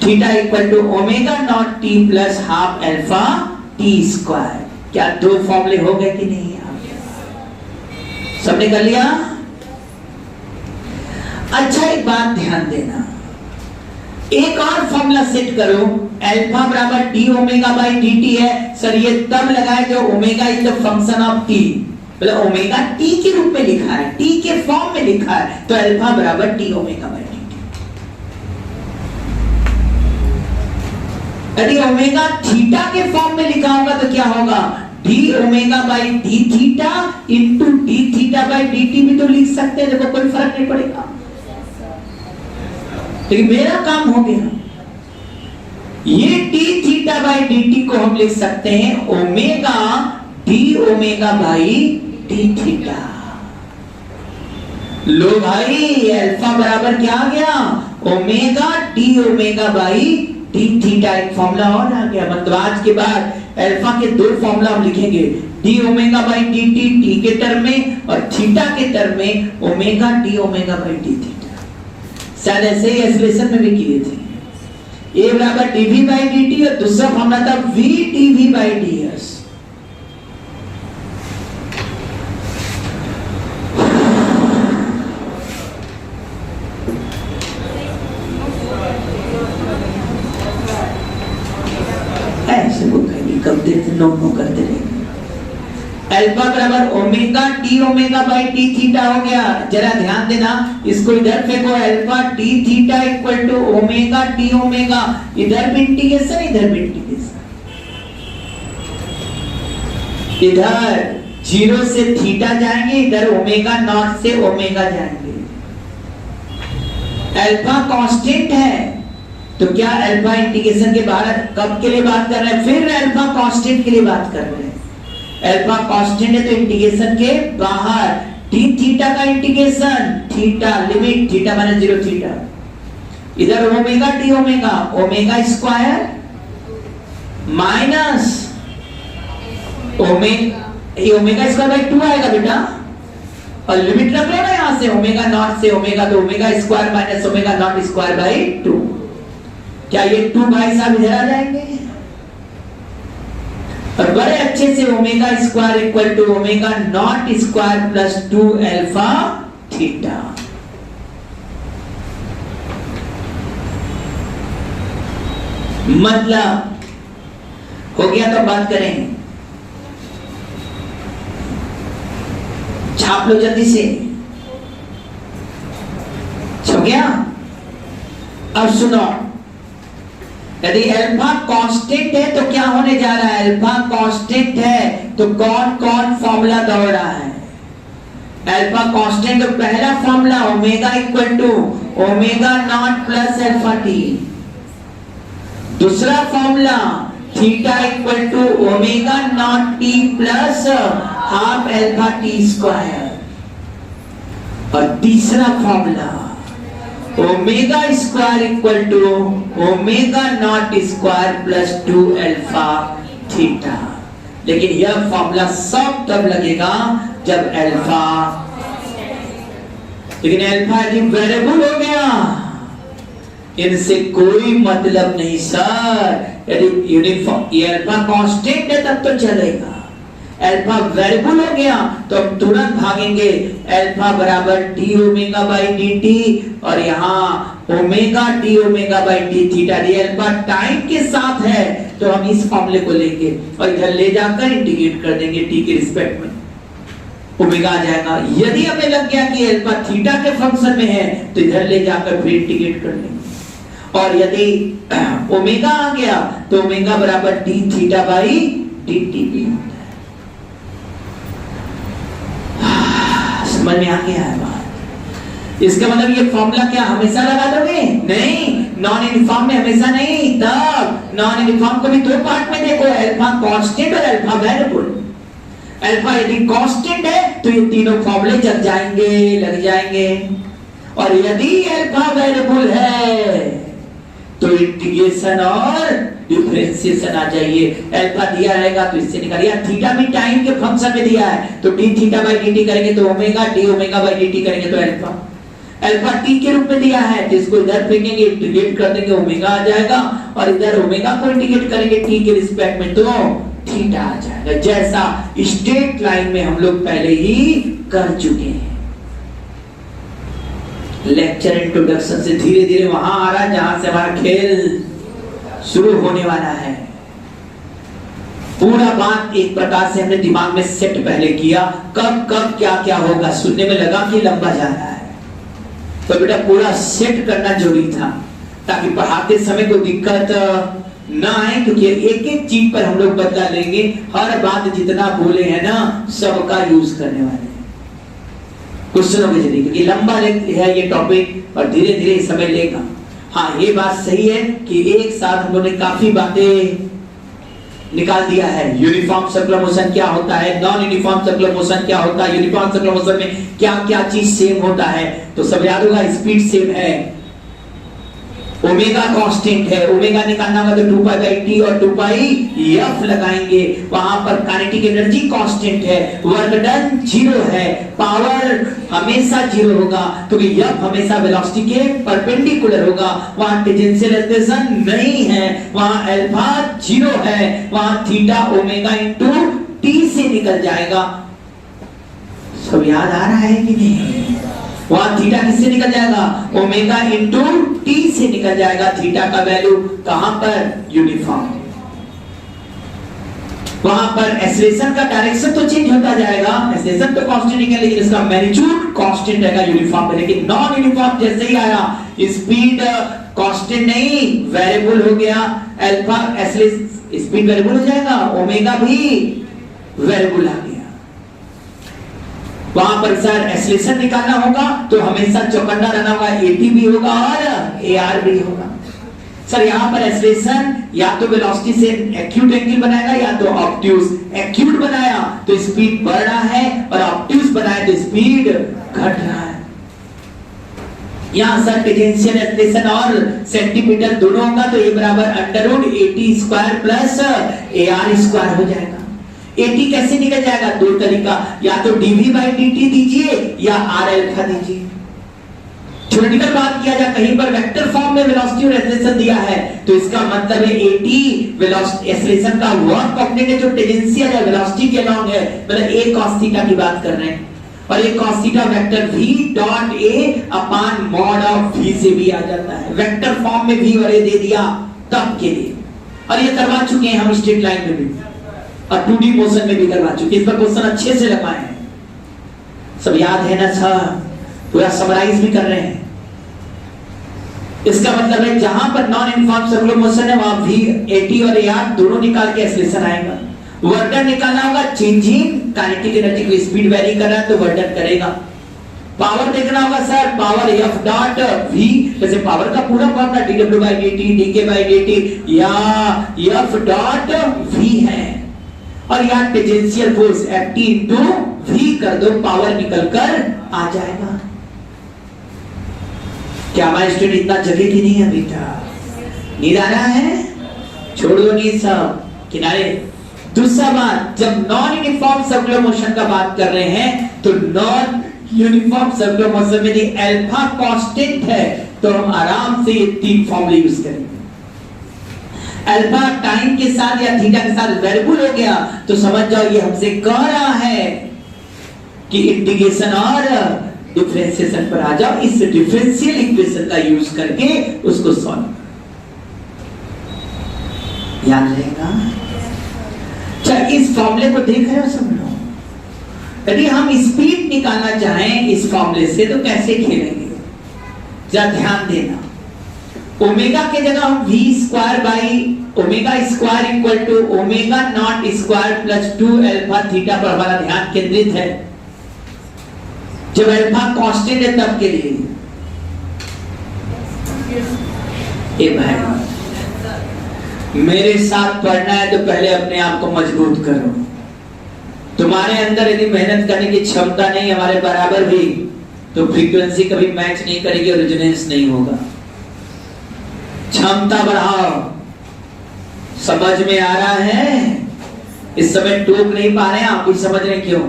theta equal to omega naught T plus half alpha T square. क्या 2 फॉर्मूले हो गए कि नहीं, सबने कर लिया? अच्छा एक बात ध्यान देना, एक और फॉर्मूला सेट करो, अल्फा बराबर D omega by D T है, सर ये तब लगाए जो omega is the function of T, मतलब ओमेगा टी के रूप में लिखा है, टी के फॉर्म में लिखा है, तो अल्फा बराबर D omega by D T. यदि ओमेगा थीटा के फॉर्म में लिखा होगा तो क्या होगा, D omega by D theta into D theta by D T भी तो लिख सकते हैं, देखो कोई फर्क नहीं पड़ेगा, लेकिन मेरा काम हो गया, ये D theta by D T को हम लिख सकते हैं omega D omega by D theta. लो भाई, अल्फा बराबर क्या आ गया, omega D omega by D theta, एक फॉर्मूला और आ गया, मतलब आज के बाद अल्फा के 2 फॉर्मूला हम लिखेंगे, D omega by D T T के टर्म में, और थीटा के टर्म में omega D omega by D theta. शायद ऐसे ही एक्सप्रेशन में भी किए थे, ए बराबर डीवी बाई डी टी, और दूसरा फॉर्मूला था V DV by D S. ऐसे वो कहेंगे कब देते नो करते रहेंगे। अल्फा बराबर omega D omega by D theta हो गया, जरा ध्यान देना, इसको इधर फेंको, alpha D theta equal to omega D omega, इधर भी इंटीग्रेशन इधर भी इंटीग्रेशन, इधर 0 से थीटा जाएंगे, इधर ओमेगा नॉट से ओमेगा जाएंगे। अल्फा कांस्टेंट है तो क्या अल्फा इंटीग्रेशन के बाहर कब के लिए बात कर रहे हैं, फिर अल्फा कांस्टेंट के लिए बात कर रहे हैं, अल्फा कांस्टेंट है तो इंटीग्रेशन के बाहर डी थीटा का integration, theta limit theta minus 0 theta, इधर omega D omega, omega square minus omega square by 2 आएगा बेटा, और लिमिट रख लो ना यहां से ओमेगा नॉट से ओमेगा, तो omega square minus omega naught square by 2। क्या ये 2 भाई साहब इधर आ जाएंगे, और बड़े अच्छे से omega square equal to omega naught square plus 2 alpha theta. मतलब हो गया, तो बात करें, छाप लो जल्दी से, हो गया। अब सुनो, यदि अल्फा कांस्टेंट है तो क्या होने जा रहा है, अल्फा कांस्टेंट है तो कौन कौन फॉर्मूला दौड़ रहा है, अल्फा कांस्टेंट तो पहला formula omega equal to omega naught plus alpha T, दूसरा formula theta equal to omega naught T plus half alpha T square, और तीसरा formula omega square equal to omega naught square plus 2 alpha theta. लेकिन यह formula सब तब लगेगा जब alpha, लेकिन अल्फा यदि वेरिएबल हो गया इनसे कोई मतलब नहीं सर। यदि यूनिफॉर्म ये अल्फा कांस्टेंट है तब तो चलेगा, अल्फा वेरिएबल हो गया तो हम तुरंत भागेंगे अल्फा बराबर D omega by D t, और यहाँ omega D omega by D theta. ये अल्फा टाइम के साथ है तो हम इस फॉर्मूले को लेंगे और इधर ले जाकर इंटीग्रेट कर देंगे टी के रिस्पेक्ट में, ओमेगा आ जाएगा। यदि हमें लग गया कि अल्फा थीटा के फंक्शन में है तो इधर ले जाकर फिर इंटीग्रेट कर लेंगे, और यदि ओमेगा आ गया तो ओमेगा बराबर D theta by D T भी होता है। समझ में आ गया है बात? इसका मतलब ये फॉर्मूला क्या हमेशा लगा दोगे? नहीं, नॉन यूनिफॉर्म में हमेशा नहीं। तब नॉन यूनिफॉर्म को भी दो पार्ट में देखो, अल्फा कांस्टेंट और अल्फा वेरिएबल। अल्फा यदि कांस्टेंट है तो ये तीनों फॉर्मूले जग जाएंगे, लग जाएंगे, और यदि अल्फा वेरिएबल है तो इंटीग्रेशन और डिफरेंशिएशन आ जाइए। अल्फा दिया रहेगा तो इससे निकालिए, थीटा भी टाइम के फंक्शन में दिया है तो D theta by D T करेंगे तो omega, D omega by D T करेंगे तो अल्फा। अल्फा टी के रूप में दिया है तो इसको इधर फेंकेंगे, इंटीग्रेट कर देंगे, ओमेगा आ जाएगा, और इधर ओमेगा को इंटीग्रेट करेंगे टी के रिस्पेक्ट में तो थीटा आ जाएगा, जैसा स्ट्रेट लाइन में हम लोग पहले ही कर चुके हैं। लेक्चर इंट्रोडक्शन से धीरे धीरे वहां आ रहा है जहां से हमारा खेल शुरू होने वाला है। पूरा बात एक प्रकार से हमने दिमाग में सेट पहले किया, कब कब क्या क्या होगा। सुनने में लगा कि लंबा जा रहा है तो बेटा पूरा सेट करना जरूरी था ताकि पढ़ाते समय कोई दिक्कत ना आए, क्योंकि एक एक चीज पर हम लोग बदला लेंगे। हर बात जितना बोले हैं ना सबका यूज करने वाले हैं क्वेश्चनों के जरिए, क्योंकि लंबा है ये टॉपिक और धीरे धीरे समय लेगा। हाँ ये बात सही है कि एक साथ हम लोगों ने काफी बातें निकाल दिया है। यूनिफॉर्म सर्कुलर मोशन क्या होता है, नॉन यूनिफॉर्म सर्कुलर मोशन क्या होता है, यूनिफॉर्म सर्कुलर मोशन में क्या क्या चीज सेम होता है, तो सब याद होगा। स्पीड सेम है, ओमेगा कांस्टेंट है, ओमेगा निकालना होगा तो 2 पाई बाई टी और 2 पाई एफ लगाएंगे। वहां पर काइनेटिक एनर्जी कांस्टेंट है, वर्क डन 0 है, पावर हमेशा 0 होगा क्योंकि एफ हमेशा वेलोसिटी के परपेंडिकुलर होगा। वहां टेंजेंशियल एक्सेलरेशन नहीं है, वहां अल्फा 0 है, वहां थीटा ओमेगा इनटू टी से निकल जाएगा। सब याद आ रहा है कि नहीं? वहां थीटा किससे निकल जाएगा? ओमेगा इनटू टी से निकल जाएगा। थीटा का वैल्यू कहां पर? यूनिफॉर्म। वहां पर एक्सेलरेशन का डायरेक्शन तो चेंज होता जाएगा, एक्सेलरेशन तो कांस्टेंट है लेकिन इसका मैग्नीट्यूड कांस्टेंट रहेगा यूनिफॉर्म में। लेकिन नॉन यूनिफॉर्म जैसे ही आया स्पीड कांस्टेंट नहीं वेरिएबल हो गया, अल्फा एक्सेलरेशन स्पीड वेरिएबल हो जाएगा, ओमेगा भी वेरिएबल आ गया। वहां पर सर एक्सेलरेशन निकालना होगा तो हमेशा चौकन्ना रहना होगा, एटी भी होगा और एआर भी होगा। सर यहाँ पर एक्सेलरेशन या तो वेलोसिटी से एक्यूट एंगल बनाएगा या तो ऑब्ट्यूज। एक्यूट बनाया तो स्पीड बढ़ रहा है और ऑब्ट्यूज बनाया तो स्पीड घट रहा है। यहाँ सर टेंजेंशियल एक्सेलरेशन और सेंटीमीटर दोनों होगा तो ए बराबर under root AT square plus AR square हो जाएगा। एटी कैसे निकल जाएगा? दो तरीका, या तो डीवी बाई डी दीजिए या आर अल्फा दीजिए। थ्योरेटिकल बात किया जाए कहीं पर वेक्टर फॉर्म में वेलोसिटी और एक्सेलरेशन दिया है तो इसका मतलब है एटी वेलोसिटी एक्सेलरेशन का वर्क कंपोनेंट है जो टेंजेंशियल है वेलोसिटी के अलोंग है, मतलब ए cos थीटा की बात कर रहे हैं। और ये cos theta vector v dot a upon mod of v से भी आ जाता है। वेक्टर फॉर्म में v और a दे दिया तब के लिए, और ये करवा चुके हैं हम स्ट्रेट लाइन में भी और 2D मोशन में भी करवा चुके। इस पर क्वेश्चन अच्छे से लगाए हैं, सब याद है ना सर? पूरा समराइज भी कर रहे हैं। इसका मतलब है जहां पर नॉन यूनिफॉर्म सर्कुलर मोशन है वहां v, at और ar दोनों निकाल के एक्सेलरेशन आएगा। वर्क डन निकालना होगा, चेंजिंग काइनेटिक एनर्जी की स्पीड वेरी कर रहा है तो वर्क डन करेगा। पावर देखना होगा sir, power f dot v, जैसे पावर का पूरा formula dw by dt, dk by dt या f डॉट v है, और यहाँ tangential force ft into v कर दो, पावर निकल कर आ जाएगा। क्या हमारे स्टूडेंट इतना जगे कि नहीं अभी तक? नींद आ रहा है? छोड़ दो नींद सब किनारे। दूसरा बात, जब नॉन यूनिफॉर्म सर्कुलर मोशन का बात कर रहे हैं तो नॉन यूनिफॉर्म सर्कुलर मोशन में यदि अल्फा कांस्टेंट है तो हम आराम से ये तीन फॉर्मूले यूज करेंगे। अल्फा टाइम के साथ या थीटा के साथ वेरिएबल हो गया तो समझ जाओ ये हमसे कह रहा है कि इंटीग्रेशन और डिफरेंशिएशन पर आ जाओ, इस डिफरेंशियल इक्वेशन का यूज करके उसको सॉल्व याद रहेगा। अच्छा, इस फॉर्मूले को देख रहे हो सब लोग? यदि हम स्पीड निकालना चाहें इस फॉर्मूले से तो कैसे खेलेंगे, जरा ध्यान देना। ओमेगा के जगह हम v square by omega square equal to omega naught square plus 2 alpha theta पर हमारा ध्यान केंद्रित है। जब अल्फा कांस्टेंट है तब के लिए ए भाई मेरे साथ पढ़ना है तो पहले अपने आप को मजबूत करो। तुम्हारे अंदर यदि मेहनत करने की क्षमता नहीं हमारे बराबर भी तो फ्रीक्वेंसी कभी मैच नहीं करेगी और रेजोनेंस नहीं होगा। क्षमता बढ़ाओ। समझ में आ रहा है? इस समय टोक नहीं पा रहे हैं आप, कुछ समझ रहे क्यों?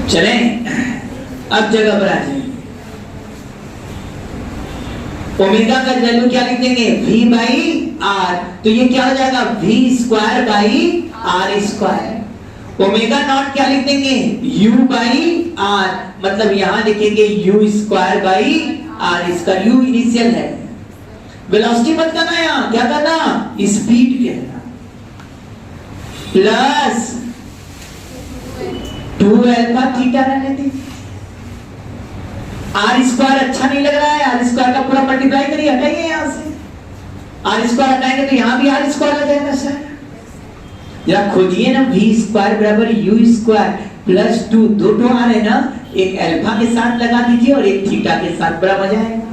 चले अब जगह पर आ जाए। ओमेगा का वैल्यू क्या लिख देंगे? v बाई आर, तो ये क्या हो जाएगा? v square by R square. Omega naught क्या लिख देंगे? u बाई आर, मतलब यहां लिखेंगे u square by R square. u initial है, वेलोसिटी मत करना, यहां क्या करना? स्पीड कहना, प्लस 2 अल्फा थीटा रहने दे। आर स्क्वायर अच्छा नहीं लग रहा है, आर स्क्वायर का पूरा मल्टीप्लाई करिए, हटाइए यहां से। आर स्क्वायर हटाएंगे तो यहां भी आर स्क्वायर आ जाएगा सर। जरा खोजिए ना, v स्क्वायर बराबर u स्क्वायर प्लस 2, दो आ रहे ना, एक अल्फा के साथ लगा दीजिए और एक थीटा के साथ, बड़ा मजा आएगा।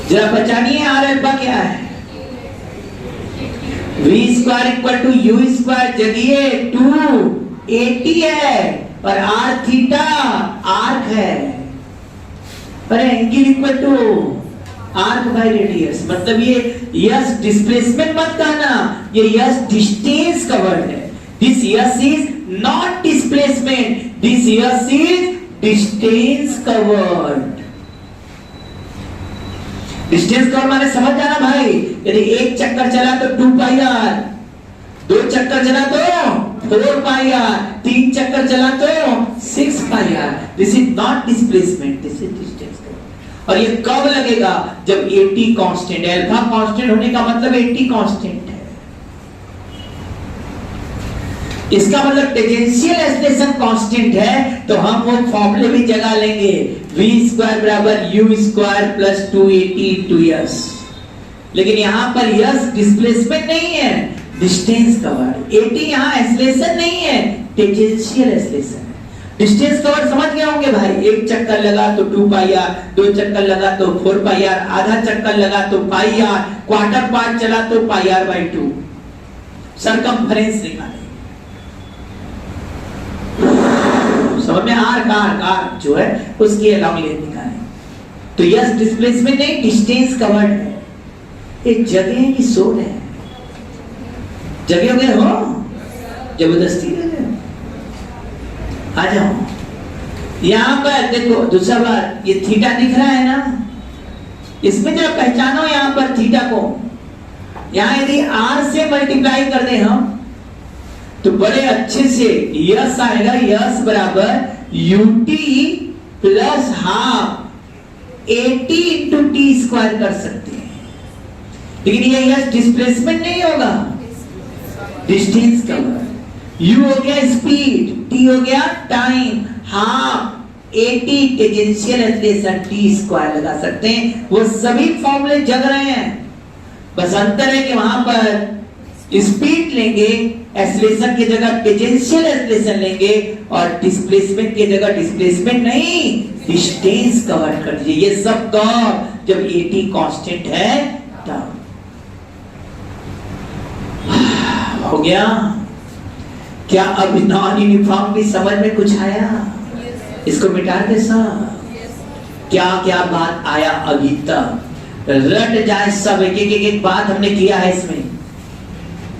जरा पहचानिए आर अल्फा क्या है। v square equal to u square जगिए 280 है और आर थीटा आर्क है, पर angle equal to arc by radius. मतलब ये यस डिस्प्लेसमेंट मत कहना, ये यस डिस्टेंस का वर्ड है। This S is not displacement, this S is distance का वर्ड। डिस्टेंस का वर्ड माने समझ जाना भाई। यदि एक चक्कर चला तो 2 पाई आर, 2 चक्कर चला तो 4 पाई आर, 3 चक्कर चला तो 6 pi R. This is not displacement, this is distance. और ये कब लगेगा? जब 80 कांस्टेंट है। अल्फा कांस्टेंट होने का मतलब 80 कांस्टेंट है। इसका मतलब टेंजेंशियल एक्सलेशन कांस्टेंट है तो हम वो फॉर्मूले भी जगह लेंगे। v स्क्वायर बराबर u square plus 280 into s। लेकिन यहां पर s डिस्प्लेसमेंट नहीं है, डिस्टेंस का वर्ड। 80 यहां एक्सलेशन नहीं है, टेंजेंशियल एक्सलेशन है। डिस्टेंस का वर्ड समझ गए होंगे भाई। एक चक्कर लगा तो 2 पाई आर, 2 चक्कर लगा तो 4 पाई आर, आधा चक्कर लगा तो पाई आर, क्वार्टर पार्ट चला तो पाई आर बाई 2। सरकमफेरेंस निकाले। समझ में? आर्क जो है उसकी अलॉन्ग लेंथ निकालें। तो यस डिस्प्लेसमेंट नहीं, डिस्टेंस का वर्ड है। एक जगह है कि सोल है? जगह हो गए हो? जबरदस्ती आ जाओ। यहां पर देखो दूसरा बार, ये थीटा दिख रहा है ना, इसमें जरा पहचानो यहां पर थीटा को। यहां यदि r से मल्टीप्लाई कर दें हम तो बड़े अच्छे से यस आएगा। यस बराबर ut plus half 80 into T square कर सकते हैं। लेकिन ये यस डिस्प्लेसमेंट नहीं होगा, डिस्टेंस का वर्ड। u हो गया स्पीड, t हो गया time, half 80 tangential acceleration T square लगा सकते हैं। वो सभी फॉर्मूले जग रहे हैं, बस अंतर है कि वहां पर स्पीड लेंगे, एक्सलेशन की जगह टेंजेंशियल एक्सलेशन लेंगे, और डिस्प्लेसमेंट की जगह डिस्प्लेसमेंट नहीं डिस्टेंस कवर कर दीजिए। ये सब कब? जब 80 कांस्टेंट है तब। हो गया क्या? अब नॉन यूनिफॉर्म भी समझ में कुछ आया? इसको मिटा दे सब। क्या क्या बात आया अभी तक, रट जाए सब, एक बात हमने किया है इसमें।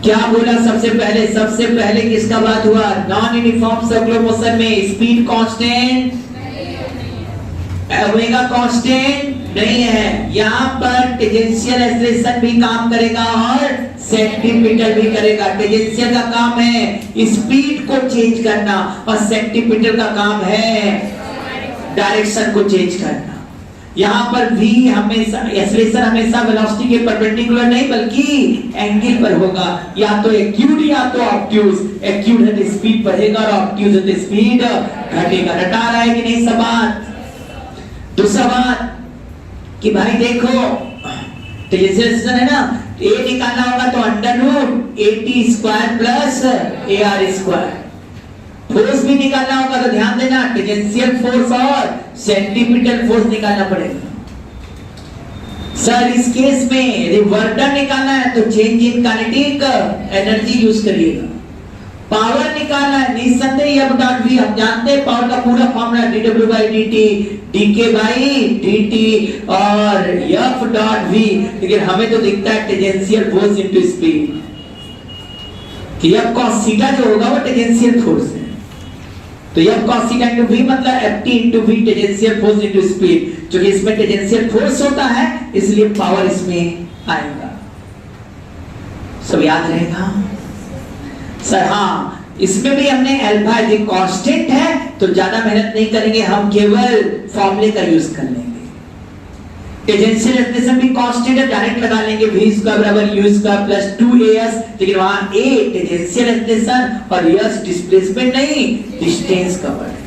क्या बोला सबसे पहले किसका बात हुआ? नॉन यूनिफॉर्म सर्कुलर मोशन में स्पीड कांस्टेंट, ओमेगा कांस्टेंट नहीं है। यहाँ पर टेंजेंशियल एक्सेलरेशन भी काम करेगा और सेंटीमीटर भी करेगा। टेंजेंशियल का काम है स्पीड को चेंज करना और सेंटीमीटर का काम है डायरेक्शन को चेंज करना। यहाँ पर भी हमेशा एक्सेलरेशन हमेशा वेलोसिटी के परपेंडिकुलर नहीं बल्कि एंगल पर होगा, या तो एक्यूट या तो ऑब्ट्यूज। एक्यूट है तो स्पीड बढ़ेगा और ऑब्ट्यूज है तो स्पीड घटेगा। रटा रहा है कि नहीं सब बात? दूसरा बात कि भाई देखो टेंजेंशियल है ना, ए निकालना होगा तो under root AT square plus AR square. Force भी निकालना होगा तो ध्यान देना टेंजेंशियल फोर्स और सेंटीमीटर फोर्स निकालना पड़ेगा। सर इस केस में रिवर्टर निकालना है तो change in kinetic energy use करिएगा। पावर निकालना है निसंदेह F डॉट V, हम जानते हैं पावर का पूरा formula dW by dt, dk by dt और F डॉट V, लेकिन हमें तो दिखता है टेंजेंशियल फोर्स इनटू स्पीड कि F cos थीटा जो होगा वो टेंजेंशियल फोर्स है। तो F cos theta into V मतलब Ft into V tangential force into speed, जो कि इसमें टेंजेंशियल फोर्स होता है इसलिए पावर इसमें आएगा। सब याद रहेगा सर? हाँ, इसमें भी हमने अल्फा एज ए कांस्टेंट है तो ज्यादा मेहनत नहीं करेंगे, हम केवल फॉर्मूले का यूज कर लेंगे। टेंजेंशियल एक्सेलरेशन भी कांस्टेंट है, डायरेक्ट लगा लेंगे v स्क्वायर बराबर u स्क्वायर प्लस 2as, लेकिन वहां a टेंजेंशियल एक्सेलरेशन और s डिस्प्लेसमेंट नहीं, डिस्टेंस कवर्ड है।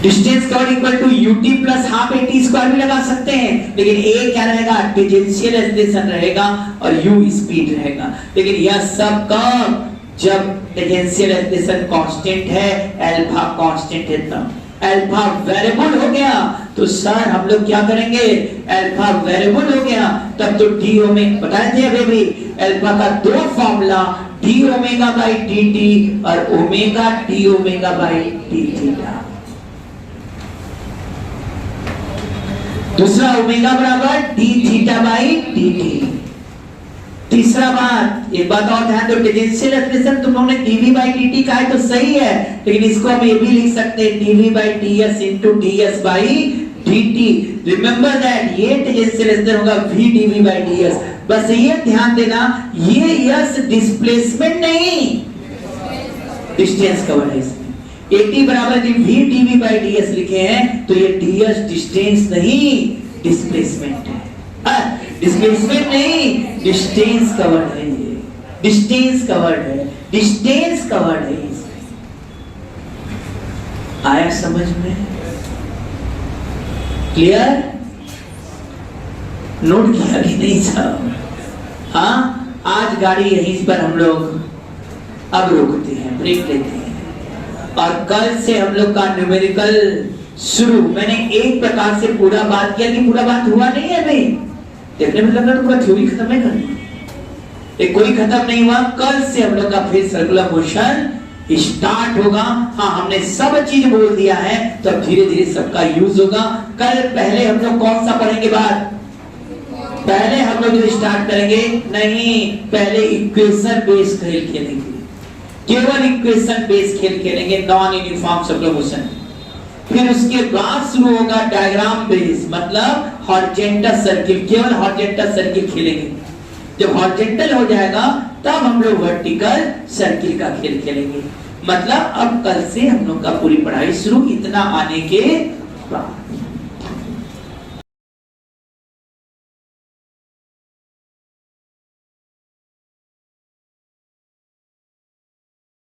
Distance covered equal to ut plus half at square भी लगा सकते हैं, लेकिन a क्या रहेगा? टेंजेंशियल एक्सेलरेशन रहेगा और u स्पीड रहेगा। लेकिन यह सब कब? जब टेंजेंशियल एक्सेलरेशन कांस्टेंट है, अल्फा कांस्टेंट है। तब अल्फा वेरिएबल हो गया तो सर हम लोग क्या करेंगे? अल्फा वेरिएबल हो गया तब तो d ओमेगा बताए थे अभी भी, अल्फा का दो formula d omega by dt और omega d omega by d theta. दूसरा ओमेगा बराबर d थीटा बाई dt। तीसरा बात, एक बात और ध्यान दो, टेंजेंशियल एक्सेलरेशन तुम लोगों ने dv by dt कहा है तो सही है, लेकिन इसको हम ये भी लिख सकते हैं dv by ds into ds by dt। Remember that ये टेंजेंशियल एक्सेलरेशन होगा v dv by ds। बस ये ध्यान देना ये s डिस्प्लेसमेंट नहीं डिस्टेंस कवर है इसमें। at बराबर जी v dv by ds लिखे हैं तो ये ds डिस्टेंस नहीं डिस्प्लेसमेंट है। डिस्प्लेसमेंट नहीं डिस्टेंस कवर्ड है, ये डिस्टेंस कवर्ड है, डिस्टेंस कवर्ड है इसमें। आया समझ में? क्लियर? नोट किया कि नहीं सब? हाँ, आज गाड़ी यहीं पर हम लोग अब रोकते हैं, ब्रेक लेते हैं और कल से हम लोग का न्यूमेरिकल शुरू। मैंने एक प्रकार से पूरा बात किया कि पूरा बात हुआ नहीं है भाई, देखने में लग रहा है पूरा थ्योरी खत्म है करना, ये कोई खत्म नहीं हुआ। कल से हम लोग का फिर सर्कुलर मोशन स्टार्ट होगा। हाँ, हमने सब चीज बोल दिया है तो अब धीरे धीरे सबका यूज होगा। कल पहले हम लोग कौन सा पढ़ेंगे? बात पहले हम लोग जो स्टार्ट करेंगे नहीं, पहले इक्वेशन बेस्ड खेल खेलेंगे, केवल इक्वेशन बेस्ड खेल खेलेंगे, नॉन यूनिफॉर्म सर्कुलर मोशन। फिर उसके बाद शुरू होगा डायग्राम बेस, मतलब हॉरिजॉन्टल सर्किल, केवल हॉरिजॉन्टल सर्किल खेलेंगे। जब हॉरिजॉन्टल हो जाएगा तब हम लोग वर्टिकल सर्किल का खेल खेलेंगे। मतलब अब कल से हम लोग का पूरी पढ़ाई शुरू, इतना आने के बाद।